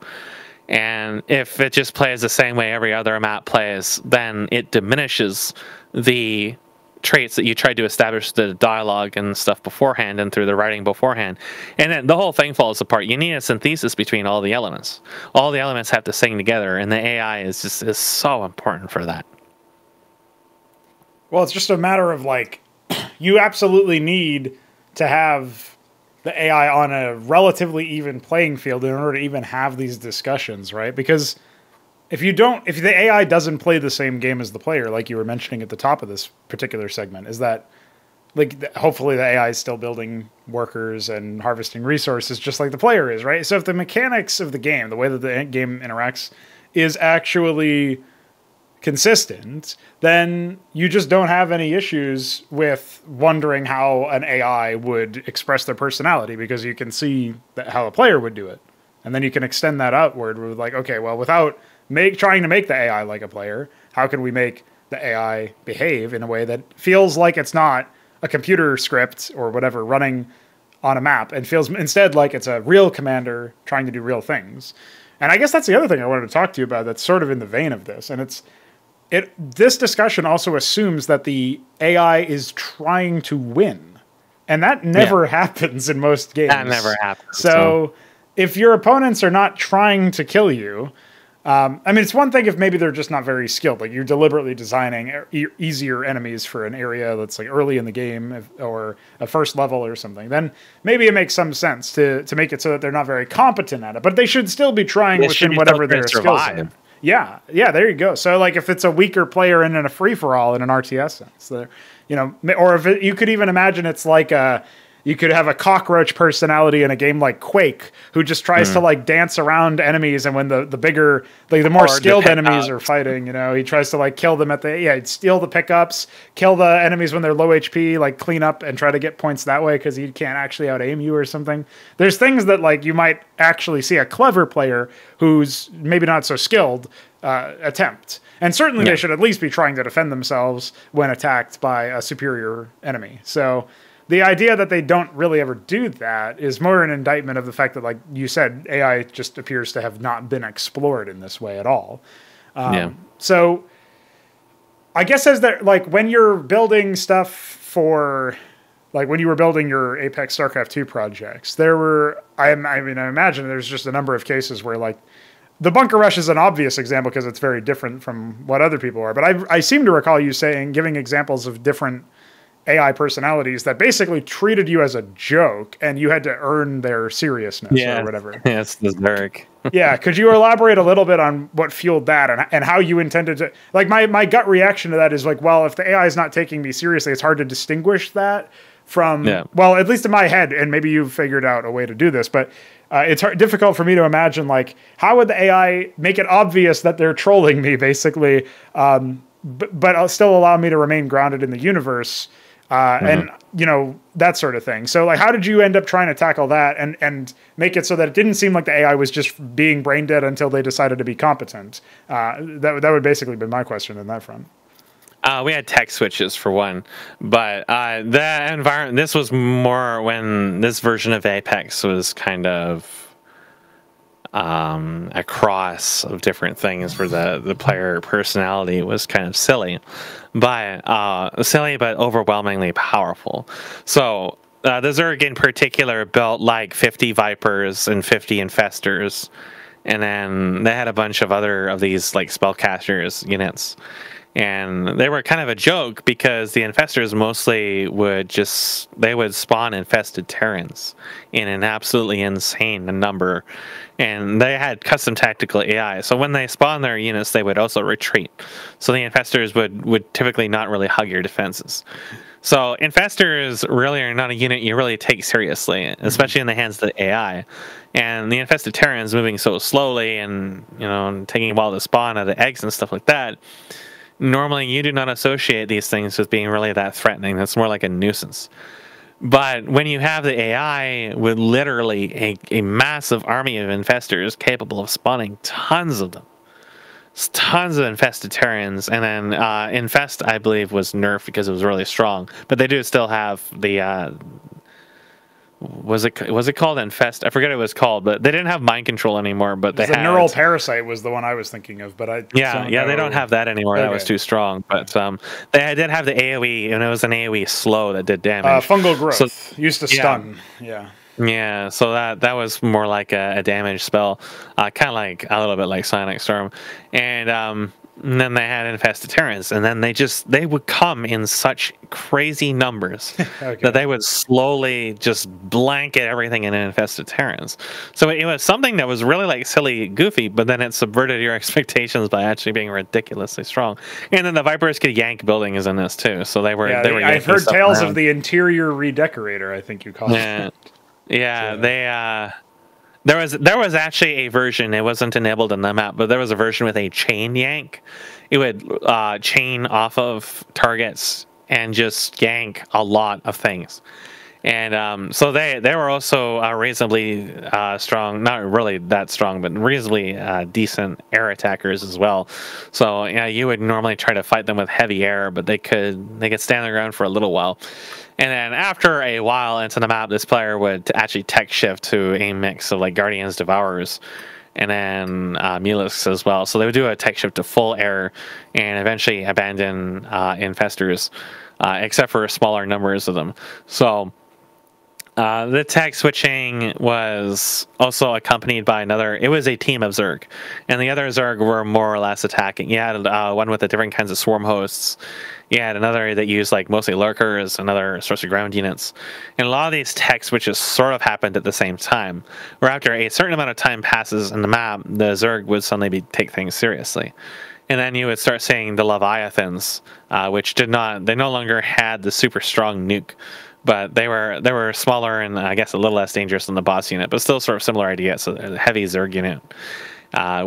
Speaker 2: And if it just plays the same way every other map plays, then it diminishes the traits that you tried to establish the dialogue and stuff beforehand and through the writing beforehand. And then the whole thing falls apart. You need a synthesis between all the elements. All the elements have to sing together, and the AI is so important for that.
Speaker 1: Well, it's just a matter of, like, you absolutely need to have the AI on a relatively even playing field in order to even have these discussions, right? Because if the AI doesn't play the same game as the player, like you were mentioning at the top of this particular segment, is that, like, hopefully the AI is still building workers and harvesting resources just like the player is, right? So if the mechanics of the game, the way that the game interacts, is actually consistent, then you just don't have any issues with wondering how an AI would express their personality, because you can see how a player would do it. And then you can extend that outward with, like, okay, well, without trying to make the AI like a player, how can we make the AI behave in a way that feels like it's not a computer script or whatever running on a map, and feels instead like it's a real commander trying to do real things. And I guess that's the other thing I wanted to talk to you about that's sort of in the vein of this. And this discussion also assumes that the AI is trying to win. And that never happens in most games.
Speaker 2: That never happens.
Speaker 1: So if your opponents are not trying to kill you, I mean, it's one thing if maybe they're just not very skilled, like you're deliberately designing easier enemies for an area that's like early in the game or a first level or something, then maybe it makes some sense to make it so that they're not very competent at it, but they should still be trying within whatever their skills are. Yeah, there you go. So, like, if it's a weaker player in a free-for-all in an RTS sense, or if you could even imagine it's like you could have a cockroach personality in a game like Quake who just tries to, like, dance around enemies, and when the bigger, like, the more skilled enemies are fighting, he tries to, like, kill them he'd steal the pickups, kill the enemies when they're low HP, like, clean up and try to get points that way because he can't actually out-aim you or something. There's things that, like, you might actually see a clever player who's maybe not so skilled attempt. And certainly they should at least be trying to defend themselves when attacked by a superior enemy. So the idea that they don't really ever do that is more an indictment of the fact that, like you said, AI just appears to have not been explored in this way at all. So I guess when you're building stuff for, like, when you were building your Apex StarCraft 2 projects, there were, I imagine there's just a number of cases where, like, the bunker rush is an obvious example because it's very different from what other people are. But I seem to recall you giving examples of different AI personalities that basically treated you as a joke and you had to earn their seriousness or whatever.
Speaker 2: Yes, the Zurich.
Speaker 1: Yeah, could you elaborate a little bit on what fueled that and how you intended to... Like, my gut reaction to that is, like, well, if the AI is not taking me seriously, it's hard to distinguish that from... Well, at least in my head, and maybe you've figured out a way to do this, but it's difficult for me to imagine, like, how would the AI make it obvious that they're trolling me, basically, but still allow me to remain grounded in the universe, and, you know, that sort of thing. So, like, how did you end up trying to tackle that and make it so that it didn't seem like the AI was just being brain dead until they decided to be competent? That would basically be my question in that front.
Speaker 2: We had text switches for one, but the environment. This was more when this version of Apex was kind of a cross of different things, where the player personality was kind of silly, but overwhelmingly powerful. So the Zerg in particular built like 50 Vipers and 50 Infestors, and then they had a bunch of other of these like spellcasters units. And they were kind of a joke because the infestors mostly would spawn infested Terrans in an absolutely insane number. And they had custom tactical AI. So when they spawn their units, they would also retreat. So the infestors would typically not really hug your defenses. So infestors really are not a unit you really take seriously, especially in the hands of the AI. And the infested Terrans moving so slowly and, you know, taking a while to spawn out of eggs and stuff like that. Normally, you do not associate these things with being really that threatening. That's more like a nuisance. But when you have the AI with literally a massive army of infestors capable of spawning tons of them, tons of infested Terrans, and then Infest, I believe, was nerfed because it was really strong. But they do still have the... was it called Infest? I forget what it was called, but they didn't have mind control anymore. But they had
Speaker 1: neural parasite was the one I was thinking of, but
Speaker 2: they don't have that anymore. Okay. That was too strong. But they did have the AOE, and it was an AOE slow that did damage.
Speaker 1: Fungal growth used to stun.
Speaker 2: Yeah, so that was more like a damage spell, kind of like a little bit like Sonic Storm, and then they had infested Terrans, and then they would come in such crazy numbers that they would slowly just blanket everything in infested Terrans. So it was something that was really like silly, goofy, but then it subverted your expectations by actually being ridiculously strong. And then the Vipers could yank buildings in this too, so they were.
Speaker 1: I've heard tales of the interior redecorator, I think you call it.
Speaker 2: Yeah, There was actually a version, it wasn't enabled in the map, but there was a version with a chain yank. It would chain off of targets and just yank a lot of things. And so they were also reasonably strong, not really that strong, but reasonably decent air attackers as well. So you would normally try to fight them with heavy air, but they could stand their ground for a little while. And then after a while into the map, this player would actually tech shift to a mix of like Guardians, Devourers, and then Mulisks as well. So they would do a tech shift to full air and eventually abandon Infestors, except for smaller numbers of them. So the tech switching was also accompanied by it was a team of Zerg, and the other Zerg were more or less attacking. You had one with the different kinds of swarm hosts. You had another that used like mostly lurkers, another sorts of ground units. And a lot of these tech switches sort of happened at the same time, where after a certain amount of time passes in the map, the Zerg would suddenly take things seriously. And then you would start seeing the Leviathans, which they no longer had the super strong nuke, but they were smaller and I guess a little less dangerous than the boss unit, but still sort of similar idea. So a heavy Zerg unit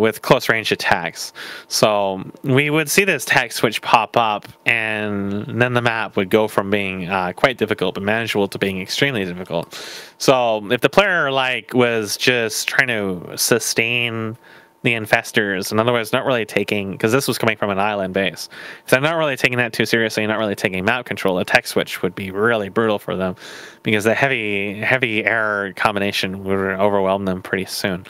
Speaker 2: with close range attacks. So we would see this tech switch pop up, and then the map would go from being quite difficult but manageable to being extremely difficult. So if the player was just trying to sustain the infestors, in other words, not really taking, because this was coming from an island base, if they're not really taking that too seriously, not really taking map control, a tech switch would be really brutal for them, because the heavy air combination would overwhelm them pretty soon.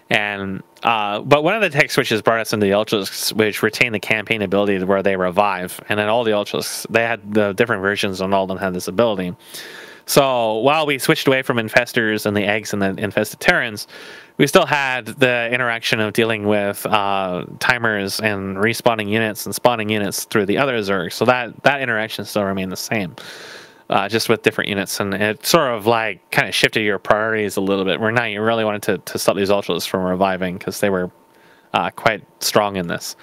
Speaker 2: And but one of the tech switches brought us into the Ultras, which retain the campaign ability where they revive, and then all the Ultras, they had the different versions, and all of them had this ability. So while we switched away from infestors and the eggs and the infested Terrans, we still had the interaction of dealing with timers and respawning units and spawning units through the other Zerg. So that interaction still remained the same, just with different units. And it sort of kind of shifted your priorities a little bit, where now you really wanted to stop these Ultras from reviving because they were quite strong in this.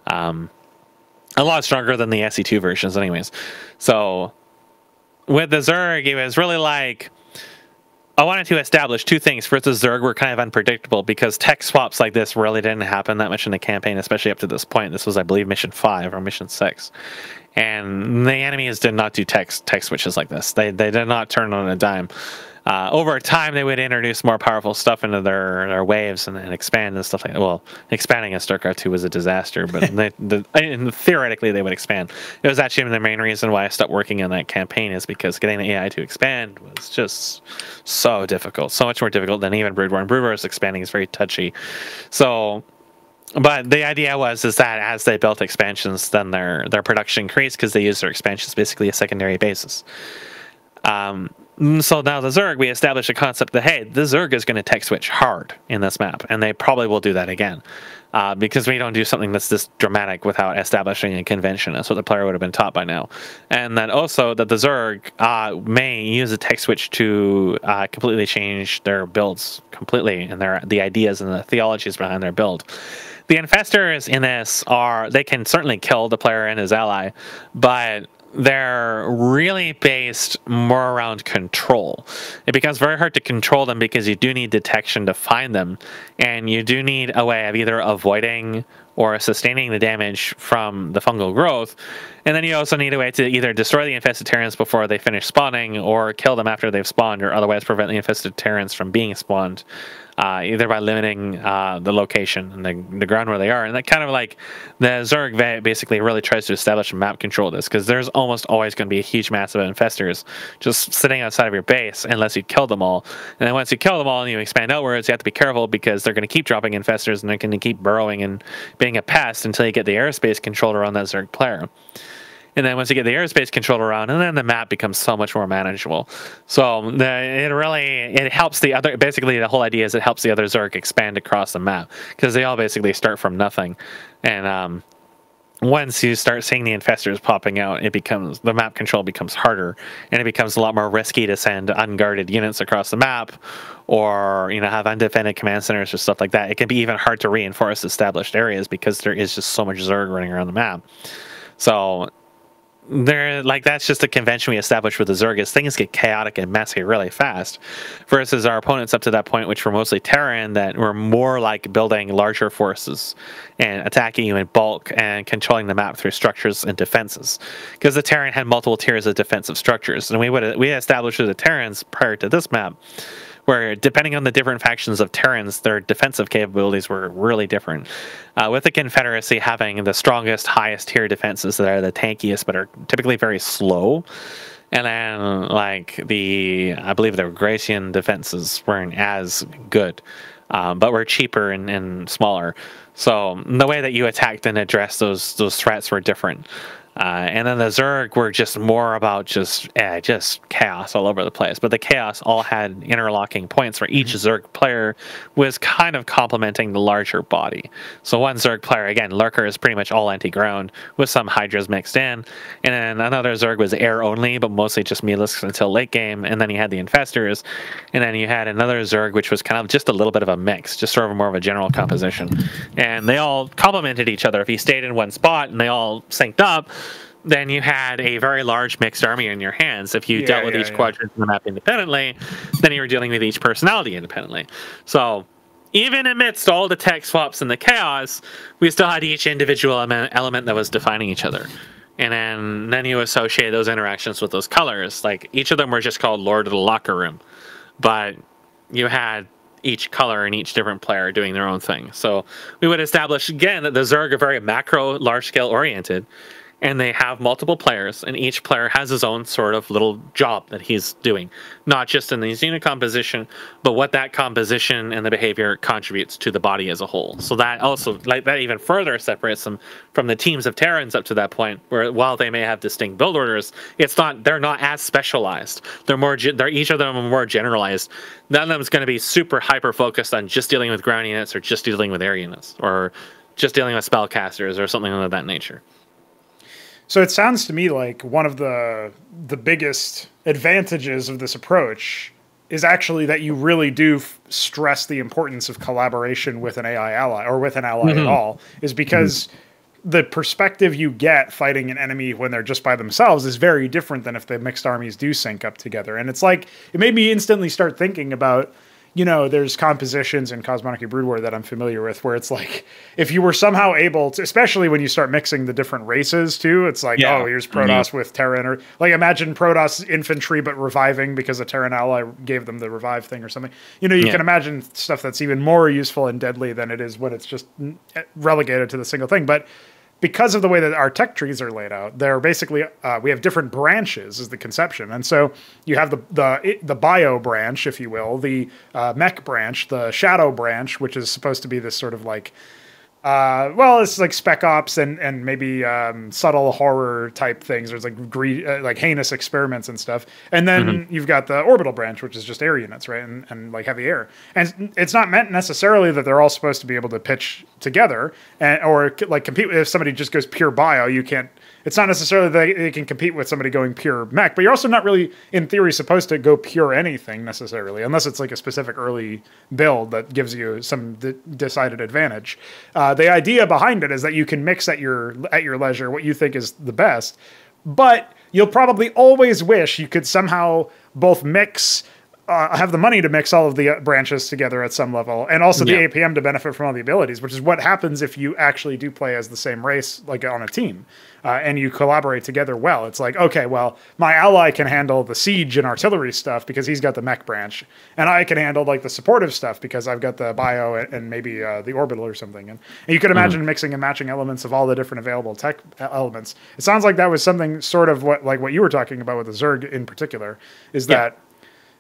Speaker 2: A lot stronger than the SE2 versions anyways. So with the Zerg, it was really I wanted to establish two things. First, the Zerg were kind of unpredictable because tech swaps like this really didn't happen that much in the campaign, especially up to this point. This was, I believe, mission 5 or mission 6. And the enemies did not do tech switches like this. They did not turn on a dime. Over time, they would introduce more powerful stuff into their waves and expand and stuff like that. Well, expanding in StarCraft 2 was a disaster, but theoretically, they would expand. It was actually the main reason why I stopped working on that campaign is because getting the AI to expand was just so difficult. So much more difficult than even Brood War. And Brood War's expanding is very touchy. So... But the idea is that as they built expansions, then their production increased because they used their expansions basically a secondary basis. So now the Zerg, we established a concept that, hey, the Zerg is going to tech switch hard in this map, and they probably will do that again. Because we don't do something that's this dramatic without establishing a convention. That's what the player would have been taught by now. And then also that the Zerg may use a tech switch to completely change their builds completely, and the ideas and the theologies behind their build. The infestors in this they can certainly kill the player and his ally, but they're really based more around control. It becomes very hard to control them because you do need detection to find them, and you do need a way of either avoiding or sustaining the damage from the fungal growth, and then you also need a way to either destroy the infested Terrans before they finish spawning, or kill them after they've spawned, or otherwise prevent the infested Terrans from being spawned, either by limiting the location and the ground where they are. And that kind of like the Zerg basically really tries to establish a map control this, because there's almost always going to be a huge mass of infestors just sitting outside of your base unless you kill them all. And then once you kill them all and you expand outwards, you have to be careful because they're going to keep dropping infestors and they're going to keep burrowing and being a pest until you get the airspace controlled around that Zerg player. And then once you get the airspace controlled around, and then the map becomes so much more manageable. So it helps the other, basically the whole idea is it helps the other Zerg expand across the map, because they all basically start from nothing. And once you start seeing the infestors popping out, the map control becomes harder, and it becomes a lot more risky to send unguarded units across the map, or have undefended command centers or stuff like that. It can be even hard to reinforce established areas because there is just so much Zerg running around the map. So that's just a convention we established with the Zerg, is things get chaotic and messy really fast, versus our opponents up to that point, which were mostly Terran, that were more like building larger forces and attacking you in bulk and controlling the map through structures and defenses, because the Terran had multiple tiers of defensive structures. And we established with the Terrans prior to this map, where depending on the different factions of Terrans, their defensive capabilities were really different. With the Confederacy having the strongest, highest tier defenses that are the tankiest, but are typically very slow. And then, I believe the Gracian defenses weren't as good, but were cheaper and smaller. So the way that you attacked and addressed those threats were different. And then the Zerg were just more about just chaos all over the place. But the chaos all had interlocking points where each Zerg player was kind of complementing the larger body. So one Zerg player, again, Lurker is pretty much all anti-ground with some Hydras mixed in. And then another Zerg was air only, but mostly just Melisks until late game. And then you had the Infestors. And then you had another Zerg, which was kind of just a little bit of a mix, just sort of more of a general composition. And they all complemented each other. If you stayed in one spot and they all synced up, then you had a very large mixed army in your hands. If you dealt with each quadrant of the map independently, then you were dealing with each personality independently. So even amidst all the tech swaps and the chaos, we still had each individual element that was defining each other. And then you associate those interactions with those colors. Like, each of them were just called Lord of the Locker Room. But you had each color and each different player doing their own thing. So we would establish, again, that the Zerg are very macro, large-scale oriented. And they have multiple players, and each player has his own sort of little job that he's doing, not just in the unit composition, but what that composition and the behavior contributes to the body as a whole. So that also, that even further separates them from the teams of Terrans up to that point, where while they may have distinct build orders, they're not as specialized. Each of them are more generalized. None of them is going to be super hyper focused on just dealing with ground units, or just dealing with air units, or just dealing with spellcasters, or something of that nature.
Speaker 1: So it sounds to me like one of the biggest advantages of this approach is actually that you really do stress the importance of collaboration with an AI ally, or with an ally at all, is because the perspective you get fighting an enemy when they're just by themselves is very different than if the mixed armies do sync up together. And it's like, it made me instantly start thinking about, you know, there's compositions in Cosmonarchy Brood War that I'm familiar with where it's like, if you were somehow able to, especially when you start mixing the different races too, it's like, oh, here's Protoss with Terran, or like imagine Protoss infantry but reviving because a Terran ally gave them the revive thing or something. You know, you can imagine stuff that's even more useful and deadly than it is when it's just relegated to the single thing. But because of the way that our tech trees are laid out, they're basically we have different branches is the conception, and so you have the bio branch, if you will, the mech branch, the shadow branch, which is supposed to be this sort of like well, it's like spec ops and maybe subtle horror type things. There's like like heinous experiments and stuff. And then you've got the orbital branch, which is just air units, right? And like heavy air. And it's not meant necessarily that they're all supposed to be able to pitch together or like compete. If somebody just goes pure bio, you can't. It's not necessarily that they can compete with somebody going pure mech, but you're also not really, in theory, supposed to go pure anything necessarily, unless it's like a specific early build that gives you some decided advantage. The idea behind it is that you can mix at your leisure what you think is the best, but you'll probably always wish you could somehow both mix. Have the money to mix all of the branches together at some level, and also the APM to benefit from all the abilities, which is what happens if you actually do play as the same race, like on a team, and you collaborate together well. It's like, okay, well, my ally can handle the siege and artillery stuff because he's got the mech branch, and I can handle like the supportive stuff because I've got the bio and maybe the orbital or something. And you could imagine mixing and matching elements of all the different available tech elements. It sounds like that was something sort of what you were talking about with the Zerg in particular, is that.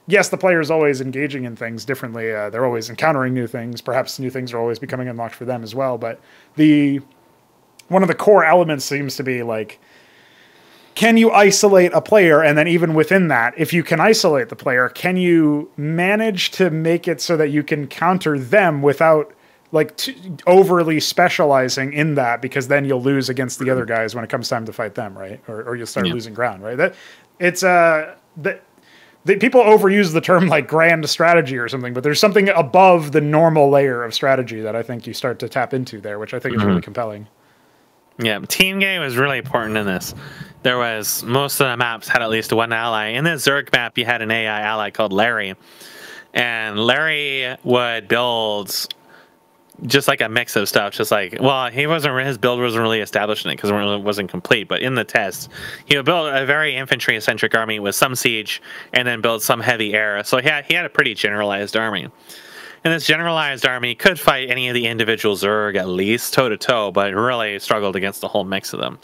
Speaker 1: Yes, the player is always engaging in things differently. They're always encountering new things. Perhaps new things are always becoming unlocked for them as well. But one of the core elements seems to be like, can you isolate a player? And then even within that, if you can isolate the player, can you manage to make it so that you can counter them without like overly specializing in that? Because then you'll lose against the other guys when it comes time to fight them, right? Or you'll start losing ground, right? People overuse the term like grand strategy or something, but there's something above the normal layer of strategy that I think you start to tap into there, which I think is really compelling.
Speaker 2: Yeah, team game is really important in this. There was, most of the maps had at least one ally. In the Zerg map, you had an AI ally called Larry. And Larry would build just like a mix of stuff, just like, well, his build wasn't really established in it because it wasn't complete, but in the test, he would build a very infantry-centric army with some siege and then build some heavy air. So he had a pretty generalized army. And this generalized army could fight any of the individual Zerg at least toe-to-toe, but really struggled against the whole mix of them.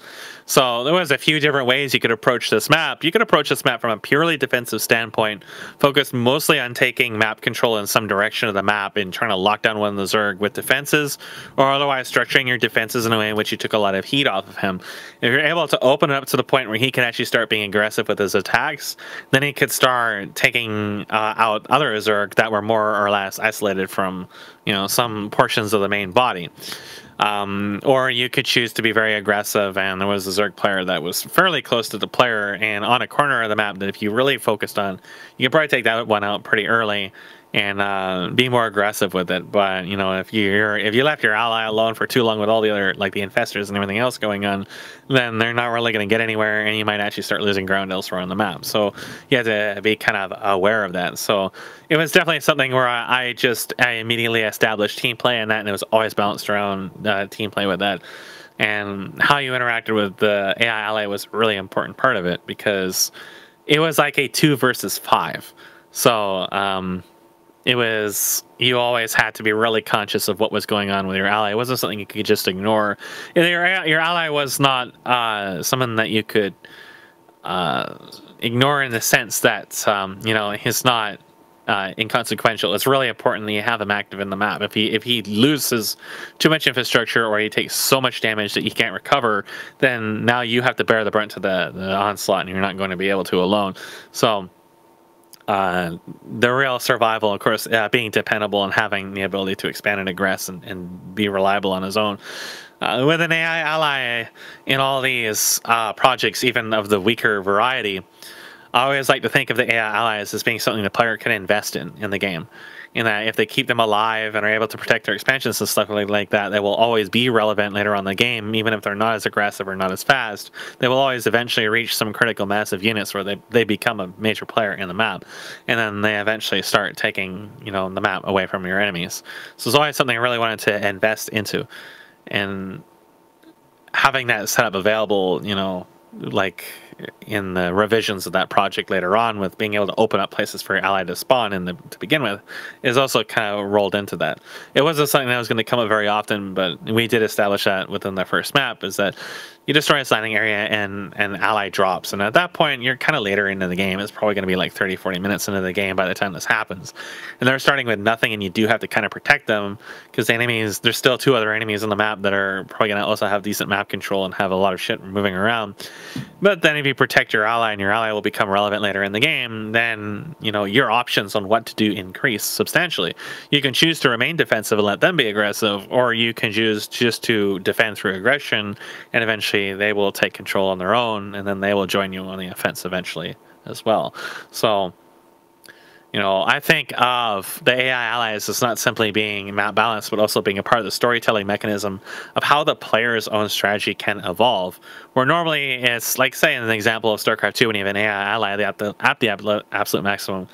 Speaker 2: So there was a few different ways you could approach this map. You could approach this map from a purely defensive standpoint, focused mostly on taking map control in some direction of the map and trying to lock down one of the Zerg with defenses, or otherwise structuring your defenses in a way in which you took a lot of heat off of him. If you're able to open it up to the point where he can actually start being aggressive with his attacks, then he could start taking out other Zerg that were more or less isolated from, some portions of the main body. Or you could choose to be very aggressive, and there was a Zerg player that was fairly close to the player and on a corner of the map that if you really focused on, you could probably take that one out pretty early and be more aggressive with it. But if you left your ally alone for too long with all the other, like the infestors and everything else going on, then they're not really going to get anywhere, and you might actually start losing ground elsewhere on the map. So you have to be kind of aware of that. So it was definitely something where I immediately established team play in that, and it was always balanced around team play with that. And how you interacted with the AI ally was a really important part of it, because it was like a 2 versus 5. So you always had to be really conscious of what was going on with your ally. It wasn't something you could just ignore. Your ally was not someone that you could ignore in the sense that he's not inconsequential. It's really important that you have him active in the map. If he loses too much infrastructure, or he takes so much damage that he can't recover, then now you have to bear the brunt to the onslaught, and you're not going to be able to alone. So the real survival, of course, being dependable and having the ability to expand and aggress and be reliable on his own. With an AI ally in all these projects, even of the weaker variety, I always like to think of the AI allies as being something the player can invest in the game. in that if they keep them alive and are able to protect their expansions and stuff like that, they will always be relevant later on in the game, even if they're not as aggressive or not as fast. They will always eventually reach some critical mass of units where they become a major player in the map, and then they eventually start taking the map away from your enemies. So it's always something I really wanted to invest into, and having that setup available, like in the revisions of that project later on, with being able to open up places for your ally to spawn in to begin with, is also kind of rolled into that. It wasn't something that was going to come up very often, but we did establish that within the first map, is that you destroy a landing area and an ally drops, and at that point you're kind of later into the game. It's probably going to be like 30-40 minutes into the game by the time this happens, and they're starting with nothing, and you do have to kind of protect them, because the enemies, there's still 2 other enemies on the map that are probably going to also have decent map control and have a lot of shit moving around. But then if you protect your ally and your ally will become relevant later in the game, then your options on what to do increase substantially. You can choose to remain defensive and let them be aggressive, or you can choose just to defend through aggression, and eventually they will take control on their own, and then they will join you on the offense eventually as well. So I think of the AI allies as not simply being map balanced, but also being a part of the storytelling mechanism of how the player's own strategy can evolve. Where normally it's like, say, in an example of StarCraft 2, when you have an AI ally at the absolute maximum,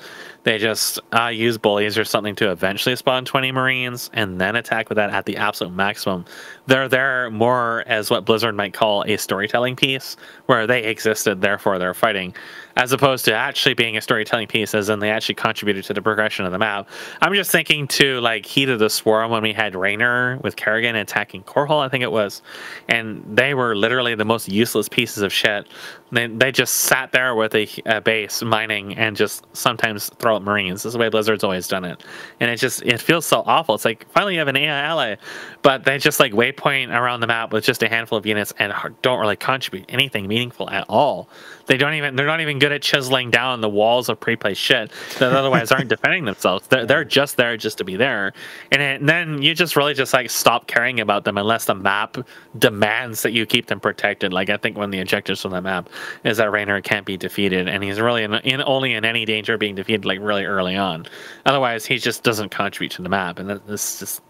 Speaker 2: they just use bullies or something to eventually spawn 20 Marines and then attack with that at the absolute maximum. They're there more as what Blizzard might call a storytelling piece, where they existed, therefore they're fighting, as opposed to actually being a storytelling piece, as in they actually contributed to the progression of the map. I'm just thinking to like Heat of the Swarm, when we had Raynor with Kerrigan attacking Korhal, I think it was, and they were literally the most useless pieces of shit. They just sat there with a base mining and just sometimes throw out Marines. This is the way Blizzard's always done it, and it feels so awful. It's like, finally you have an AI ally, but they just like waypoint around the map with just a handful of units and don't really contribute anything meaningful at all. They're not even good at chiseling down the walls of pre-placed shit that otherwise aren't defending themselves. They're just there just to be there, and then you just really just like stop caring about them unless the map demands that you keep them protected. Like, I think one of the objectives from the map is that Raynor can't be defeated, and he's really only in any danger of being defeated like really early on. Otherwise, he just doesn't contribute to the map, and this is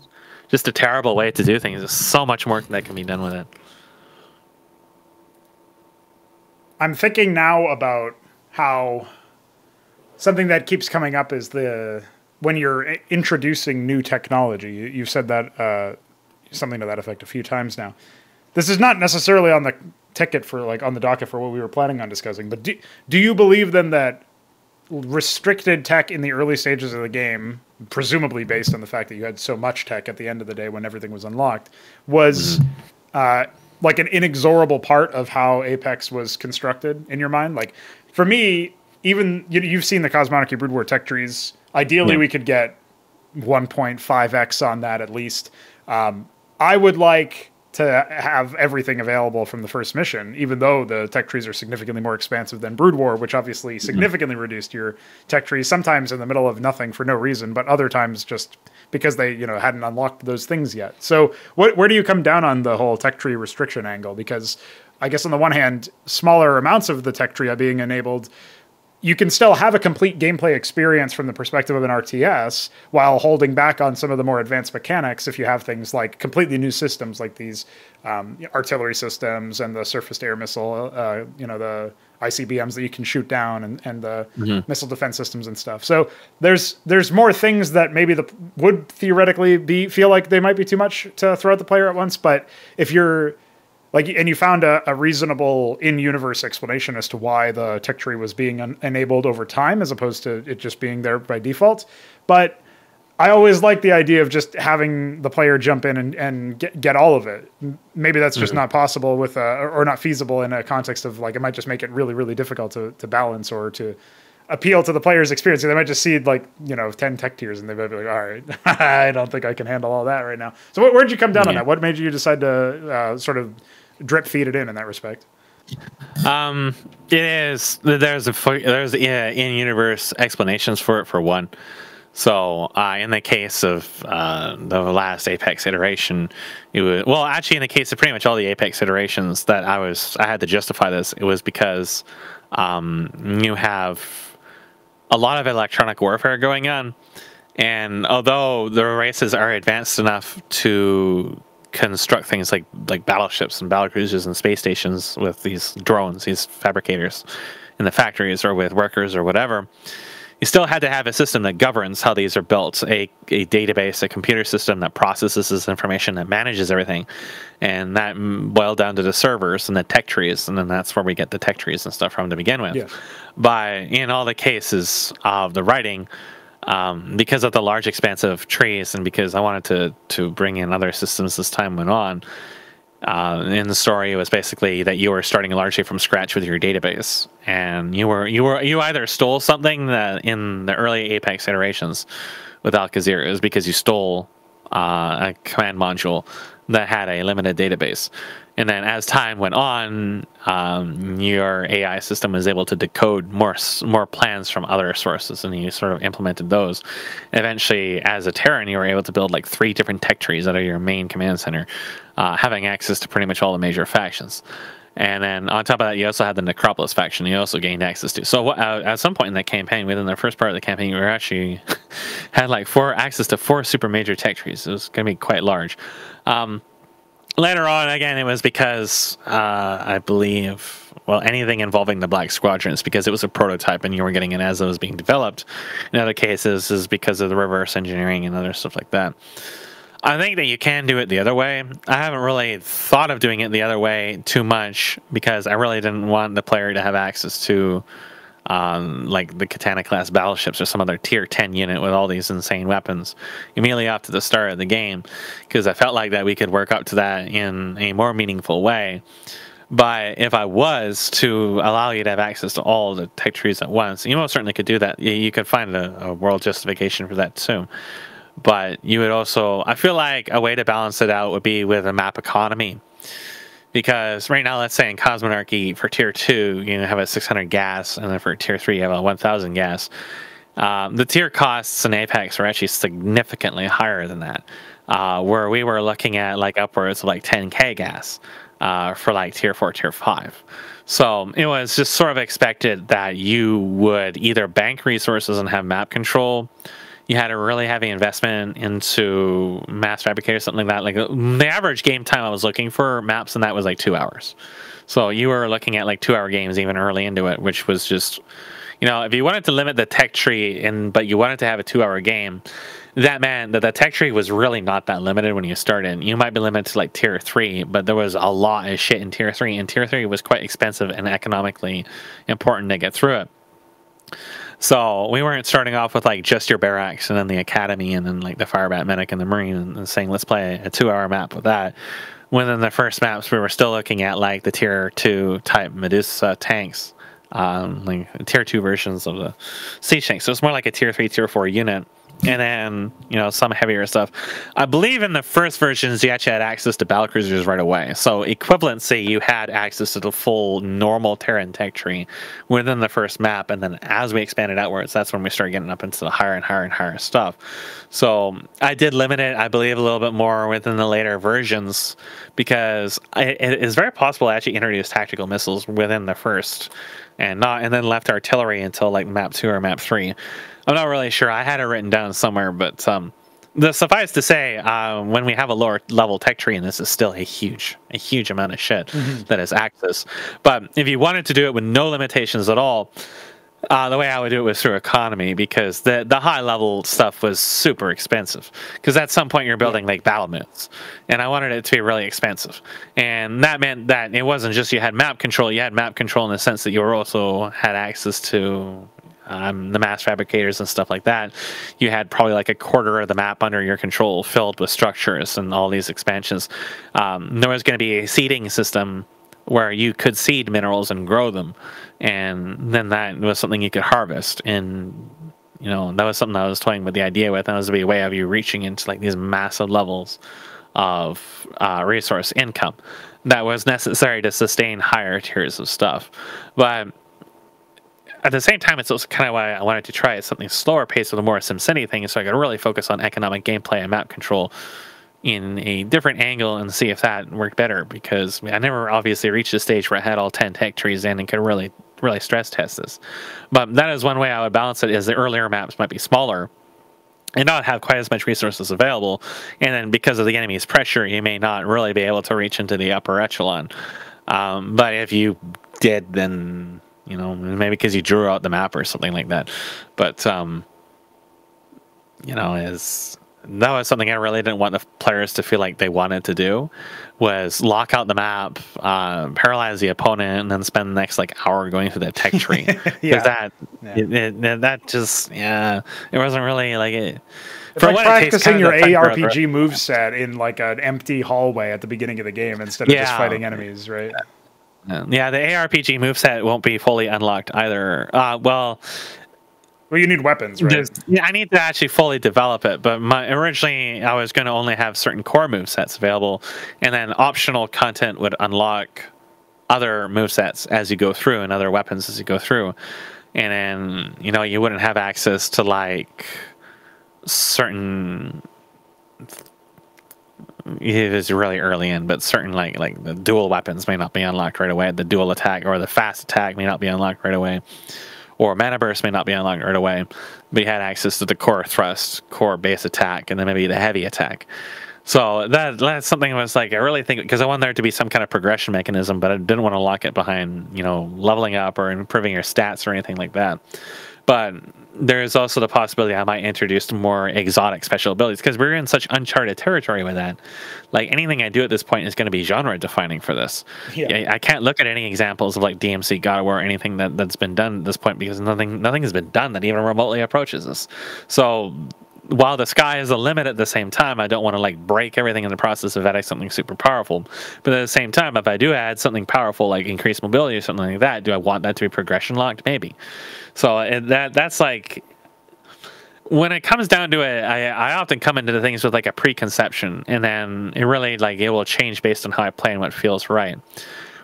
Speaker 2: just a terrible way to do things. There's so much more that can be done with it.
Speaker 1: I'm thinking now about how something that keeps coming up is when you're introducing new technology. You've said that something to that effect a few times now. This is not necessarily on the ticket for on the docket for what we were planning on discussing, but do you believe then that restricted tech in the early stages of the game, presumably based on the fact that you had so much tech at the end of the day when everything was unlocked, was like an inexorable part of how Apex was constructed in your mind? Like, for me, even you've seen the Cosmonarchy Brood War tech trees. Ideally, we could get 1.5x on that at least. I would like to have everything available from the first mission, even though the tech trees are significantly more expansive than Brood War, which obviously significantly reduced your tech trees, sometimes in the middle of nothing for no reason, but other times just because they hadn't unlocked those things yet. So where do you come down on the whole tech tree restriction angle? Because I guess on the one hand, smaller amounts of the tech tree are being enabled, you can still have a complete gameplay experience from the perspective of an RTS while holding back on some of the more advanced mechanics if you have things like completely new systems like these artillery systems and the surface-to-air missile, the ICBMs that you can shoot down and the missile defense systems and stuff. So there's more things that maybe would theoretically feel like they might be too much to throw at the player at once, but if you're and you found a reasonable in-universe explanation as to why the tech tree was being enabled over time as opposed to it just being there by default. But I always like the idea of just having the player jump in and get all of it. Maybe that's just not possible with or not feasible in a context of it might just make it really, really difficult to balance or to appeal to the player's experience. They might just see 10 tech tiers and they might be like, all right, I don't think I can handle all that right now. So where'd you come down on that? What made you decide to sort of drip feed it in that respect?
Speaker 2: There's in-universe explanations for it, for one. So in the case of the last Apex iteration, it was, well, actually in the case of pretty much all the Apex iterations that I had to justify this, it was because you have a lot of electronic warfare going on, And although the races are advanced enough to construct things like battleships and battlecruisers and space stations with these drones, these fabricators in the factories or with workers or whatever, you still had to have a system that governs how these are built, a database, a computer system that processes this information, that manages everything. And that boiled down to the servers and the tech trees, and then that's where we get the tech trees and stuff from to begin with.
Speaker 1: Yes.
Speaker 2: But in all the cases of the writing, because of the large expanse of trees and because I wanted to bring in other systems as time went on, in the story, it was basically that you were starting largely from scratch with your database, and you either stole something that in the early Apex iterations with Alcazar, it was because you stole a command module that had a limited database, and then as time went on, your AI system was able to decode more plans from other sources, and you sort of implemented those. Eventually, as a Terran, you were able to build like 3 different tech trees out of your main command center, having access to pretty much all the major factions. And then on top of that, you also had the Necropolis faction you also gained access to. So at some point in that campaign, within the first part of the campaign, you were actually had like access to 4 super major tech trees. It was going to be quite large. Later on, again, it was because I believe, well, anything involving the Black Squadrons, because it was a prototype and you were getting it as it was being developed. In other cases, is because of the reverse engineering and other stuff like that. I think that you can do it the other way. I haven't really thought of doing it the other way too much because I really didn't want the player to have access to like the Katana class battleships or some other tier 10 unit with all these insane weapons immediately after the start of the game, because I felt like that we could work up to that in a more meaningful way. But if I was to allow you to have access to all the tech trees at once, you most certainly could do that. You could find a world justification for that too. But you would also, I feel like a way to balance it out would be with a map economy. Because right now, let's say in Cosmonarchy, for tier 2, you have a 600 gas, and then for tier 3, you have a 1000 gas. The tier costs in Apex are actually significantly higher than that, where we were looking at like upwards of like 10k gas for like tier 4, tier 5. So it was just sort of expected that you would either bank resources and have map control. You had a really heavy investment into mass fabricators, something like that. Like the average game time I was looking for maps, and that was like 2 hours. So you were looking at like 2-hour games even early into it, which was just, if you wanted to limit the tech tree, but you wanted to have a 2-hour game, that meant that the tech tree was really not that limited when you started. You might be limited to like tier 3, but there was a lot of shit in tier 3, and tier 3 was quite expensive and economically important to get through it. So we weren't starting off with like just your barracks and then the academy and then like the firebat medic and the marine and saying let's play a 2-hour map with that. Within the first maps, we were still looking at like the tier 2 type Medusa tanks, like tier 2 versions of the siege tanks. So it's more like a tier 3, tier 4 unit. And then, some heavier stuff. I believe in the first versions, you actually had access to battlecruisers right away. So equivalency, you had access to the full normal Terran tech tree within the first map. And then as we expanded outwards, that's when we started getting up into the higher and higher and higher stuff. So I did limit it, I believe, a little bit more within the later versions, because it is very possible to actually introduce tactical missiles within the first and then left artillery until like map 2 or map 3. I'm not really sure. I had it written down somewhere, but the suffice to say, when we have a lower level tech tree, and this is still a huge amount of shit that is access. But if you wanted to do it with no limitations at all, the way I would do it was through economy, because the high level stuff was super expensive. Because at some point you're building like battle moons, and I wanted it to be really expensive. And that meant that it wasn't just you had map control. You had map control in the sense that you also had access to the mass fabricators and stuff like that. You had probably like a quarter of the map under your control filled with structures and all these expansions. There was going to be a seeding system where you could seed minerals and grow them, and then that was something you could harvest. And that was something I was toying with the idea with, and that was to be a way of you reaching into like these massive levels of resource income that was necessary to sustain higher tiers of stuff. But at the same time, it's also kind of why I wanted to try something slower paced with a more SimCity thing, so I could really focus on economic gameplay and map control in a different angle and see if that worked better, because I never obviously reached a stage where I had all 10 tech trees in and could really stress test this. But that is one way I would balance it, is the earlier maps might be smaller, and not have quite as much resources available. And then because of the enemy's pressure, you may not really be able to reach into the upper echelon. But if you did, then, maybe because you drew out the map or something like that. But, that was something I really didn't want the players to feel like they wanted to do, was lock out the map, paralyze the opponent, and then spend the next hour going through the tech tree. Because it wasn't really it.
Speaker 1: It's like practicing your ARPG moveset in an empty hallway at the beginning of the game instead of just fighting enemies, right?
Speaker 2: Yeah, the ARPG moveset won't be fully unlocked either. Well,
Speaker 1: you need weapons, right?
Speaker 2: I need to actually fully develop it, but originally I was going to only have certain core movesets available, and then optional content would unlock other movesets as you go through and other weapons as you go through. And then, you wouldn't have access to certain, it was really early in, but certain like the dual weapons may not be unlocked right away. The dual attack or the fast attack may not be unlocked right away, or mana burst may not be unlocked right away. But you had access to the core thrust, core base attack, and then maybe the heavy attack. So that's something I was I really think, because I want there to be some kind of progression mechanism, but I didn't want to lock it behind leveling up or improving your stats or anything like that. But there's also the possibility I might introduce more exotic special abilities, because we're in such uncharted territory with that. Anything I do at this point is going to be genre defining for this. Yeah. I can't look at any examples of DMC, God of War, anything that's been done at this point, because nothing has been done that even remotely approaches this. So while the sky is the limit, at the same time, I don't want to break everything in the process of adding something super powerful. But at the same time, if I do add something powerful like increased mobility or something like that, do I want that to be progression locked? Maybe. So that's when it comes down to it, I often come into the things with a preconception, and then it really it will change based on how I play and what feels right.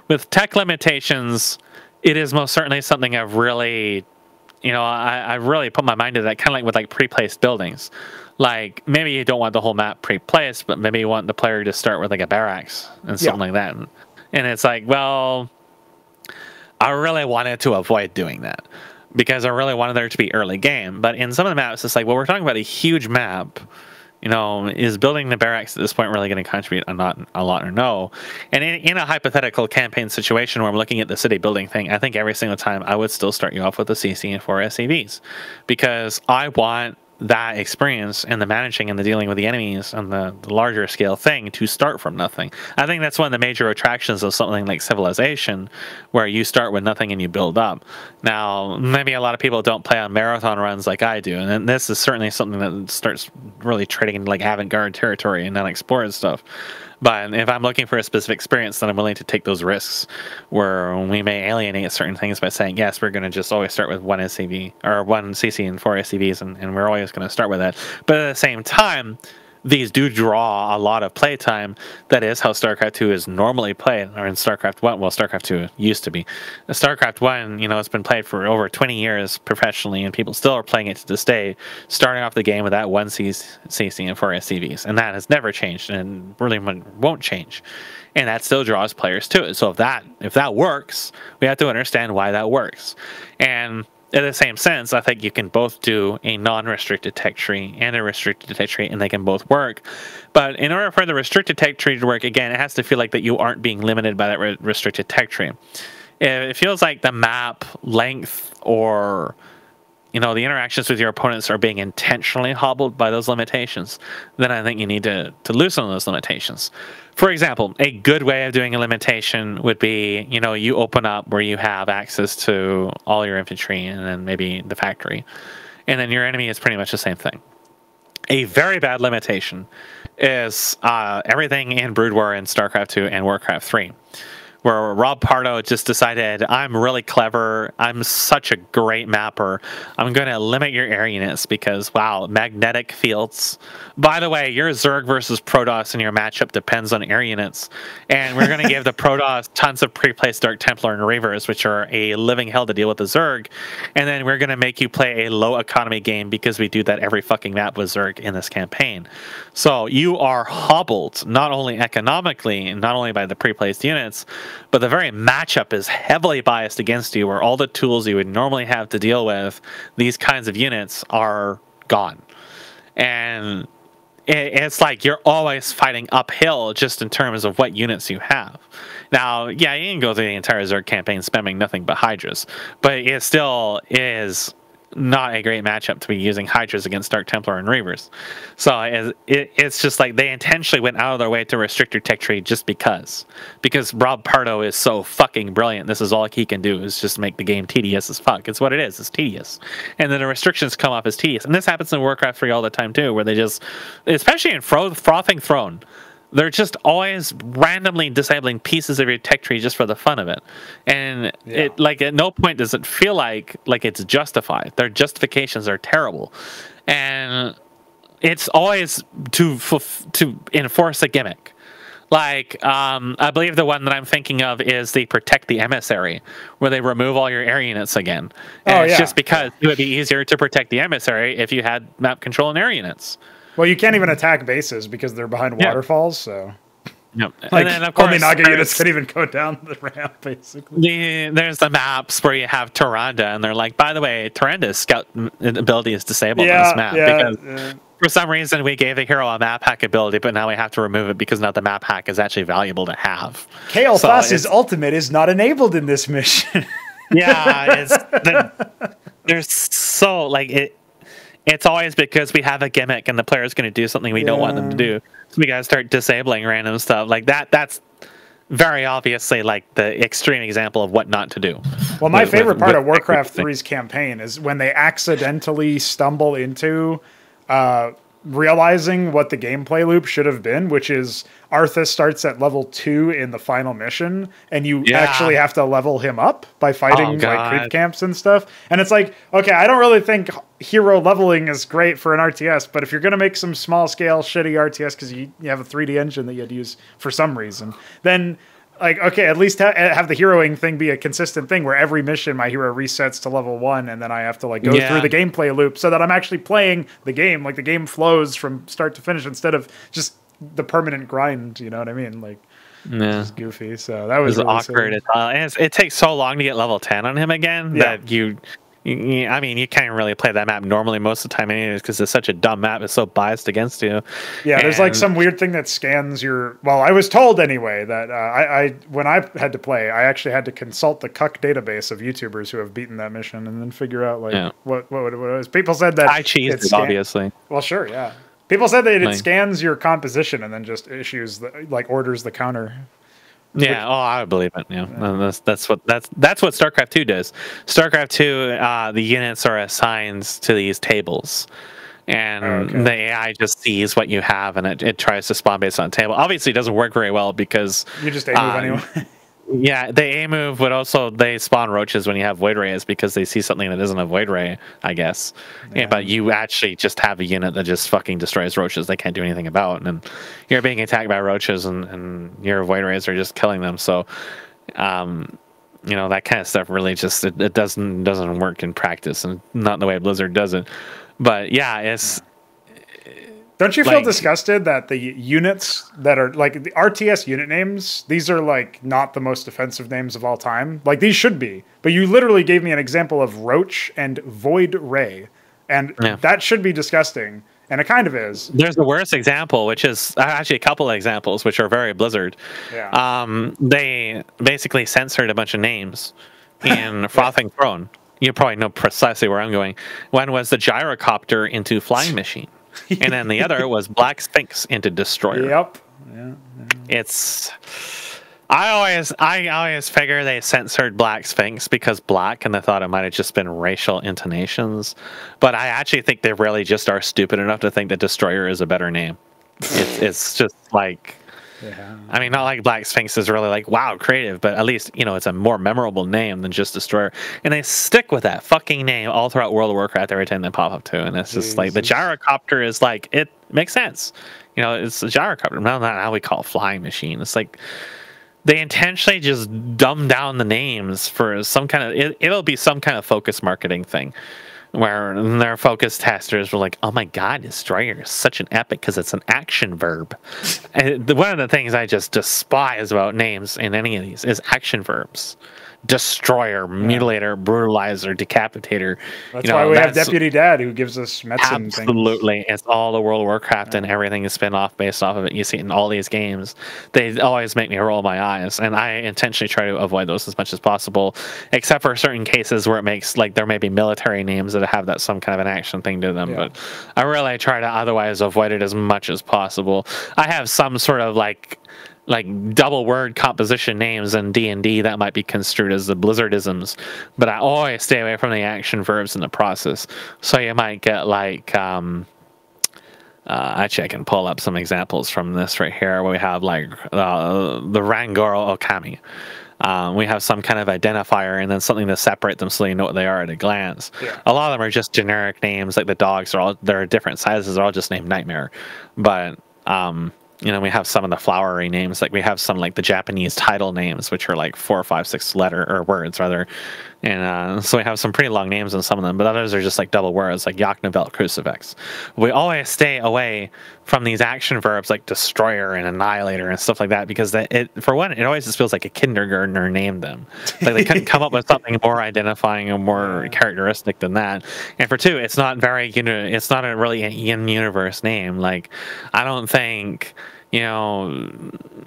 Speaker 2: With tech limitations, it is most certainly something I've really, I really put my mind to that, kind of with pre-placed buildings. Maybe you don't want the whole map pre-placed, but maybe you want the player to start with a barracks and something like that. And it's well, I really wanted to avoid doing that, because I really wanted there to be early game. But in some of the maps, it's we're talking about a huge map. Is building the barracks at this point really going to contribute a lot or no? And in a hypothetical campaign situation where I'm looking at the city building thing, I think every single time I would still start you off with the CC and 4 SCVs, because I want that experience and the managing and the dealing with the enemies and the larger scale thing to start from nothing. I think that's one of the major attractions of something like Civilization, where you start with nothing and you build up. Now, maybe a lot of people don't play on marathon runs like I do, and this is certainly something that starts really trading into avant-garde territory and unexplored stuff. But if I'm looking for a specific experience, then I'm willing to take those risks where we may alienate certain things by saying, yes, we're going to just always start with one SCV or one CC and 4 SCVs, and we're always going to start with that. But at the same time, these do draw a lot of playtime. That is how StarCraft 2 is normally played, or in StarCraft 1. Well, StarCraft 2 used to be. StarCraft 1, it's been played for over 20 years professionally, and people still are playing it to this day, starting off the game with that one CC and 4 SCVs. And that has never changed, and really won't change. And that still draws players to it. So if that works, we have to understand why that works. And in the same sense, I think you can both do a non-restricted tech tree and a restricted tech tree, and they can both work. But in order for the restricted tech tree to work, again, it has to feel like that you aren't being limited by that restricted tech tree. If it feels like the map length or the interactions with your opponents are being intentionally hobbled by those limitations, then I think you need to loosen those limitations. For example, a good way of doing a limitation would be, you open up where you have access to all your infantry and then maybe the factory, and then your enemy is pretty much the same thing. A very bad limitation is everything in Brood War and StarCraft 2 and Warcraft 3. Where Rob Pardo just decided, I'm really clever, I'm such a great mapper, I'm going to limit your air units because, wow, magnetic fields. By the way, your Zerg versus Protoss in your matchup depends on air units. And we're going to give the Protoss tons of pre-placed Dark Templar and Reavers, which are a living hell to deal with the Zerg. And then we're going to make you play a low economy game because we do that every fucking map with Zerg in this campaign. So you are hobbled, not only economically, and not only by the pre-placed units, but the very matchup is heavily biased against you, where all the tools you would normally have to deal with these kinds of units are gone. and it's like you're always fighting uphill just in terms of what units you have. Now, yeah, you can go through the entire Zerg campaign spamming nothing but Hydras, but it still is not a great matchup to be using Hydras against Dark Templar and Reavers. So it's just like they intentionally went out of their way to restrict your tech tree just because Rob Pardo is so fucking brilliant. This is all he can do is just make the game tedious as fuck. It's what it is. It's tedious. And then the restrictions come off as tedious. And this happens in Warcraft 3 all the time too, where they just, especially in Frothing Throne, they're just always randomly disabling pieces of your tech tree just for the fun of it. And it, like, at no point does it feel like it's justified. Their justifications are terrible. And it's always to enforce a gimmick. Like, I believe the one that I'm thinking of is the Protect the Emissary, where they remove all your air units again. And it's just because it would be easier to protect the Emissary if you had map control and air units.
Speaker 1: Well, you can't even attack bases because they're behind waterfalls, so...
Speaker 2: Yep.
Speaker 1: Like,
Speaker 2: and then, of course,
Speaker 1: only Naga units could even go down the ramp, basically.
Speaker 2: There's the maps where you have Tyrande, and they're like, by the way, Tyranda's scout ability is disabled on this map. Because for some reason, we gave the hero a map hack ability, but now we have to remove it because now the map hack is actually valuable to have.
Speaker 1: Kael Thas's ultimate is not enabled in this mission.
Speaker 2: There's so, like, it's always because we have a gimmick and the player's going to do something we don't want them to do. So we got to start disabling random stuff like that. That's very obviously like the extreme example of what not to do.
Speaker 1: Well, my favorite part of Warcraft 3's campaign is when they accidentally stumble into realizing what the gameplay loop should have been, which is Arthas starts at level 2 in the final mission, and you actually have to level him up by fighting like creep camps and stuff. And it's like, okay, I don't really think hero leveling is great for an RTS, but if you're going to make some small scale shitty RTS because you have a 3D engine that you had to use for some reason, then like, okay, at least have the heroing thing be a consistent thing where every mission my hero resets to level 1 and then I have to like go through the gameplay loop so that I'm actually playing the game. Like the game flows from start to finish instead of just the permanent grind, you know what I mean? Like, it's goofy. So that was really
Speaker 2: awkward. And it takes so long to get level 10 on him again that I mean, you can't really play that map normally most of the time anyways because it's such a dumb map. It's so biased against you.
Speaker 1: Yeah, there's like some weird thing that scans your... Well, I was told anyway that when I had to play, I actually had to consult the cuck database of YouTubers who have beaten that mission and then figure out like what it was. People said that...
Speaker 2: I cheesed it, obviously.
Speaker 1: Well, sure, yeah. People said that it scans your composition and then just issues, orders the counter.
Speaker 2: Yeah, I would believe it. Yeah, that's what StarCraft 2 does. StarCraft 2, the units are assigned to these tables, and the AI just sees what you have, and it tries to spawn based on a table. Obviously, it doesn't work very well because
Speaker 1: you just A move anyway.
Speaker 2: Yeah, the A move would also they spawn roaches when you have Void Rays because they see something that isn't a Void Ray, I guess. Yeah, but you actually just have a unit that just fucking destroys roaches they can't do anything about, and you're being attacked by roaches and your Void Rays are just killing them. So, that kind of stuff really just it doesn't work in practice, and not the way Blizzard does it. But yeah, it's.
Speaker 1: Don't you feel disgusted that the units that are like the RTS unit names, these are like not the most offensive names of all time? Like these should be, but you literally gave me an example of Roach and Void Ray, and that should be disgusting, and it kind of is.
Speaker 2: There's the worst example, which is actually a couple of examples, which are very Blizzard. Yeah. They basically censored a bunch of names in Frothing Throne. You probably know precisely where I'm going. One was the gyrocopter into Flying Machine. And then the other was Black Sphinx into Destroyer.
Speaker 1: Yep. Yeah.
Speaker 2: It's I always figure they censored Black Sphinx because black, and they thought it might have just been racial intonations. But I actually think they really just are stupid enough to think that Destroyer is a better name. It's just like I mean, not like Black Sphinx is really like, wow, creative, but at least, it's a more memorable name than just Destroyer. And they stick with that fucking name all throughout World of Warcraft every time they pop up too. And it's just like, the gyrocopter is like, it makes sense. It's a gyrocopter. Not how we call it Flying Machine. It's like, they intentionally just dumb down the names for some kind of, it'll be some kind of focus marketing thing. Where their focus testers were like, oh my god, Destroyer is such an epic because it's an action verb. And one of the things I just despise about names in any of these is action verbs. destroyer, mutilator, brutalizer, decapitator.
Speaker 1: That's why we have Deputy Dad, who gives us medicine things.
Speaker 2: Absolutely. It's all the World of Warcraft, and everything is spin off based off of it. You see it in all these games. They always make me roll my eyes, and I intentionally try to avoid those as much as possible, except for certain cases where it makes, like, there may be military names that have that some kind of an action thing to them, but I really try to otherwise avoid it as much as possible. I have some sort of like double word composition names in D&D that might be construed as the Blizzardisms, but I always stay away from the action verbs in the process. So you might get like actually I can pull up some examples from this right here where we have like the Rangoro Okami. We have some kind of identifier and then something to separate them so you know what they are at a glance. A lot of them are just generic names, like the dogs they're different sizes, they're all just named Nightmare. But you know, we have some of the flowery names, like we have some like the Japanese title names, which are like 4, 5, 6 words rather. And so we have some pretty long names in some of them, but others are just like double words, like Yaknavel Crucifix. We always stay away from these action verbs like destroyer and annihilator and stuff like that, because for one, it always just feels like a kindergartner named them. Like they couldn't come up with something more identifying and more characteristic than that. And for two, it's not it's not a really in-universe name. Like, I don't think, you know,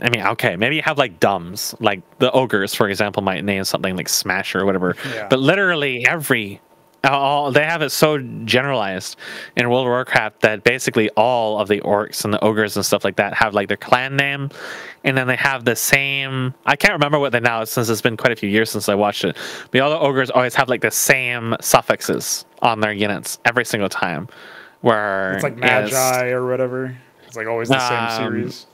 Speaker 2: I mean, okay, maybe you have like dumbs, like the ogres, for example, might name something like Smasher or whatever. But literally they have it so generalized in World of Warcraft that basically all of the orcs and the ogres and stuff like that have like their clan name, and then they have the same, I can't remember what they now, since it's been quite a few years since I watched it, but all the ogres always have like the same suffixes on their units every single time, where
Speaker 1: it's like Magi or whatever. It's like always the same series.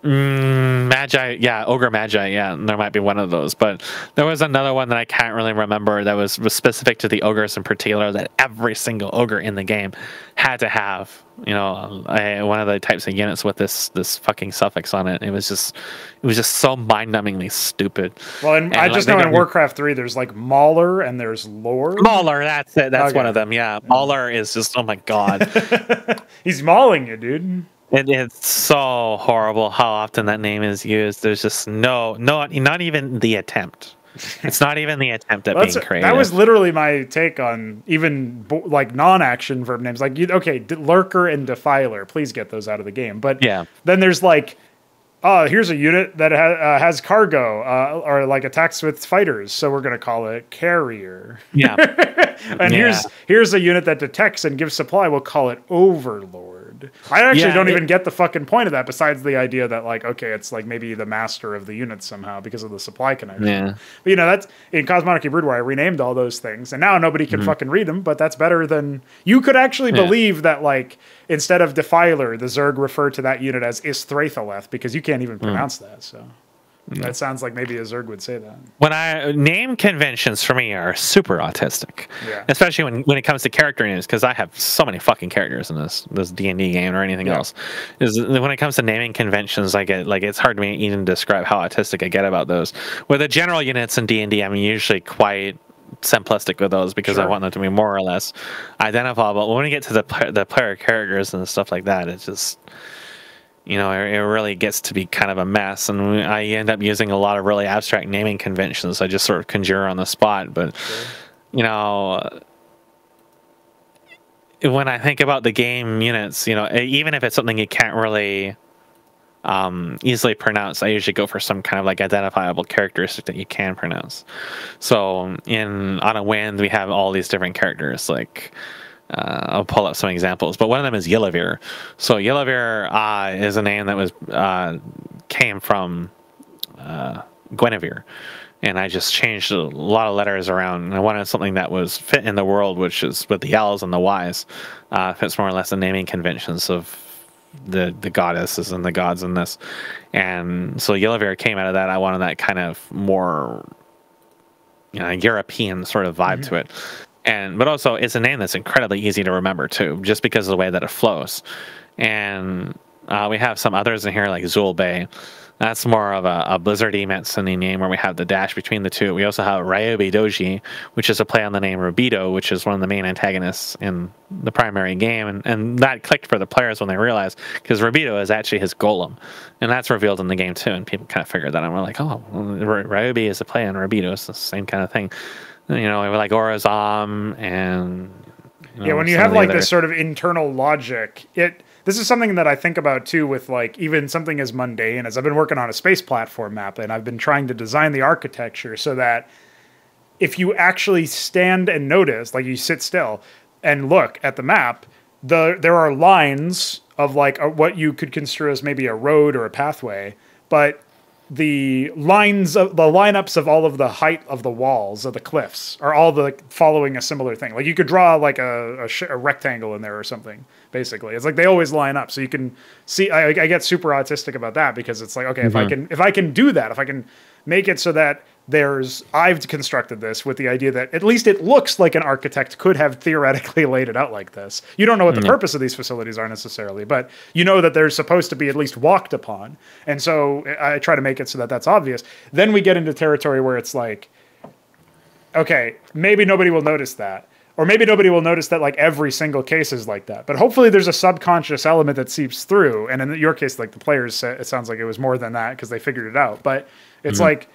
Speaker 2: Magi, Ogre Magi, there might be one of those, but there was another one that I can't really remember that was specific to the ogres in particular, that every single ogre in the game had to have, you know, one of the types of units with this fucking suffix on it. It was just so mind-numbingly stupid.
Speaker 1: Well, and I just know in Warcraft 3 there's like Mauler and there's Lord.
Speaker 2: Mauler, that's it. That's one of them. Yeah, Mauler is just, oh my god,
Speaker 1: he's mauling you, dude.
Speaker 2: It's so horrible how often that name is used. There's just not even the attempt. It's not even the attempt at being creative.
Speaker 1: That was literally my take on even like non-action verb names. Like, Lurker and Defiler, please get those out of the game. But then there's like, here's a unit that has cargo or like attacks with fighters, so we're going to call it Carrier. And here's a unit that detects and gives supply, we'll call it Overlord. I actually don't even get the fucking point of that, besides the idea that, like, okay, it's like maybe the master of the unit somehow because of the supply connection. But, you know, that's in Cosmonarchy Brood War, I renamed all those things, and now nobody can fucking read them, but that's better than... You could actually believe that, like, instead of Defiler, the Zerg referred to that unit as Istrathaleth, because you can't even pronounce that, so... That sounds like maybe a Zerg would say that.
Speaker 2: Name conventions for me are super autistic, especially when it comes to character names, because I have so many fucking characters in this D&D game or anything else. When it comes to naming conventions, I get like it's hard to me even describe how autistic I get about those. With the general units in D&D, I'm usually quite simplistic with those because I want them to be more or less identifiable. But when you get to the player characters and stuff like that, it's just... You know, it really gets to be kind of a mess, and I end up using a lot of really abstract naming conventions. I just sort of conjure on the spot, but you know, when I think about the game units, you know, even if it's something you can't really easily pronounce, I usually go for some kind of like identifiable characteristic that you can pronounce. So on a wind, we have all these different characters, like. I'll pull up some examples, but one of them is Yellowveer. So Yellowveer is a name that was came from Guinevere, and I just changed a lot of letters around. And I wanted something that was fit in the world, which is with the L's and the Y's, fits more or less the naming conventions of the goddesses and the gods in this. And so Yellowveer came out of that. I wanted that kind of more, you know, European sort of vibe to it. But also, it's a name that's incredibly easy to remember, too, just because of the way that it flows. And we have some others in here, like Zulbay. That's more of a Blizzard-y sounding name where we have the dash between the two. We also have Ryobi Doji, which is a play on the name Rabido, which is one of the main antagonists in the primary game. And that clicked for the players when they realized, because Rabido is actually his golem. And that's revealed in the game too. And people kind of figured that out. And we're like, oh, Ryobi is a play on Rabido. It's the same kind of thing. You know, we were like Orazam and...
Speaker 1: yeah, when you have like this sort of internal logic, this is something that I think about too with like even something as mundane as I've been working on a space platform map, and I've been trying to design the architecture so that if you actually stand and notice, like you sit still and look at the map, there are lines of like what you could construe as maybe a road or a pathway, but the lineups of all of the height of the walls of the cliffs are all following a similar thing. Like you could draw like a rectangle in there or something. Basically, it's like they always line up, so you can see. I get super autistic about that because it's like, okay, if I can do that, if I can make it so that I've constructed this with the idea that at least it looks like an architect could have theoretically laid it out like this. You don't know what the purpose of these facilities are necessarily, but you know that they're supposed to be at least walked upon. And so I try to make it so that that's obvious. Then we get into territory where it's like, okay, maybe nobody will notice that. Or maybe nobody will notice that like every single case is like that. But hopefully there's a subconscious element that seeps through. And in your case, like the players, it sounds like it was more than that because they figured it out. But it's like,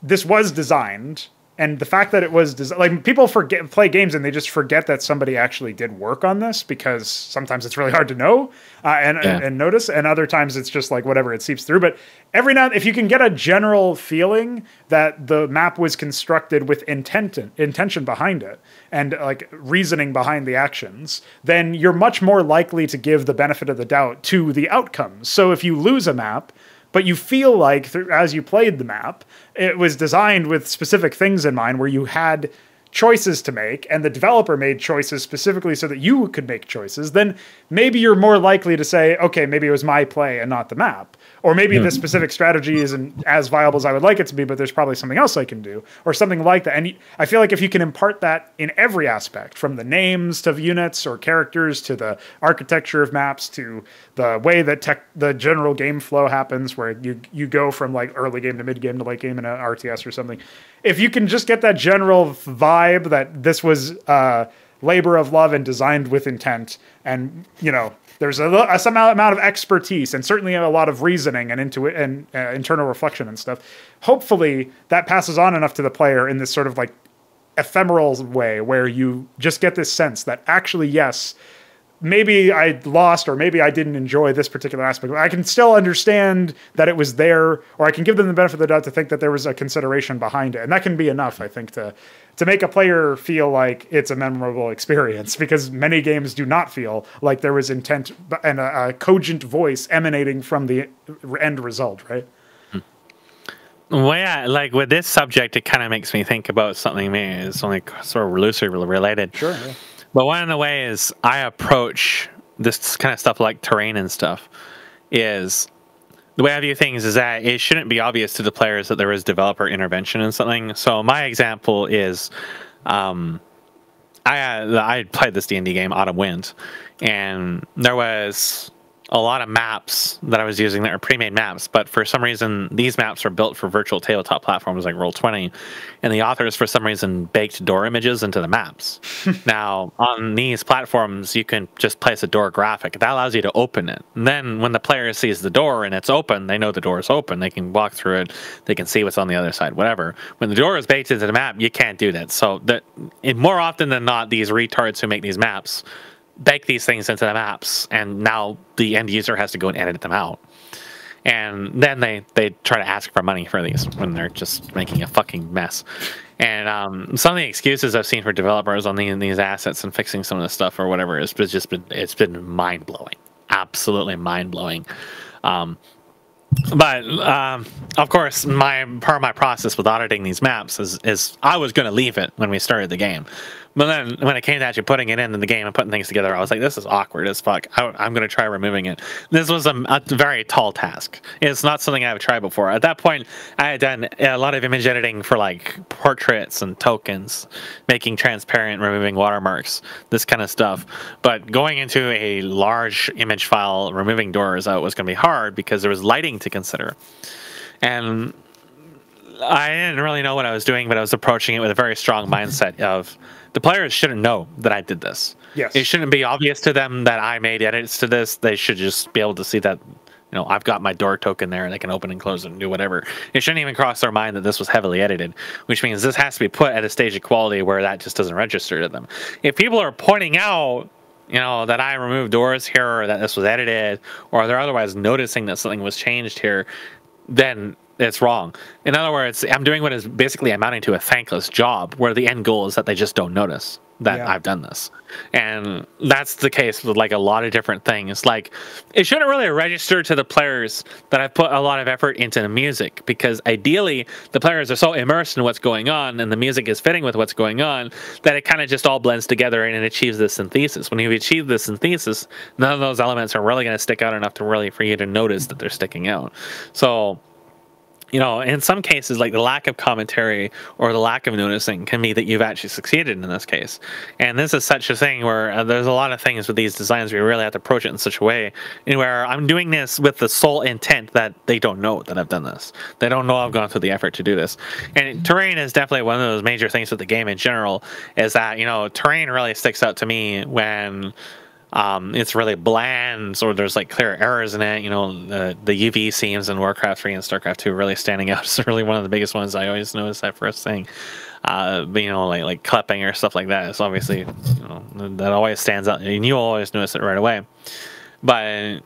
Speaker 1: this was designed, and the fact that it was like people play games and they just forget that somebody actually did work on this because sometimes it's really hard to know and notice, and other times it's just like whatever, it seeps through. But every now, if you can get a general feeling that the map was constructed with intention behind it and like reasoning behind the actions, then you're much more likely to give the benefit of the doubt to the outcomes. So if you lose a map, but you feel like as you played the map, it was designed with specific things in mind where you had choices to make and the developer made choices specifically so that you could make choices, then maybe you're more likely to say, okay, maybe it was my play and not the map. Or maybe this specific strategy isn't as viable as I would like it to be, but there's probably something else I can do or something like that. And I feel like if you can impart that in every aspect, from the names to units or characters to the architecture of maps to the way that the general game flow happens, where you go from like early game to mid game to late game in an RTS or something. If you can just get that general vibe that this was labor of love and designed with intent, and you know, there's some amount of expertise and certainly a lot of reasoning and internal reflection and stuff. Hopefully that passes on enough to the player in this sort of like ephemeral way where you just get this sense that actually, yes, maybe I lost or maybe I didn't enjoy this particular aspect. I can still understand that it was there, or I can give them the benefit of the doubt to think that there was a consideration behind it. And that can be enough, I think, to make a player feel like it's a memorable experience, because many games do not feel like there was intent and a cogent voice emanating from the end result, right?
Speaker 2: Well, yeah, like with this subject, it kind of makes me think about something maybe it's only sort of loosely related.
Speaker 1: Sure, yeah.
Speaker 2: But one of the ways I approach this kind of stuff like terrain and stuff is the way I view things is that it shouldn't be obvious to the players that there is developer intervention in something. So my example is I played this D&D game, Autumn Wind, and there was a lot of maps that I was using that are pre-made maps, but for some reason these maps are built for virtual tabletop platforms like Roll20, and the authors for some reason baked door images into the maps. Now on these platforms you can just place a door graphic that allows you to open it, and then when the player sees the door and it's open, they know the door is open, they can walk through it, they can see what's on the other side, whatever. When the door is baked into the map, you can't do that. So more often than not, these retards who make these maps bake these things into the maps, and now the end user has to go and edit them out. And then they try to ask for money for these when they're just making a fucking mess. And some of the excuses I've seen for developers on these assets and fixing some of the stuff or whatever it's been mind blowing, absolutely mind blowing. But of course, part of my process with auditing these maps is I was going to leave it when we started the game. But then when it came to actually putting it in the game and putting things together, I was like, this is awkward as fuck. I'm going to try removing it. This was a very tall task. It's not something I've tried before. At that point, I had done a lot of image editing for like portraits and tokens, making transparent, removing watermarks, this kind of stuff. But going into a large image file, removing doors out was going to be hard because there was lighting to consider. And I didn't really know what I was doing, but I was approaching it with a very strong mindset of the players shouldn't know that I did this.
Speaker 1: Yes.
Speaker 2: It shouldn't be obvious to them that I made edits to this. They should just be able to see that, I've got my door token there and they can open and close it and do whatever. It shouldn't even cross their mind that this was heavily edited, which means this has to be put at a stage of quality where that just doesn't register to them. If people are pointing out, that I removed doors here or that this was edited, or they're otherwise noticing that something was changed here, then it's wrong. In other words, I'm doing what is basically amounting to a thankless job, where the end goal is that they just don't notice that I've done this. And that's the case with like a lot of different things. Like, it shouldn't really register to the players that I've put a lot of effort into the music, because ideally the players are so immersed in what's going on and the music is fitting with what's going on that it kind of just all blends together and it achieves this synthesis. When you achieve this synthesis, none of those elements are really going to stick out enough to really for you to notice that they're sticking out. So in some cases, like the lack of commentary or the lack of noticing can be that you've actually succeeded in this case. And this is such a thing where there's a lot of things with these designs where you really have to approach it in such a way where I'm doing this with the sole intent that they don't know that I've done this. They don't know I've gone through the effort to do this. And terrain is definitely one of those major things with the game in general, is that, terrain really sticks out to me when it's really bland, or there's like clear errors in it. The UV seams in Warcraft 3 and StarCraft 2 really standing out. It's really one of the biggest ones. I always notice that first thing. But like clipping or stuff like that is obviously, that always stands out, and you always notice it right away. But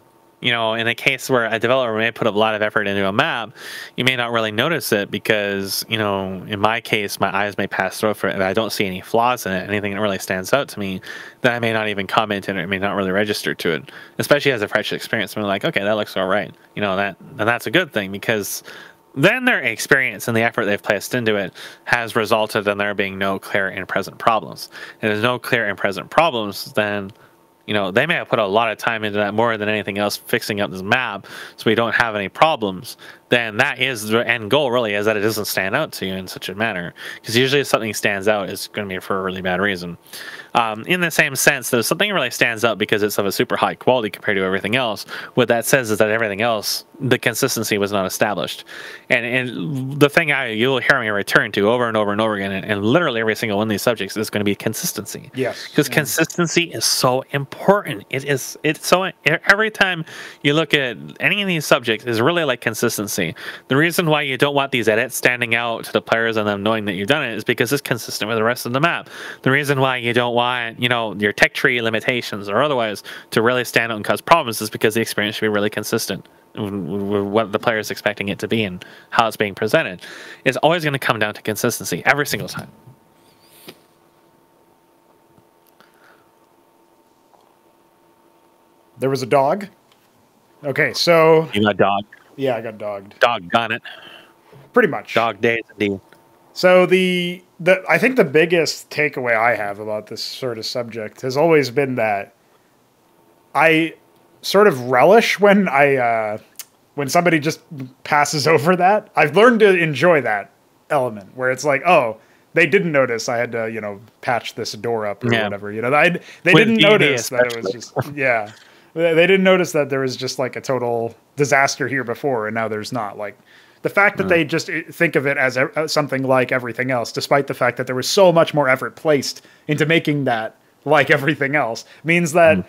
Speaker 2: in a case where a developer may put a lot of effort into a map, you may not really notice it because, in my case, my eyes may pass through it and I don't see any flaws in it, anything that really stands out to me, then I may not even comment in it, it may not really register to it, especially as a fresh experience. I'm like, okay, that looks all right. And that's a good thing, because then their experience and the effort they've placed into it has resulted in there being no clear and present problems. And there's no clear and present problems, then they may have put a lot of time into that, more than anything else, fixing up this map so we don't have any problems. Then that is the end goal, really, is that it doesn't stand out to you in such a manner. Because usually if something stands out, it's going to be for a really bad reason. In the same sense that if something really stands out because it's of a super high quality compared to everything else, what that says is that everything else, the consistency was not established. And the thing you'll hear me return to over and over and over again, and literally every single one of these subjects, is going to be consistency.
Speaker 1: Yes.
Speaker 2: Because consistency is so important. It's so, every time you look at any of these subjects, is really like consistency. The reason why you don't want these edits standing out to the players and them knowing that you've done it is because it's consistent with the rest of the map. The reason why you don't want, your tech tree limitations or otherwise to really stand out and cause problems is because the experience should be really consistent with what the player is expecting it to be and how it's being presented. It's always going to come down to consistency every single time.
Speaker 1: There was a dog. Okay, so
Speaker 2: You got dog.
Speaker 1: Yeah, I got dogged.
Speaker 2: Doggone it.
Speaker 1: Pretty much.
Speaker 2: Dog days indeed.
Speaker 1: So I think the biggest takeaway I have about this sort of subject has always been that I sort of relish when when somebody just passes over that. I've learned to enjoy that element where it's like, oh, they didn't notice I had to, patch this door up or whatever. They didn't notice that it was just They didn't notice that there was just like a total disaster here before, and now there's not. Like, the fact that they just think of it as something like everything else, despite the fact that there was so much more effort placed into making that like everything else, means that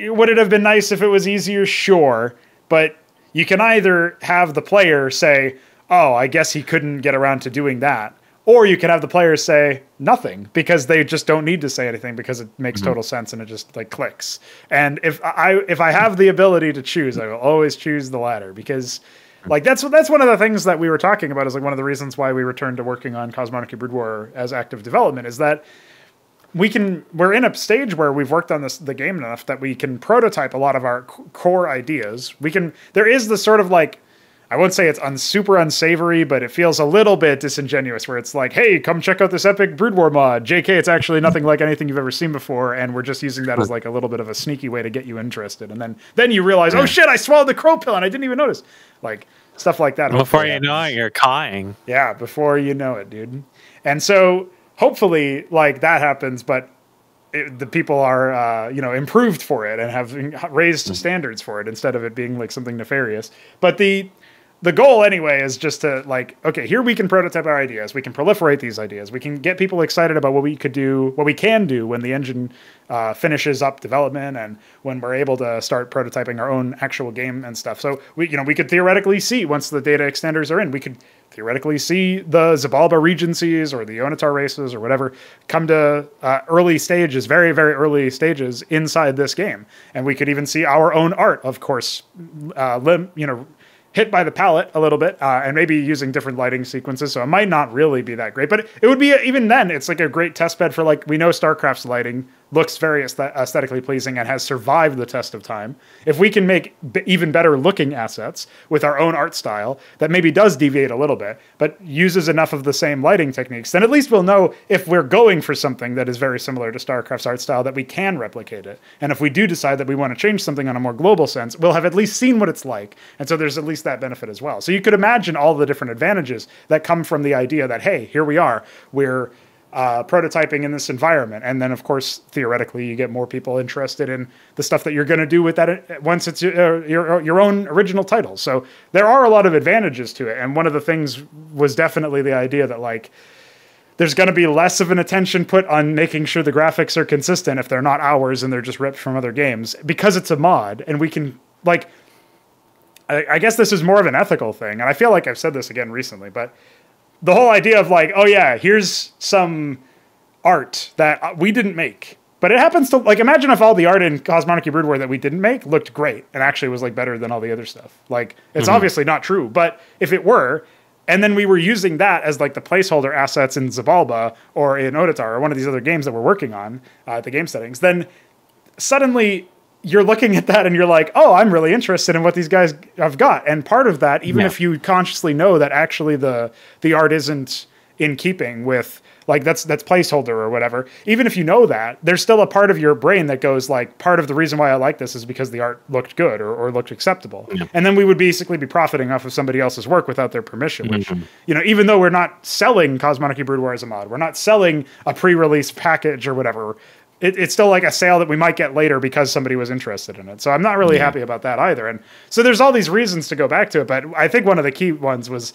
Speaker 1: would it have been nice if it was easier? Sure. But you can either have the player say, oh, I guess he couldn't get around to doing that. Or you can have the players say nothing because they just don't need to say anything because it makes total sense and it just like clicks. And if I have the ability to choose, I will always choose the latter, because like that's one of the things that we were talking about, is like one of the reasons why we returned to working on Cosmonarchy Brood War as active development, is that we're in a stage where we've worked on the game enough that we can prototype a lot of our core ideas. There is the sort of like I won't say it's super unsavory, but it feels a little bit disingenuous where it's like, hey, come check out this epic Brood War mod. JK, it's actually nothing like anything you've ever seen before, and we're just using that as like a little bit of a sneaky way to get you interested. And then you realize, oh shit, I swallowed the crow pill and I didn't even notice. Like, stuff like that.
Speaker 2: Before you know it, you're cawing.
Speaker 1: Yeah, before you know it, dude. And so, hopefully, like, that happens, but the people are, improved for it and have raised standards for it instead of it being like something nefarious. But the goal anyway is just to like, okay, here we can prototype our ideas. We can proliferate these ideas. We can get people excited about what we can do when the engine finishes up development and when we're able to start prototyping our own actual game and stuff. So we could theoretically see once the data extenders are in, we could theoretically see the Zabalba regencies or the Onatar races or whatever come to early stages, very, very early stages inside this game. And we could even see our own art, of course, hit by the palette a little bit, and maybe using different lighting sequences, so it might not really be that great. But it would be, even then, it's like a great test bed for, like, we know StarCraft's lighting looks very aesthetically pleasing and has survived the test of time. If we can make even better looking assets with our own art style that maybe does deviate a little bit, but uses enough of the same lighting techniques, then at least we'll know if we're going for something that is very similar to StarCraft's art style that we can replicate it. And if we do decide that we want to change something on a more global sense, we'll have at least seen what it's like. And so there's at least that benefit as well. So you could imagine all the different advantages that come from the idea that, hey, here we are, we're prototyping in this environment. And then, of course, theoretically, you get more people interested in the stuff that you're going to do with that once it's your own original title. So there are a lot of advantages to it. And one of the things was definitely the idea that, like, there's going to be less of an attention put on making sure the graphics are consistent if they're not ours and they're just ripped from other games, because it's a mod. And we can, like, I guess this is more of an ethical thing. And I feel like I've said this again recently, but the whole idea of like, oh yeah, here's some art that we didn't make, but it happens to, like, imagine if all the art in Cosmonarchy Brood War that we didn't make looked great and actually was like better than all the other stuff. Like, it's obviously not true, but if it were, and then we were using that as like the placeholder assets in Zabalba or in Odatar or one of these other games that we're working on, the game settings, then suddenly you're looking at that and you're like, oh, I'm really interested in what these guys have got. And part of that, even if you consciously know that actually the art isn't in keeping with, like, that's placeholder or whatever, even if you know that, there's still a part of your brain that goes like, part of the reason why I like this is because the art looked good or looked acceptable. And then we would basically be profiting off of somebody else's work without their permission, which, even though we're not selling Cosmonarchy Brood War as a mod, we're not selling a pre-release package or whatever, it's still like a sale that we might get later because somebody was interested in it. So I'm not really happy about that either. And so there's all these reasons to go back to it. But I think one of the key ones was,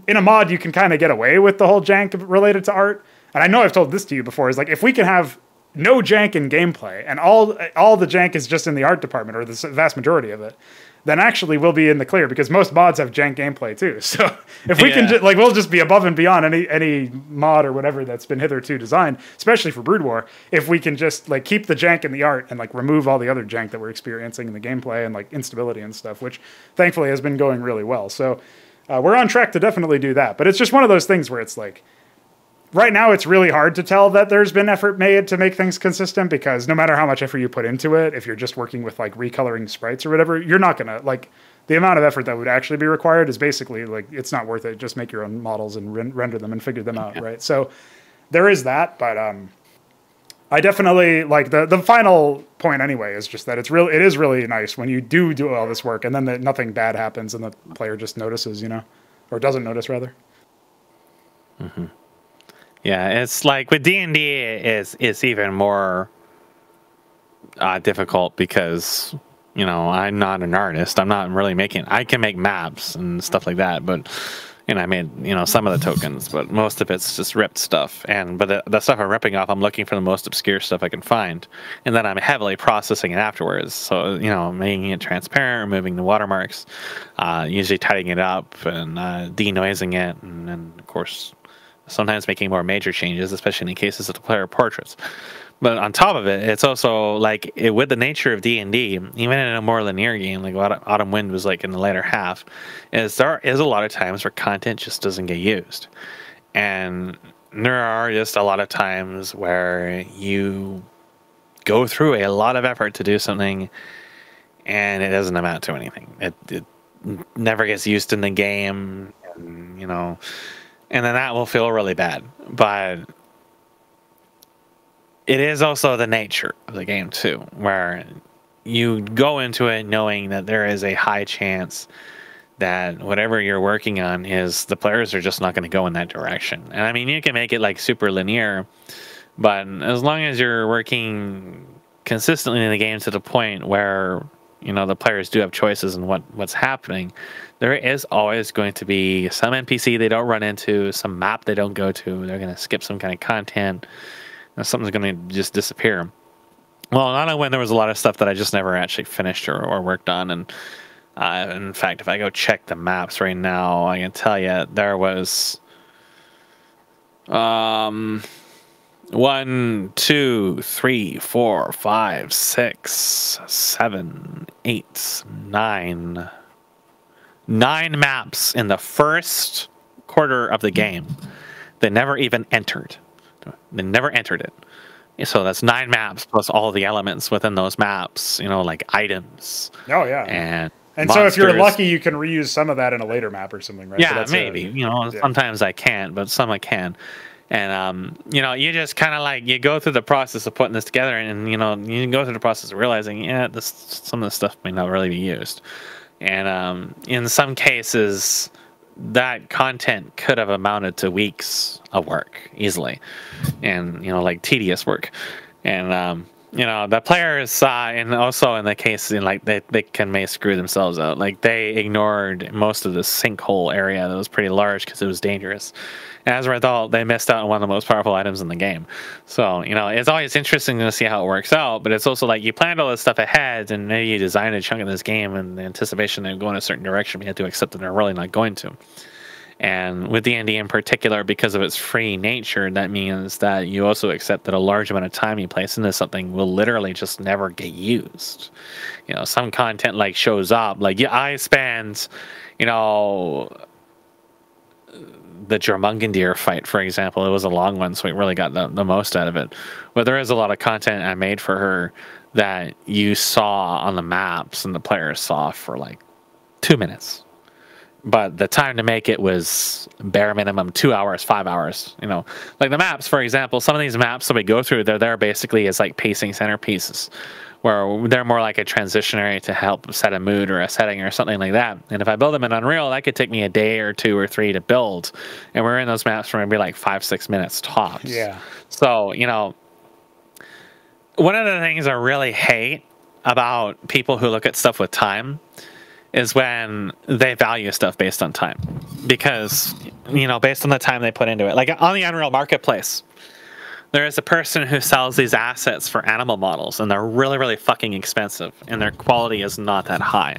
Speaker 1: in a mod, you can kind of get away with the whole jank related to art. And I know I've told this to you before, is like, if we can have no jank in gameplay and all the jank is just in the art department, or the vast majority of it, then actually we'll be in the clear, because most mods have jank gameplay too. So if we can, we'll just be above and beyond any mod or whatever that's been hitherto designed, especially for Brood War, if we can just like keep the jank in the art and like remove all the other jank that we're experiencing in the gameplay and like instability and stuff, which thankfully has been going really well. So we're on track to definitely do that. But it's just one of those things where it's like, right now, it's really hard to tell that there's been effort made to make things consistent, because no matter how much effort you put into it, if you're just working with like recoloring sprites or whatever, you're not going to, like, the amount of effort that would actually be required is basically like, it's not worth it. Just make your own models and render them and figure them out, right? So there is that, but I definitely like the final point anyway is just that it is really nice when you do all this work and then nothing bad happens and the player just notices, or doesn't notice rather.
Speaker 2: Yeah, it's like with D&D is even more difficult because, I'm not an artist. I'm not really I can make maps and stuff like that, but, I made, some of the tokens, but most of it's just ripped stuff. But the stuff I'm ripping off, I'm looking for the most obscure stuff I can find. And then I'm heavily processing it afterwards. So, making it transparent, removing the watermarks, usually tidying it up and denoising it. And then, of course, sometimes making more major changes, especially in cases of the player portraits. But on top of it, it's also like with the nature of D&D, even in a more linear game like what Autumn Wind was like in the later half, there is a lot of times where content just doesn't get used. And there are just a lot of times where you go through a lot of effort to do something and it doesn't amount to anything. never gets used in the game, and, you know, and then that will feel really bad. But it is also the nature of the game too, where you go into it knowing that there is a high chance that whatever you're working on is the players are just not going to go in that direction. And I mean, you can make it like super linear, but as long as you're working consistently in the game to the point where, you know, the players do have choices in what's happening, there is always going to be some NPC they don't run into, some map they don't go to, they're going to skip some kind of content, and something's going to just disappear. Well, not only when there was a lot of stuff that I just never actually finished or worked on, and in fact, if I go check the maps right now, I can tell you there was 1, 2, 3, 4, 5, 6, 7, 8, 9 maps in the first quarter of the game. They never even entered. They never entered it. So that's 9 maps plus all the elements within those maps, you know, like items.
Speaker 1: Oh, yeah.
Speaker 2: And
Speaker 1: monsters. So if you're lucky, you can reuse some of that in a later map or something, right?
Speaker 2: Yeah, so maybe. You know, sometimes I can't, but some I can. And, you know, you just kind of like, you go through the process of putting this together, and, you know, you go through the process of realizing, yeah, some of this stuff may not really be used. And in some cases, that content could have amounted to weeks of work easily, and, you know, like tedious work. And you know, the players and also in the case in like they may screw themselves out. Like they ignored most of the sinkhole area that was pretty large because it was dangerous. And as a result, they missed out on one of the most powerful items in the game. So, you know, it's always interesting to see how it works out, but it's also like you planned all this stuff ahead, and maybe you designed a chunk of this game in the anticipation that going a certain direction, but you have to accept that they're really not going to. And with D&D in particular, because of its free nature, that means that you also accept that a large amount of time you place into something will literally just never get used. You know, some content like shows up, like I spend, you know, the Jormungandr fight, for example. It was a long one, so we really got the most out of it. But there is a lot of content I made for her that you saw on the maps and the players saw for like 2 minutes. But the time to make it was bare minimum 2 hours, 5 hours. You know, like the maps, for example, some of these maps that we go through, they're there basically as like pacing centerpieces, where they're more like a transitionary to help set a mood or a setting or something like that. And if I build them in Unreal, that could take me a day or 2 or 3 to build. And we're in those maps for maybe like 5-6 minutes tops.
Speaker 1: Yeah.
Speaker 2: So, you know, one of the things I really hate about people who look at stuff with time is when they value stuff based on time, because, you know, based on the time they put into it. Like on the Unreal Marketplace, there is a person who sells these assets for animal models, and they're really, really fucking expensive, and their quality is not that high.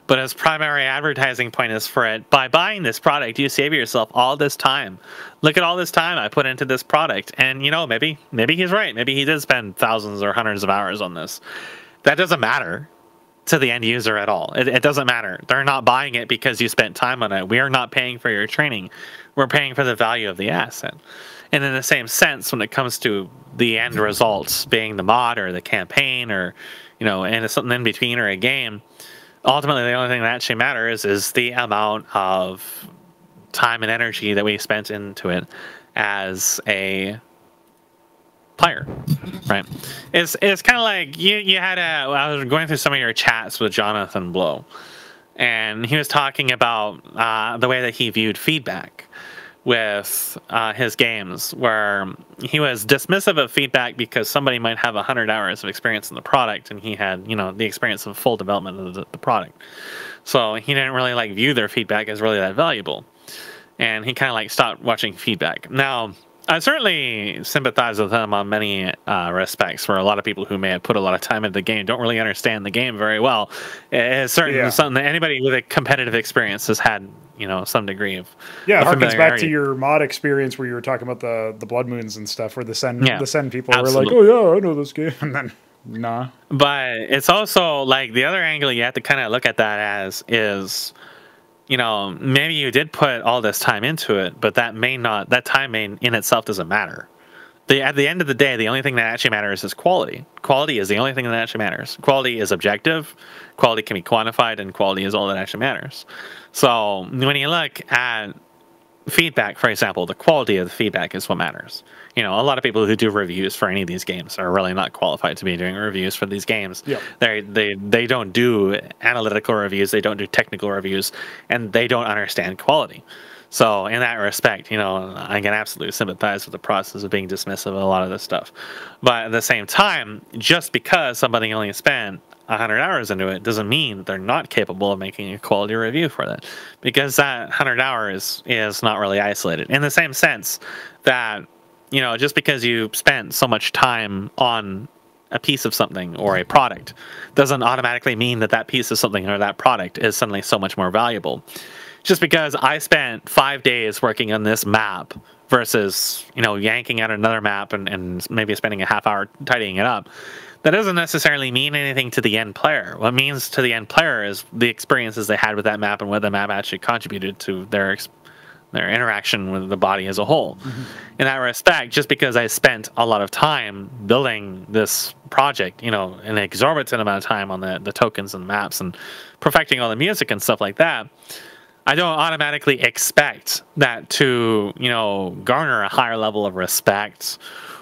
Speaker 2: But his primary advertising point is for it, by buying this product, you save yourself all this time. Look at all this time I put into this product. And, you know, maybe he's right. Maybe he did spend thousands or hundreds of hours on this. That doesn't matter to the end user at all. It doesn't matter. They're not buying it because you spent time on it. We are not paying for your training. We're paying for the value of the asset. And in the same sense, when it comes to the end results being the mod or the campaign or, you know, and it's something in between or a game, ultimately the only thing that actually matters is the amount of time and energy that we spent into it as a player, right? It's kind of like you had I was going through some of your chats with Jonathan Blow, and he was talking about the way that he viewed feedback with his games, where he was dismissive of feedback because somebody might have 100 hours of experience in the product, and he had, you know, the experience of full development of the product. So he didn't really like view their feedback as really that valuable, and he kind of like stopped watching feedback. Now, I certainly sympathize with him on many respects, where a lot of people who may have put a lot of time into the game don't really understand the game very well. It's certainly something that anybody with a competitive experience has had, you know, some degree of
Speaker 1: it harkens back to your mod experience where you were talking about the Blood Moons and stuff, where the Sen people were like, oh yeah, I know this game, and then nah.
Speaker 2: But it's also like the other angle you have to kind of look at that as is, you know, maybe you did put all this time into it, but that time in itself doesn't matter at the end of the day, the only thing that actually matters is quality. Quality is the only thing that actually matters. Quality is objective, quality can be quantified, and quality is all that actually matters. So when you look at feedback, for example, the quality of the feedback is what matters. You know, a lot of people who do reviews for any of these games are really not qualified to be doing reviews for these games.
Speaker 1: Yep.
Speaker 2: They don't do analytical reviews, they don't do technical reviews, and they don't understand quality. So in that respect, you know, I can absolutely sympathize with the process of being dismissive of a lot of this stuff. But at the same time, just because somebody only spent 100 hours into it doesn't mean that they're not capable of making a quality review for that, because that 100 hours is not really isolated in the same sense that, you know, just because you spent so much time on a piece of something or a product doesn't automatically mean that that piece of something or that product is suddenly so much more valuable. Just because I spent 5 days working on this map versus, you know, yanking out another map and maybe spending a half hour tidying it up, that doesn't necessarily mean anything to the end player. What it means to the end player is the experiences they had with that map and what the map actually contributed to their interaction with the body as a whole. Mm-hmm. In that respect, just because I spent a lot of time building this project, you know, an exorbitant amount of time on the tokens and maps and perfecting all the music and stuff like that, I don't automatically expect that to, you know, garner a higher level of respect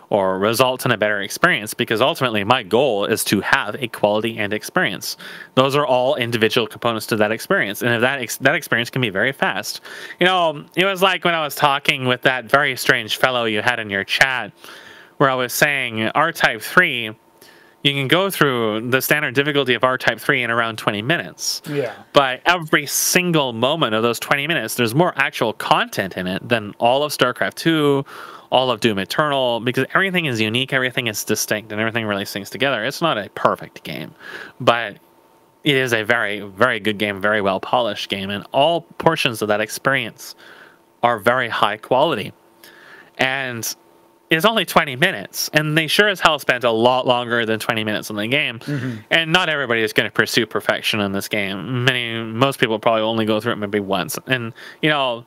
Speaker 2: or result in a better experience, because ultimately my goal is to have a quality end experience. Those are all individual components to that experience, and if that experience can be very fast. You know, it was like when I was talking with that very strange fellow you had in your chat, where I was saying R-Type 3, you can go through the standard difficulty of R-Type 3 in around 20 minutes.
Speaker 1: Yeah.
Speaker 2: But every single moment of those 20 minutes, there's more actual content in it than all of StarCraft 2, all of Doom Eternal, because everything is unique, everything is distinct, and everything really sings together. It's not a perfect game, but it is a very, very good game, very well polished game, and all portions of that experience are very high quality. And it's only 20 minutes, and they sure as hell spent a lot longer than 20 minutes on the game. Mm-hmm. And not everybody is going to pursue perfection in this game. Most people probably only go through it maybe once. And, you know,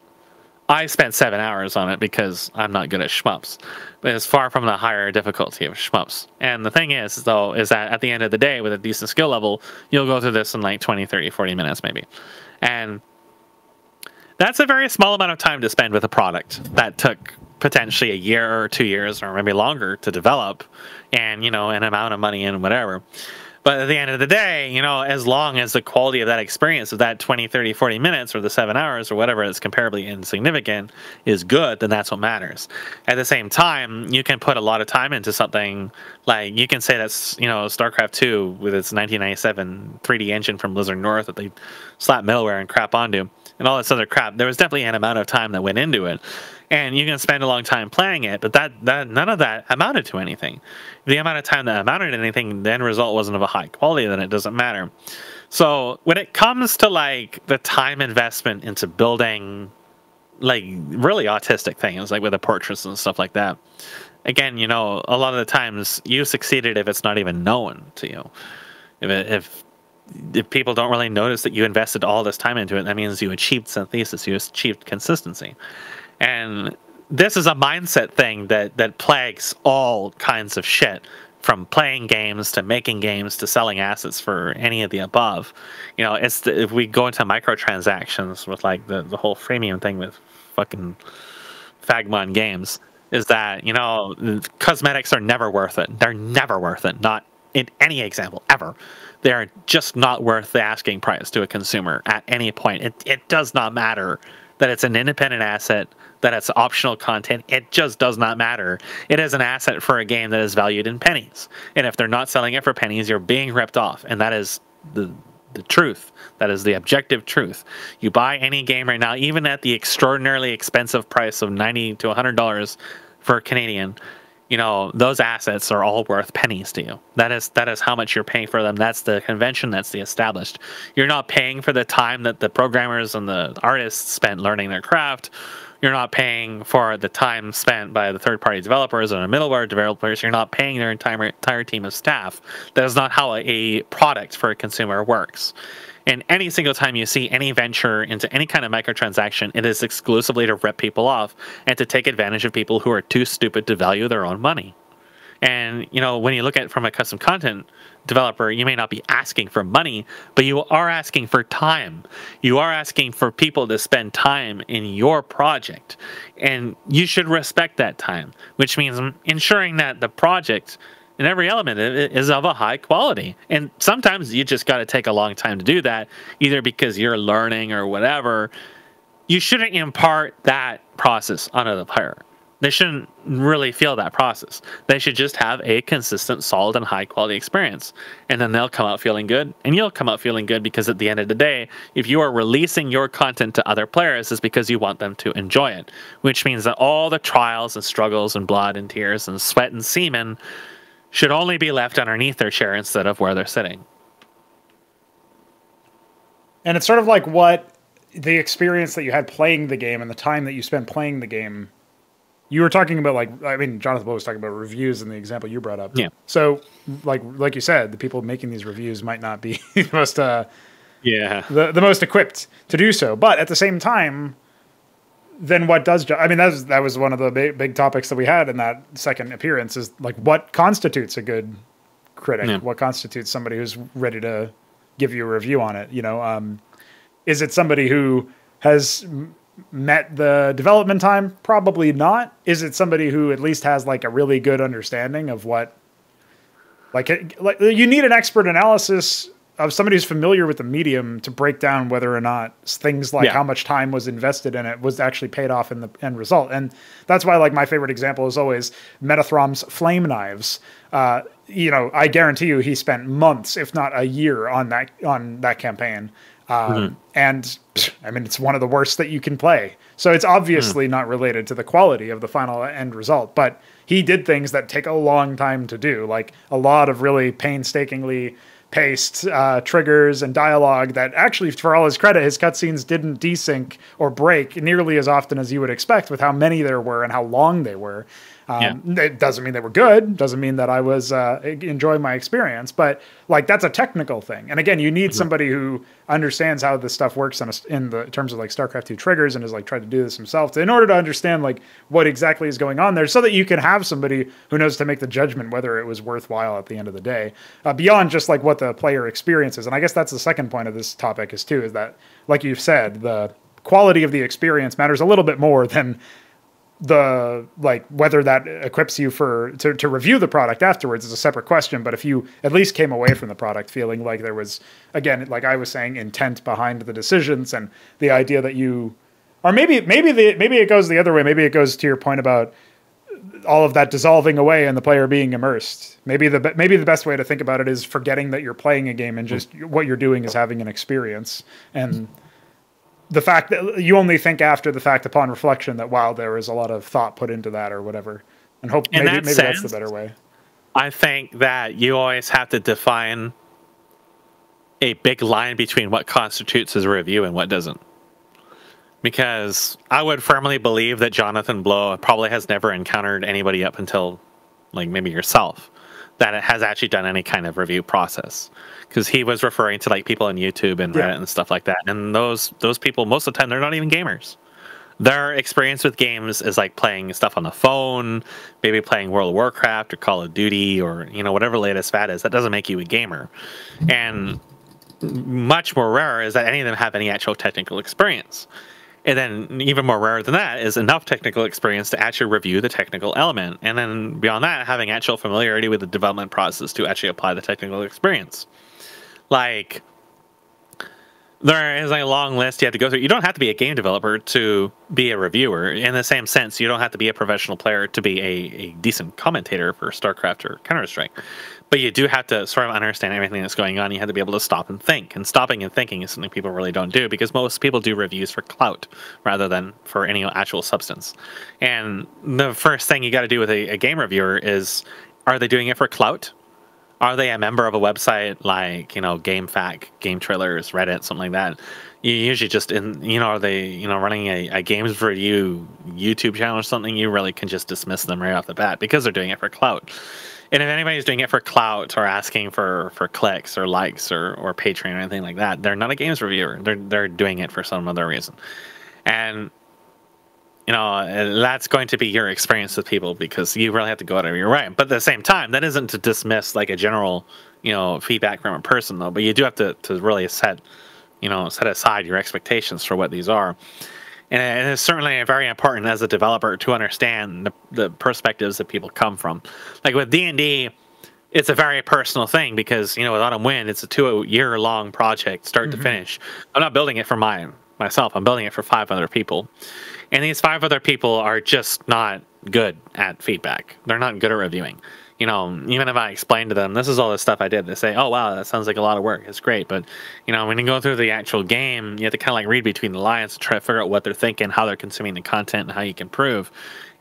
Speaker 2: I spent 7 hours on it because I'm not good at shmups, but it's far from the higher difficulty of shmups. And the thing is, though, is that at the end of the day, with a decent skill level, you'll go through this in like 20, 30, 40 minutes maybe. And that's a very small amount of time to spend with a product that took potentially a year or 2 years or maybe longer to develop, and, you know, an amount of money and whatever. But at the end of the day, you know, as long as the quality of that experience of that 20, 30, 40 minutes or the 7 hours or whatever is comparably insignificant is good, then that's what matters. At the same time, you can put a lot of time into something, like you can say that's, you know, StarCraft 2 with its 1997 3D engine from Blizzard North that they slap middleware and crap onto and all this other crap. There was definitely an amount of time that went into it. And you can spend a long time playing it, but that none of that amounted to anything. If the amount of time that amounted to anything, the end result wasn't of a high quality, then it doesn't matter. So when it comes to like the time investment into building like really autistic things, like with the portraits and stuff like that, again, you know, a lot of the times you succeeded if it's not even known to you. If people don't really notice that you invested all this time into it, that means you achieved synthesis, you achieved consistency. And this is a mindset thing that plagues all kinds of shit, from playing games to making games to selling assets for any of the above. You know, if we go into microtransactions with like the whole freemium thing with fucking Fagmon games, is that, you know, cosmetics are never worth it. They're never worth it. Not in any example ever. They're just not worth the asking price to a consumer at any point. It does not matter that it's an independent asset, that it's optional content. It just does not matter. It is an asset for a game that is valued in pennies. And if they're not selling it for pennies, you're being ripped off. And that is the truth. That is the objective truth. You buy any game right now, even at the extraordinarily expensive price of $90 to $100 for Canadian, you know, those assets are all worth pennies to you. That is how much you're paying for them. That's the convention. That's the established. You're not paying for the time that the programmers and the artists spent learning their craft. You're not paying for the time spent by the third-party developers and the middleware developers. You're not paying their entire team of staff. That is not how a product for a consumer works. And any single time you see any venture into any kind of microtransaction, it is exclusively to rip people off and to take advantage of people who are too stupid to value their own money. And, you know, when you look at it from a custom content developer, you may not be asking for money, but you are asking for time. You are asking for people to spend time in your project. And you should respect that time, which means ensuring that the project and every element of it is of a high quality. And sometimes you just got to take a long time to do that, either because you're learning or whatever. You shouldn't impart that process onto the player. They shouldn't really feel that process. They should just have a consistent, solid, and high-quality experience. And then they'll come out feeling good, and you'll come out feeling good, because at the end of the day, if you are releasing your content to other players, it's because you want them to enjoy it, which means that all the trials and struggles and blood and tears and sweat and semen should only be left underneath their chair instead of where they're sitting.
Speaker 1: And it's sort of like what the experience that you had playing the game and the time that you spent playing the game. You were talking about, like, I mean, Jonathan Blow was talking about reviews in the example you brought up.
Speaker 2: Yeah.
Speaker 1: So, like you said, the people making these reviews might not be the most, the most equipped to do so. But at the same time, then what does? I mean, that was one of the big topics that we had in that second appearance, is like, what constitutes a good critic? Yeah. What constitutes somebody who's ready to give you a review on it? You know, is it somebody who has met the development time? Probably not. Is it somebody who at least has like a really good understanding of what, like you need an expert analysis of somebody who's familiar with the medium to break down whether or not things like how much time was invested in it was actually paid off in the end result. And that's why, like, my favorite example is always Metathrom's flame knives. You know, I guarantee you he spent months, if not a year, on that campaign. And I mean, it's one of the worst that you can play. So it's obviously not related to the quality of the final end result, but he did things that take a long time to do, like a lot of really painstakingly paced triggers and dialogue that actually, for all his credit, his cutscenes didn't desync or break nearly as often as you would expect with how many there were and how long they were. It doesn't mean they were good. Doesn't mean that I was enjoying my experience. But like, that's a technical thing. And again, you need somebody who understands how this stuff works in the terms of like StarCraft 2 triggers, and has like tried to do this himself in order to understand like what exactly is going on there, so that you can have somebody who knows to make the judgment whether it was worthwhile at the end of the day, beyond just like what the player experiences. And I guess that's the second point of this topic is that, like you've said, the quality of the experience matters a little bit more than the, like, whether that equips you to review the product afterwards is a separate question. But if you at least came away from the product feeling like there was, again, like I was saying, intent behind the decisions, and the idea that you, or maybe it goes the other way. Maybe it goes to your point about all of that dissolving away and the player being immersed. Maybe the best way to think about it is forgetting that you're playing a game and just what you're doing is having an experience. And the fact that you only think after the fact, upon reflection, that, wow, there was a lot of thought put into that or whatever. And maybe that's the better way.
Speaker 2: I think that you always have to define a big line between what constitutes as a review and what doesn't. Because I would firmly believe that Jonathan Blow probably has never encountered anybody up until, like, maybe yourself, that it has actually done any kind of review process. Because he was referring to like people on YouTube and Reddit and stuff like that. And those people, most of the time, they're not even gamers. Their experience with games is like playing stuff on the phone, maybe playing World of Warcraft or Call of Duty, or, you know, whatever latest fad is. That doesn't make you a gamer. And much more rare is that any of them have any actual technical experience. And then even more rare than that is enough technical experience to actually review the technical element. And then beyond that, having actual familiarity with the development process to actually apply the technical experience. Like, there is a long list you have to go through. You don't have to be a game developer to be a reviewer. In the same sense, you don't have to be a professional player to be a decent commentator for StarCraft or Counter-Strike. But you do have to sort of understand everything that's going on. You have to be able to stop and think. And stopping and thinking is something people really don't do, because most people do reviews for clout rather than for any actual substance. And the first thing you got to do with a game reviewer is, are they doing it for clout? Are they a member of a website like, GameFAQ, Game Trailers, Reddit, something like that? You usually just are they, running a games review YouTube channel or something? You really can just dismiss them right off the bat because they're doing it for clout. And if anybody's doing it for clout or asking for clicks or likes or Patreon or anything like that, they're not a games reviewer. They're doing it for some other reason. And that's going to be your experience with people because you really have to go out of your way. But at the same time, that isn't to dismiss like a general, feedback from a person though. But you do have to really set aside your expectations for what these are. And it's certainly very important as a developer to understand the perspectives that people come from. Like with D&D, it's a very personal thing because, with Autumn Wind, it's a 2-year-long project, start to finish. I'm not building it for myself. I'm building it for 5 other people. And these 5 other people are just not good at feedback. They're not good at reviewing. Even if I explain to them, this is all the stuff I did, they say, oh, wow, that sounds like a lot of work. It's great. But, when you go through the actual game, you have to kind of like read between the lines to try to figure out what they're thinking, how they're consuming the content, and how you can improve.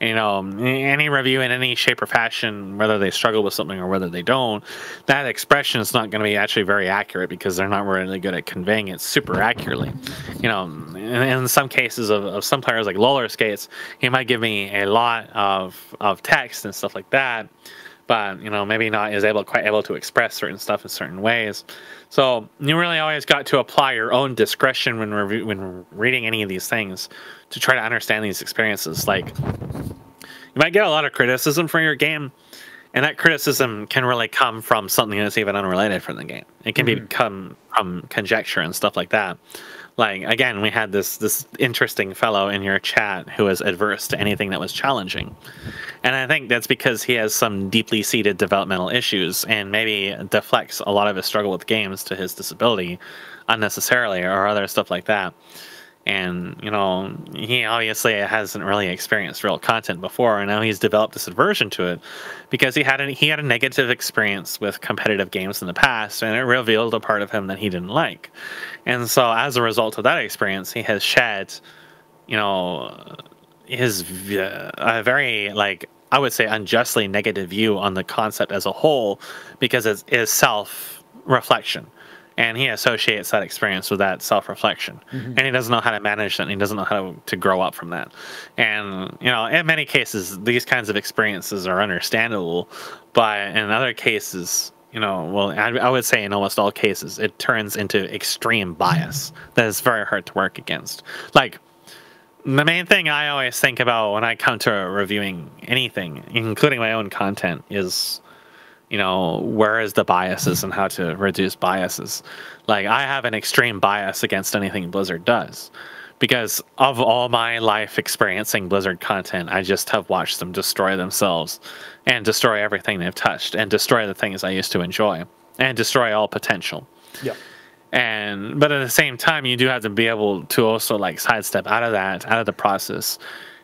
Speaker 2: And, any review in any shape or fashion, whether they struggle with something or whether they don't, that expression is not going to be actually very accurate because they're not really good at conveying it super accurately. In some cases of some players like Roller Skates, he might give me a lot of text and stuff like that. But maybe not is quite able to express certain stuff in certain ways. So you really always got to apply your own discretion when reading any of these things to try to understand these experiences. Like you might get a lot of criticism for your game, and that criticism can really come from something that's even unrelated from the game. It can come from conjecture and stuff like that. Like, again, we had this interesting fellow in your chat who was adverse to anything that was challenging. And I think that's because he has some deeply seated developmental issues and maybe deflects a lot of his struggle with games to his disability unnecessarily or other stuff like that. And, he obviously hasn't really experienced real content before, and now he's developed this aversion to it because he had a negative experience with competitive games in the past, and it revealed a part of him that he didn't like. And so as a result of that experience, he has shed, his a very, I would say, unjustly negative view on the concept as a whole because it is self-reflection. And he associates that experience with that self-reflection. And he doesn't know how to manage that, and he doesn't know how to grow up from that. And, in many cases, these kinds of experiences are understandable. But in other cases, I would say in almost all cases, it turns into extreme bias that is very hard to work against. Like, the main thing I always think about when I come to reviewing anything, including my own content, is where is the biases and how to reduce biases. Like, I have an extreme bias against anything Blizzard does because of all my life experiencing Blizzard content. I just have watched them destroy themselves and destroy everything they've touched and destroy the things I used to enjoy and destroy all potential.
Speaker 1: Yeah.
Speaker 2: But at the same time, you do have to be able to also sidestep out of the process.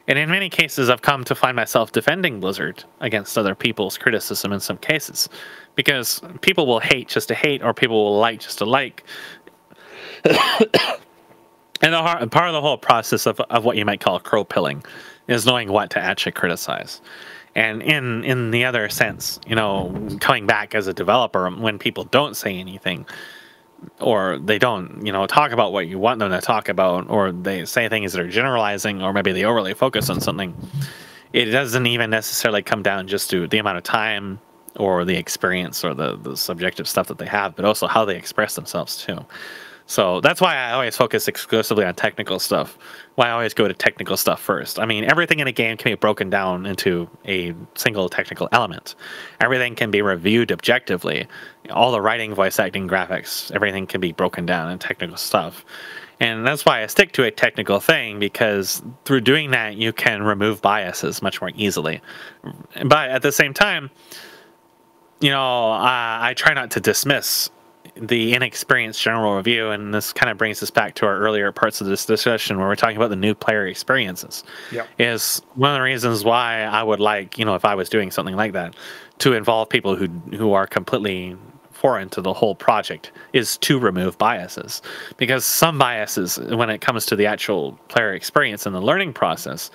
Speaker 2: And in many cases, I've come to find myself defending Blizzard against other people's criticism in some cases. Because people will hate just to hate, or people will like just to like. And part of the whole process of what you might call crow pilling is knowing what to actually criticize. And in the other sense, coming back as a developer, when people don't say anything, or they don't, talk about what you want them to talk about, or they say things that are generalizing, or maybe they overly focus on something, it doesn't even necessarily come down just to the amount of time or the experience or the subjective stuff that they have, but also how they express themselves too. So that's why I always focus exclusively on technical stuff. Why I always go to technical stuff first. I mean, everything in a game can be broken down into a single technical element. Everything can be reviewed objectively. All the writing, voice acting, graphics, everything can be broken down in technical stuff. And that's why I stick to a technical thing, because through doing that, you can remove biases much more easily. But at the same time, I try not to dismiss the inexperienced general review, and this kind of brings us back to our earlier parts of this discussion where we're talking about the new player experiences. Yep. Is one of the reasons why I would like, if I was doing something like that, to involve people who are completely foreign to the whole project, is to remove biases. Because some biases, when it comes to the actual player experience and the learning process,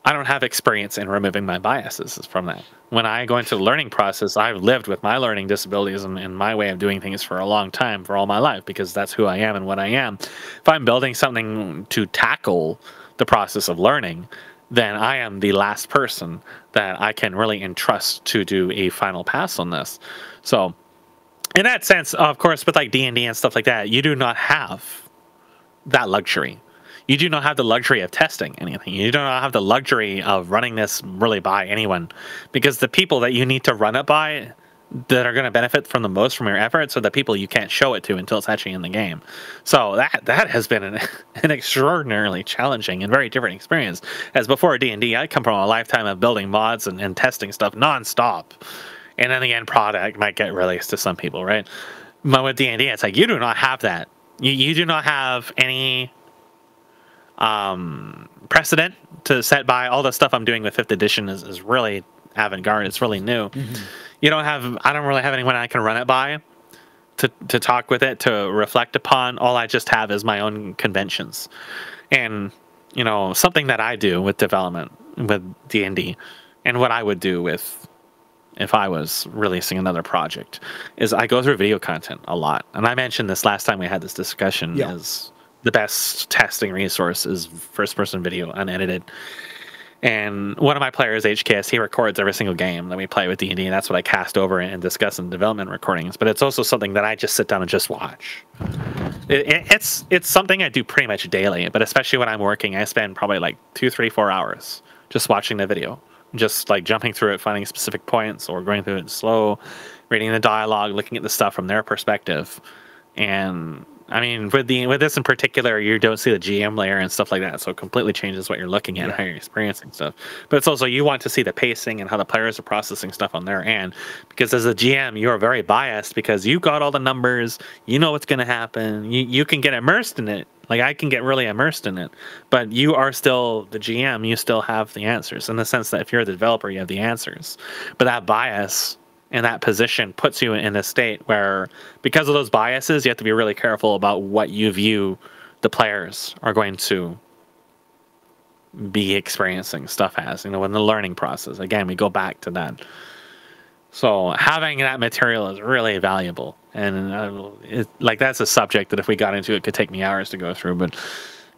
Speaker 2: I don't have experience in removing my biases from that. When I go into the learning process, I've lived with my learning disabilities and my way of doing things for a long time, for all my life, because that's who I am and what I am. If I'm building something to tackle the process of learning, then I am the last person that I can really entrust to do a final pass on this. So, in that sense, of course, with like D&D and stuff like that, you do not have that luxury. You do not have the luxury of testing anything. You do not have the luxury of running this really by anyone, because the people that you need to run it by that are going to benefit from the most from your efforts are the people you can't show it to until it's actually in the game. So that has been an extraordinarily challenging and very different experience. As before D&D, I come from a lifetime of building mods and testing stuff nonstop. And then the end product might get released to some people, right? But with D&D, it's like you do not have that. You do not have any precedent to set by. All the stuff I'm doing with 5th edition is really avant-garde. It's really new. I don't really have anyone I can run it by to talk with it, to reflect upon. All I just have is my own conventions. And, something that I do with development with D&D and what I would do with if I was releasing another project is I go through video content a lot. And I mentioned this last time we had this discussion is the best testing resource is first-person video, unedited. And one of my players, HKS, he records every single game that we play with D&D, and that's what I cast over and discuss in development recordings. But it's also something that I just sit down and just watch. It's something I do pretty much daily, but especially when I'm working, I spend probably like 2, 3, 4 hours just watching the video. Just like jumping through it, finding specific points, or going through it slow, reading the dialogue, looking at the stuff from their perspective. And I mean, with this in particular, you don't see the GM layer and stuff like that, so it completely changes what you're looking at and how you're experiencing stuff. But it's also, you want to see the pacing and how the players are processing stuff on their end, because as a GM, you're very biased because you got all the numbers, you know what's going to happen, you can get immersed in it. Like, I can get really immersed in it, but you are still the GM, you still have the answers, in the sense that if you're the developer, you have the answers. But that bias in that position puts you in a state where, because of those biases, you have to be really careful about what you view the players are going to be experiencing stuff as, in the learning process. Again, we go back to that. So having that material is really valuable. And that's a subject that if we got into it could take me hours to go through. But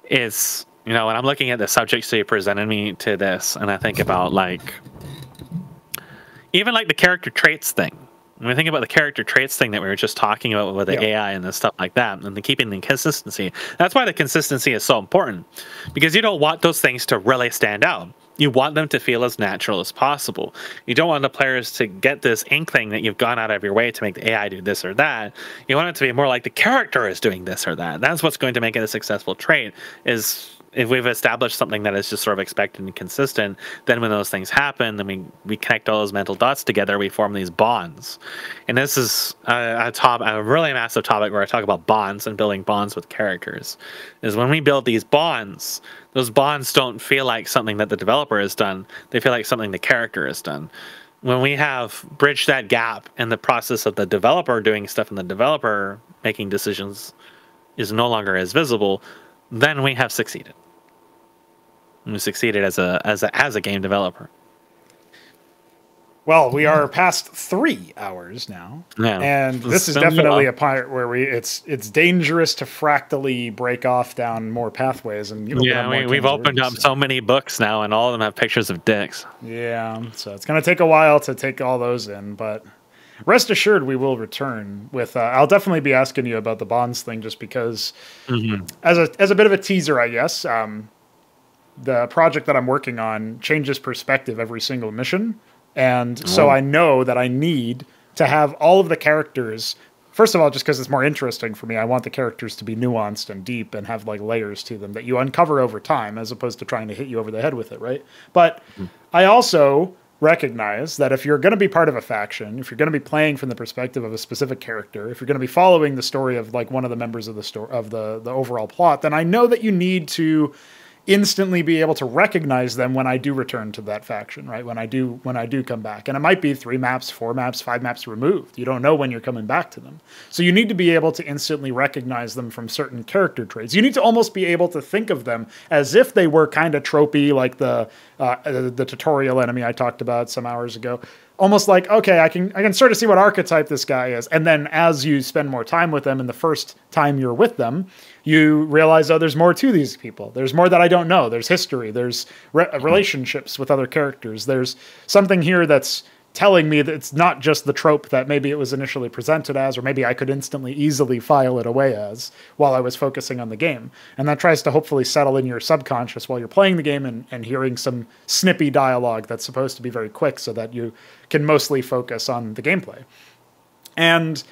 Speaker 2: it's, when I'm looking at the subjects that you presented me to this, and I think about even the character traits thing. When we think about the character traits thing that we were just talking about with the AI and the stuff like that, and keeping the consistency, that's why the consistency is so important, because you don't want those things to really stand out. You want them to feel as natural as possible. You don't want the players to get this inkling that you've gone out of your way to make the AI do this or that. You want it to be more like the character is doing this or that. That's what's going to make it a successful trait, is if we've established something that is just sort of expected and consistent, then when those things happen, then we connect all those mental dots together, we form these bonds. And this is a really massive topic where I talk about bonds and building bonds with characters. Is when we build these bonds, those bonds don't feel like something that the developer has done. They feel like something the character has done. When we have bridged that gap in the process of the developer doing stuff and the developer making decisions is no longer as visible, then we have succeeded. We succeeded as a game developer.
Speaker 1: Well, we are past 3 hours now, and this is definitely a part where it's dangerous to fractally break off down more pathways. And
Speaker 2: we've opened up so many books now, and all of them have pictures of dicks.
Speaker 1: Yeah, so it's going to take a while to take all those in, but rest assured we will return with. I'll definitely be asking you about the bonds thing, just because, as a bit of a teaser, I guess. The project that I'm working on changes perspective every single mission. And so I know that I need to have all of the characters, first of all, just because it's more interesting for me. I want the characters to be nuanced and deep and have layers to them that you uncover over time, as opposed to trying to hit you over the head with it, right? But I also recognize that if you're going to be part of a faction, if you're going to be playing from the perspective of a specific character, if you're going to be following the story of one of the members of the story of the overall plot, then I know that you need to instantly be able to recognize them when I do return to that faction, right? When I do come back. And it might be 3 maps, 4 maps, 5 maps removed. You don't know when you're coming back to them. So you need to be able to instantly recognize them from certain character traits. You need to almost be able to think of them as if they were kind of tropey, like the tutorial enemy I talked about some hours ago. Almost like, okay, I can sort of see what archetype this guy is. And then as you spend more time with them, and the first time you're with them, you realize, oh, there's more to these people. There's more that I don't know. There's history. There's relationships with other characters. There's something here that's telling me that it's not just the trope that maybe it was initially presented as, or maybe I could instantly, easily file it away as while I was focusing on the game. And that tries to hopefully settle in your subconscious while you're playing the game and hearing some snippy dialogue that's supposed to be very quick so that you can mostly focus on the gameplay. And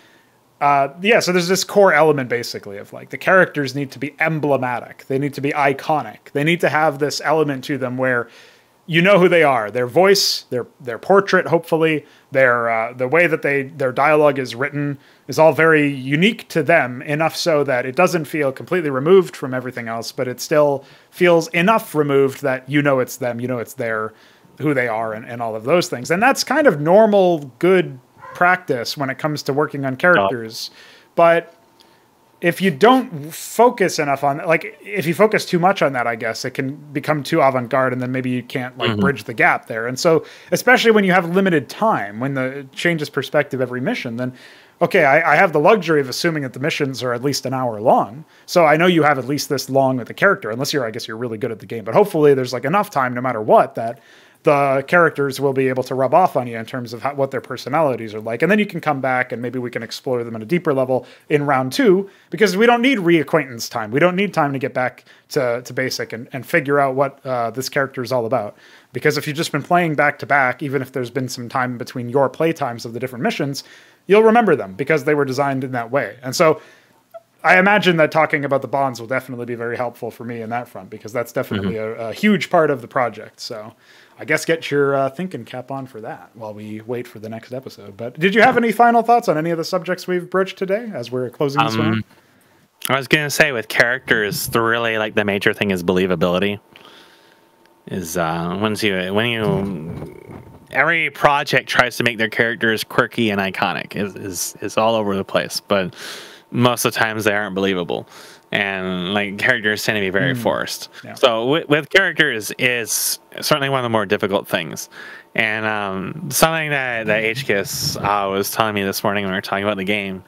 Speaker 1: so there's this core element basically of like the characters need to be emblematic. They need to be iconic. They need to have this element to them where you know who they are. Their voice, their portrait, hopefully, the way that their dialogue is written is all very unique to them, enough so that it doesn't feel completely removed from everything else, but it still feels enough removed that you know it's them, you know it's who they are, and all of those things. And that's kind of normal, good practice when it comes to working on characters. But if you don't focus enough on, like, if you focus too much on that, I guess it can become too avant-garde, and then maybe you can't bridge the gap there. And so, especially when you have limited time, when the changes perspective every mission, then okay, I have the luxury of assuming that the missions are at least an hour long. So I know you have at least this long with the character, unless I guess you're really good at the game. But hopefully there's like enough time, no matter what, that the characters will be able to rub off on you in terms of what their personalities are like. And then you can come back and maybe we can explore them at a deeper level in round 2, because we don't need reacquaintance time. We don't need time to get back to basic and figure out what this character is all about. Because if you've just been playing back to back, even if there's been some time between your play times of the different missions, you'll remember them because they were designed in that way. And so I imagine that talking about the bonds will definitely be very helpful for me in that front, because that's definitely a huge part of the project. So I guess get your thinking cap on for that while we wait for the next episode. But did you have any final thoughts on any of the subjects we've broached today as we're closing this one?
Speaker 2: I was going to say with characters, the major thing is believability. Is every project tries to make their characters quirky and iconic is all over the place, but most of the times they aren't believable, and like characters tend to be very forced. Yeah. So with characters is certainly one of the more difficult things. And something that HKIS was telling me this morning when we were talking about the game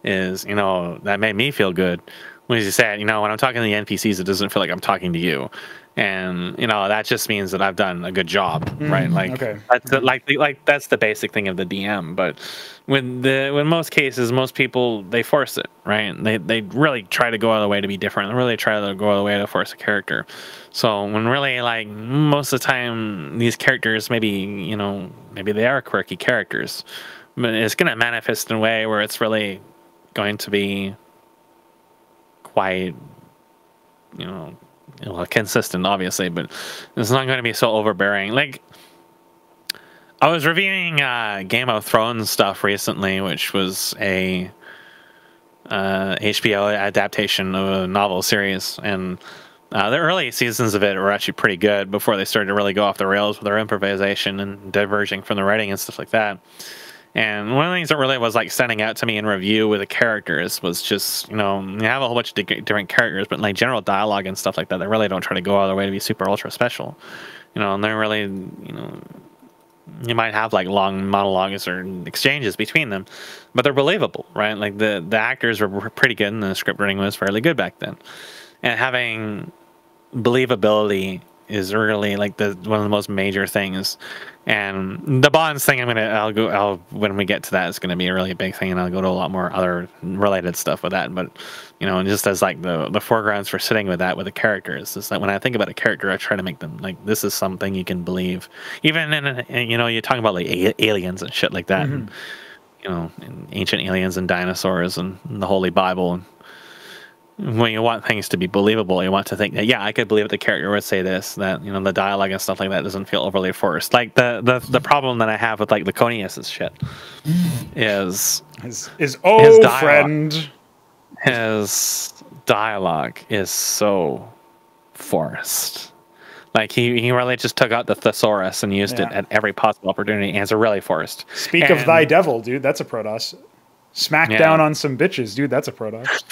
Speaker 2: is, that made me feel good. When he said, when I'm talking to the NPCs, it doesn't feel like I'm talking to you. And that just means that I've done a good job, right? Like, okay. That's the basic thing of the DM. But when most cases, most people, they force it, right? They really try to go out of the way to be different. They really try to go out of the way to force a character. So when really, like, most of the time, these characters maybe they are quirky characters, but it's going to manifest in a way where it's really going to be quite, consistent, obviously, but it's not going to be so overbearing. Like, I was reviewing Game of Thrones stuff recently, which was a HBO adaptation of a novel series, and the early seasons of it were actually pretty good before they started to really go off the rails with their improvisation and diverging from the writing and stuff like that. And one of the things that really was like standing out to me in review with the characters was just, you have a whole bunch of different characters, but like general dialogue and stuff like that, they really don't try to go out of their way to be super ultra special. And they're really, you might have like long monologues or exchanges between them, but they're believable, right? Like the actors were pretty good and the script writing was fairly good back then. And having believability is really like one of the most major things. And the bonds thing, when we get to that, it's going to be a really big thing, and I'll go to a lot more other related stuff with that. But and just as like the foregrounds for sitting with that with the characters is that when I think about a character, I try to make them like this is something you can believe, even in you're talking about like aliens and shit like that, and and ancient aliens and dinosaurs and the Holy Bible. And when you want things to be believable, you want to think that, I could believe the character would say this, that, the dialogue and stuff like that doesn't feel overly forced. Like the problem that I have with like Laconius's shit is his dialogue, friend. His dialogue is so forced. Like he really just took out the thesaurus and used it at every possible opportunity, and it's really forced.
Speaker 1: Speak of thy devil, dude. That's a Protoss. Smack down on some bitches, dude. That's a Protoss.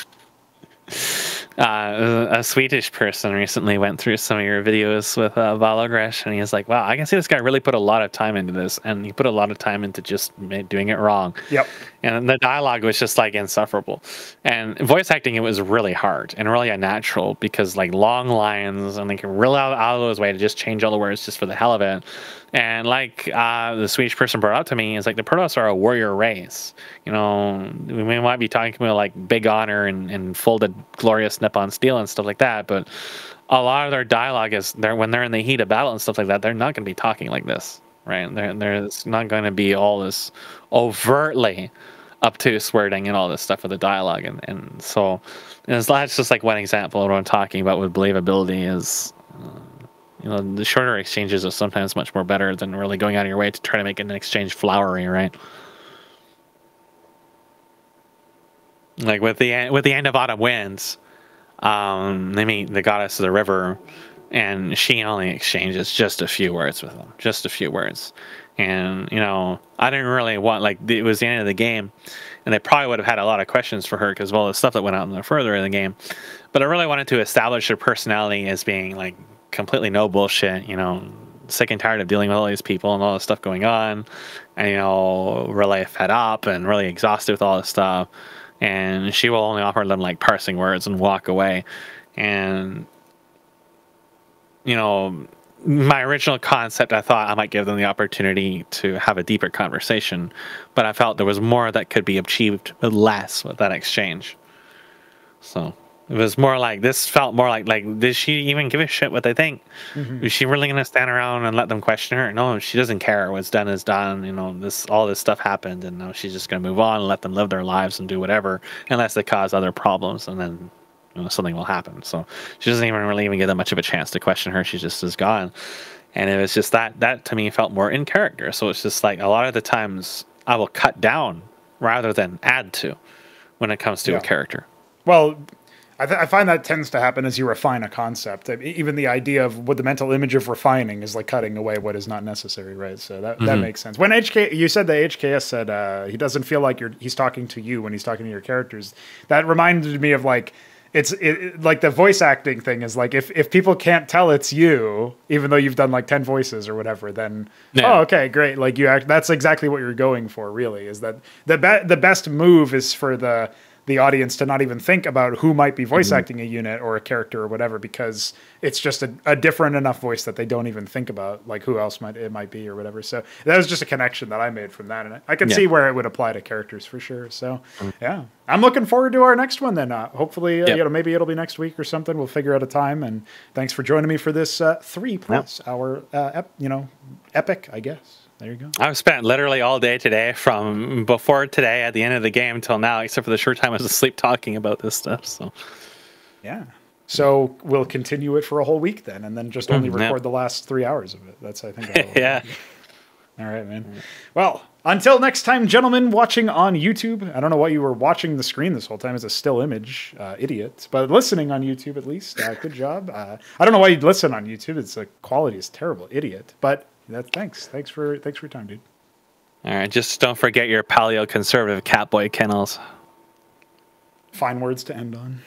Speaker 2: A Swedish person recently went through some of your videos with Valogresh, and he was like, wow, I can see this guy really put a lot of time into this, and he put a lot of time into just doing it wrong.
Speaker 1: Yep.
Speaker 2: And the dialogue was just like insufferable. And voice acting, it was really hard and really unnatural because like long lines, and they can really out of those way to just change all the words just for the hell of it. And like the Swedish person brought up to me, is like the Protoss are a warrior race. You know, we might be talking about like big honor and folded glorious Nippon steel and stuff like that, but a lot of their dialogue is when they're in the heat of battle and stuff like that, they're not going to be talking like this, right? There's not going to be all this overtly obtuse wording and all this stuff with the dialogue, and so that's just like one example of what I'm talking about with believability is. You know, the shorter exchanges are sometimes much more better than really going out of your way to try to make an exchange flowery, right? Like with the end of Autumn Winds, they meet the goddess of the river, and she only exchanges just a few words with them, just a few words. And you know, I didn't really want, like, it was the end of the game, and they probably would have had a lot of questions for her because of all the stuff that went out in the further in the game. But I really wanted to establish her personality as being like completely no bullshit, you know, sick and tired of dealing with all these people and all this stuff going on, and you know, really fed up and really exhausted with all this stuff. And she will only offer them like parsing words and walk away. And you know, my original concept, I thought I might give them the opportunity to have a deeper conversation, but I felt there was more that could be achieved with less with that exchange. So it was more like, this felt more like did she even give a shit what they think? Mm-hmm. Is she really going to stand around and let them question her? No, she doesn't care. What's done is done. You know, all this stuff happened, and now she's just going to move on and let them live their lives and do whatever, unless they cause other problems, and then you know, something will happen. So she doesn't even give them much of a chance to question her. She just is gone. And it was just that to me felt more in character. So it's just like a lot of the times I will cut down rather than add to when it comes to a character.
Speaker 1: Well, I find that tends to happen as you refine a concept. Even the idea of what the mental image of refining is like cutting away what is not necessary, right? So that makes sense. When you said the HKS said he doesn't feel like he's talking to you when he's talking to your characters, that reminded me of like, like the voice acting thing is like, if people can't tell it's you, even though you've done like 10 voices or whatever, then oh, okay, great. Like that's exactly what you're going for, really, is that the best move is for the audience to not even think about who might be voice acting a unit or a character or whatever, because it's just a different enough voice that they don't even think about like who else it might be or whatever. So that was just a connection that I made from that, and I can see where it would apply to characters for sure. So yeah, I'm looking forward to our next one then. Hopefully, you know, maybe it'll be next week or something. We'll figure out a time. And thanks for joining me for this 3+ hour, epic, I guess. There you go.
Speaker 2: I've spent literally all day today, from before today at the end of the game till now, except for the short time I was asleep, talking about this stuff. So,
Speaker 1: yeah. So we'll continue it for a whole week then, and then just only record the last 3 hours of it. That's, I think.
Speaker 2: Yeah.
Speaker 1: All right, man. Well, until next time, gentlemen, watching on YouTube. I don't know why you were watching the screen this whole time as a still image, idiot. But listening on YouTube at least, good job. I don't know why you'd listen on YouTube. It's the quality is terrible, idiot. But thanks for your time, dude.
Speaker 2: All right, just don't forget your paleo conservative catboy kennels.
Speaker 1: Fine words to end on.